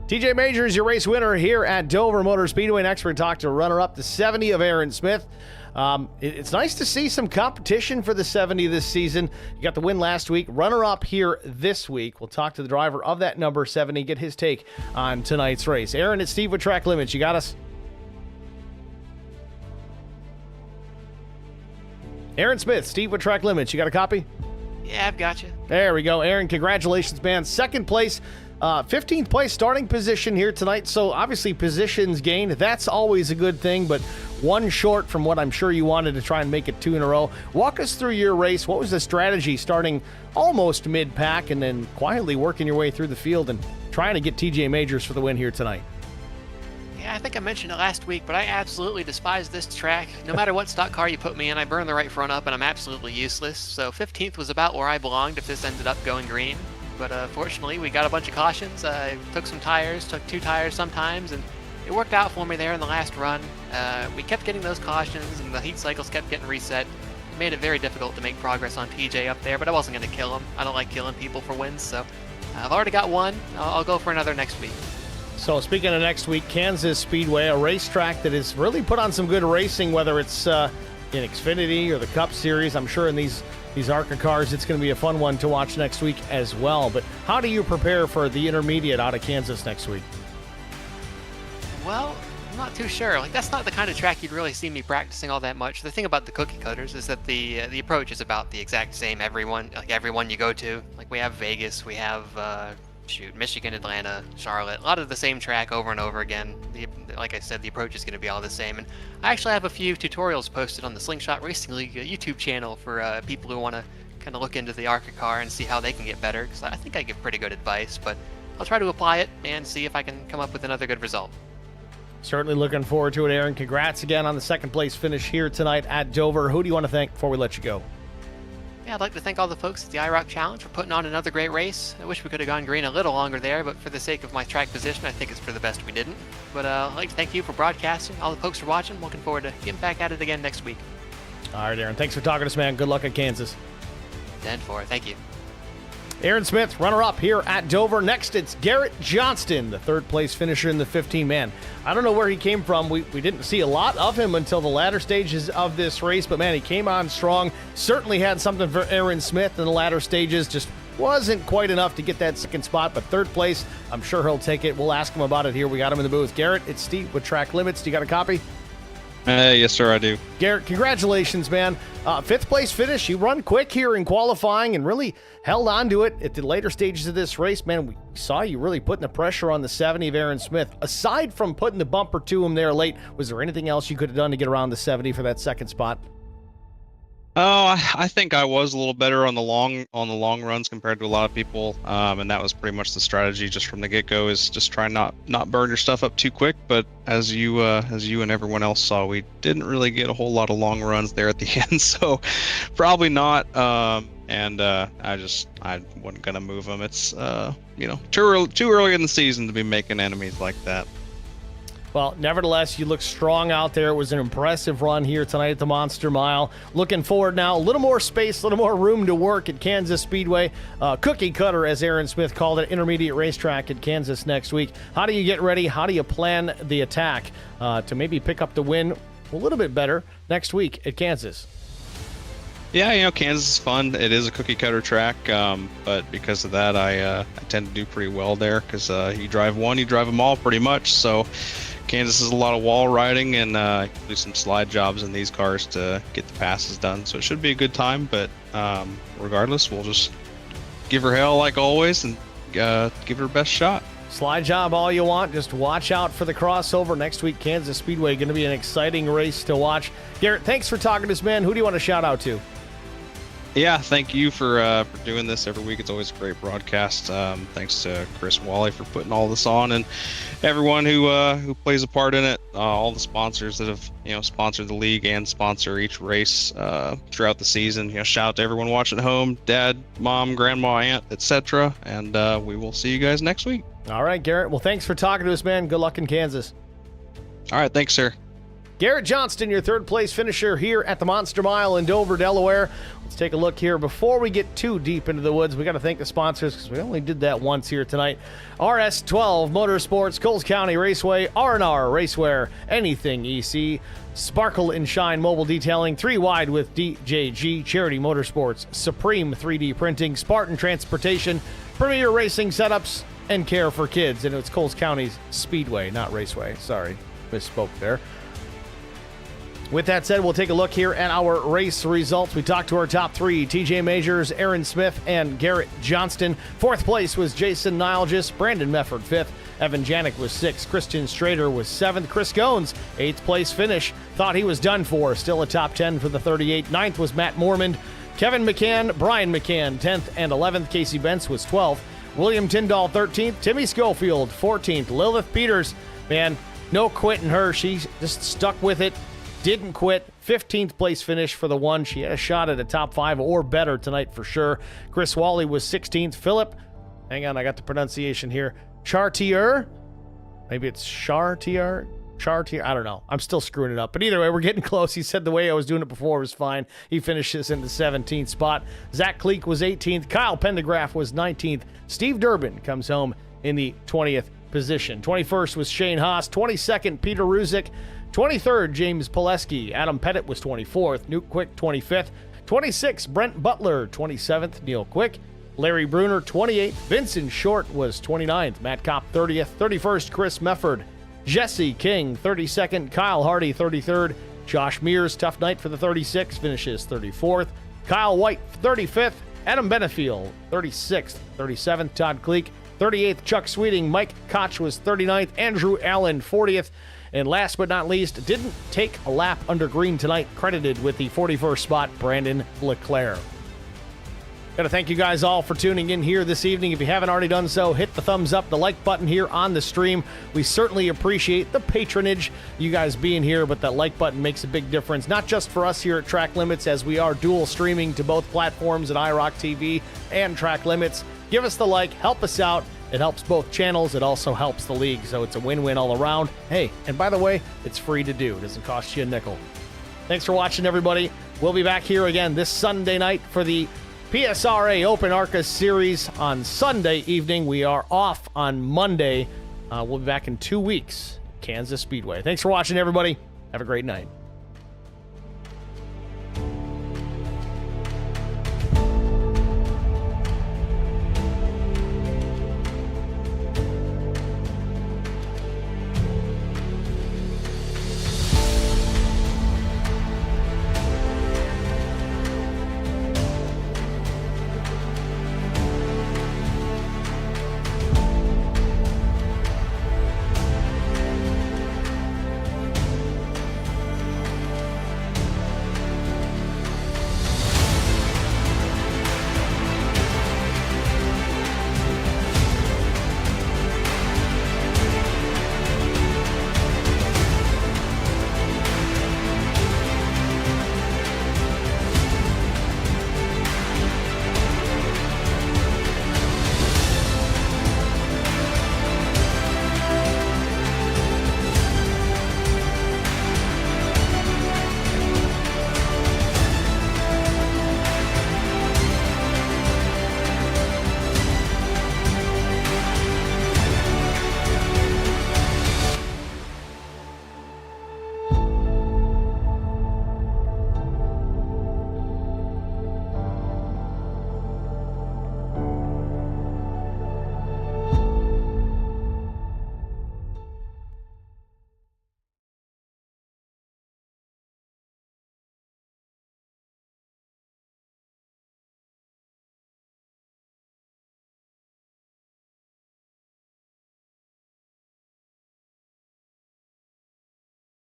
TJ Majors, your race winner here at Dover Motor Speedway. Next, we're going to talk to runner-up to 70 of Aaron Smith. It's nice to see some competition for the 70 this season. You got the win last week, runner-up here this week. We'll talk to the driver of that number 70, get his take on tonight's race. Aaron, it's Steve with Track Limits. You got us? Aaron Smith, Steve with Track Limits. You got a copy? Yeah, I've got you. There we go. Aaron, congratulations, man. Second place. 15th place starting position here tonight, so obviously positions gained. That's always a good thing, but one short from what I'm sure you wanted to try and make it 2 in a row. Walk us through your race. What was the strategy starting almost mid-pack and then quietly working your way through the field and trying to get TJ Majors for the win here tonight? Yeah, I think I mentioned it last week, but I absolutely despise this track. No matter what stock car you put me in, I burn the right front up and I'm absolutely useless. So 15th was about where I belonged if this ended up going green. But fortunately, we got a bunch of cautions. I took some tires, took 2 tires sometimes, and it worked out for me there in the last run. We kept getting those cautions, and the heat cycles kept getting reset. It made it very difficult to make progress on TJ up there, but I wasn't going to kill him. I don't like killing people for wins, so I've already got one. I'll go for another next week. So speaking of next week, Kansas Speedway, a racetrack that has really put on some good racing, whether it's in Xfinity or the Cup Series. I'm sure in these ARCA cars, it's going to be a fun one to watch next week as well. But how do you prepare for the intermediate out of Kansas next week? Well, I'm not too sure. That's not the kind of track you'd really see me practicing all that much. The thing about the cookie cutters is that the approach is about the exact same every one you go to. We have Vegas, we have Michigan, Atlanta, Charlotte, a lot of the same track over and over again. Like I said, the approach is going to be all the same. And I actually have a few tutorials posted on the Slingshot Racing League YouTube channel for people who want to kind of look into the ARCA car and see how they can get better, because I think I give pretty good advice, but I'll try to apply it and see if I can come up with another good result. Certainly looking forward to it, Aaron. Congrats again on the second place finish here tonight at Dover. Who do you want to thank before we let you go? Yeah, I'd like to thank all the folks at the IROC Challenge for putting on another great race. I wish we could have gone green a little longer there, but for the sake of my track position, I think it's for the best we didn't. But I'd like to thank you for broadcasting, all the folks for watching. Looking forward to getting back at it again next week. All right, Aaron. Thanks for talking to us, man. Good luck at Kansas. 10-4. Thank you. Aaron Smith, runner-up here at Dover. Next, it's Garrett Johnston, the third-place finisher in the 15. Man, I don't know where he came from. We didn't see a lot of him until the latter stages of this race, but, man, he came on strong. Certainly had something for Aaron Smith in the latter stages. Just wasn't quite enough to get that second spot, but third place, I'm sure he'll take it. We'll ask him about it here. We got him in the booth. Garrett, it's Steve with Track Limits. Do you got a copy? Yes, sir, I do. Garrett, congratulations, man. Fifth place finish. You run quick here in qualifying and really held on to it at the later stages of this race. Man, we saw you really putting the pressure on the 70 of Aaron Smith. Aside from putting the bumper to him there late, was there anything else you could have done to get around the 70 for that second spot? Oh, I think I was a little better on the long runs compared to a lot of people, and that was pretty much the strategy just from the get-go, is just try not burn your stuff up too quick. But as you and everyone else saw, we didn't really get a whole lot of long runs there at the end, so probably not. And I wasn't gonna move them. It's too early in the season to be making enemies like that. Well, nevertheless, you look strong out there. It was an impressive run here tonight at the Monster Mile. Looking forward now, a little more space, a little more room to work at Kansas Speedway. Cookie cutter, as Aaron Smith called it, intermediate racetrack at Kansas next week. How do you get ready? How do you plan the attack to maybe pick up the win a little bit better next week at Kansas? Yeah, Kansas is fun. It is a cookie cutter track, but because of that, I tend to do pretty well there because you drive one, you drive them all pretty much. So Kansas is a lot of wall riding and do some slide jobs in these cars to get the passes done. So it should be a good time, but regardless, we'll just give her hell like always and give her best shot. Slide job all you want. Just watch out for the crossover. Next week, Kansas Speedway, going to be an exciting race to watch. Garrett, thanks for talking to us, man. Who do you want to shout out to? Yeah, thank you for doing this every week. It's always a great broadcast. Thanks to Chris Wally for putting all this on, and everyone who plays a part in it. All the sponsors that have sponsored the league and sponsor each race throughout the season. Shout out to everyone watching at home, Dad, Mom, Grandma, Aunt, etc. And we will see you guys next week. All right, Garrett. Well, thanks for talking to us, man. Good luck in Kansas. All right, thanks, sir. Garrett Johnston, your third place finisher here at the Monster Mile in Dover, Delaware. Let's take a look here. Before we get too deep into the woods, we got to thank the sponsors because we only did that once here tonight. RS12 Motorsports, Coles County Raceway, R&R Racewear, Anything EC, Sparkle and Shine Mobile Detailing, 3 Wide with DJG, Charity Motorsports, Supreme 3D Printing, Spartan Transportation, Premier Racing Setups, and Care for Kids. And it's Coles County's Speedway, not Raceway. Sorry, misspoke there. With that said, we'll take a look here at our race results. We talked to our top 3, TJ Majors, Aaron Smith, and Garrett Johnston. 4th place was Jason Nilgis, Brandon Mefford 5th, Evan Janik was 6th, Christian Strader was 7th, Chris Goins, 8th place finish. Thought he was done for, still a top 10 for the 38. 9th was Matt Mormond, Kevin McCann, Brian McCann 10th and 11th, Casey Bentz was 12th, William Tyndall 13th, Timmy Schofield 14th, Lilith Peters, man, no quitting her, she just stuck with it. Didn't quit. 15th place finish for the one. She had a shot at a top 5 or better tonight for sure. Chris Wally was 16th. Philip, hang on, I got the pronunciation here. Chartier? Maybe it's Chartier? Chartier? I don't know. I'm still screwing it up. But either way, we're getting close. He said the way I was doing it before was fine. He finishes in the 17th spot. Zach Kleek was 18th. Kyle Pendergraph was 19th. Steve Durbin comes home in the 20th position. 21st was Shane Haas. 22nd, Peter Ruzick. 23rd, James Pileski. Adam Pettit was 24th. Nuke Quick, 25th. 26th, Brent Butler. 27th, Neil Quick. Larry Bruner, 28th. Vincent Short was 29th. Matt Kopp, 30th. 31st, Chris Mefford. Jesse King, 32nd. Kyle Hardy, 33rd. Josh Mears, tough night for the 36th, finishes 34th. Kyle White, 35th. Adam Benefield, 36th. 37th, Todd Kleek. 38th, Chuck Sweeting. Mike Koch was 39th. Andrew Allen, 40th. And last but not least, didn't take a lap under green tonight, credited with the 41st spot, Brandon Leclerc. Got to thank you guys all for tuning in here this evening. If you haven't already done so, hit the thumbs up, the like button here on the stream. We certainly appreciate the patronage, you guys being here, but that like button makes a big difference, not just for us here at Track Limits, as we are dual streaming to both platforms at IROC TV and Track Limits. Give us the like, help us out. It helps both channels. It also helps the league, so it's a win-win all around. Hey, and by the way, it's free to do. It doesn't cost you a nickel. Thanks for watching, everybody. We'll be back here again this Sunday night for the PSRA Open ARCA Series on Sunday evening. We are off on Monday. We'll be back in 2 weeks, Kansas Speedway. Thanks for watching, everybody. Have a great night.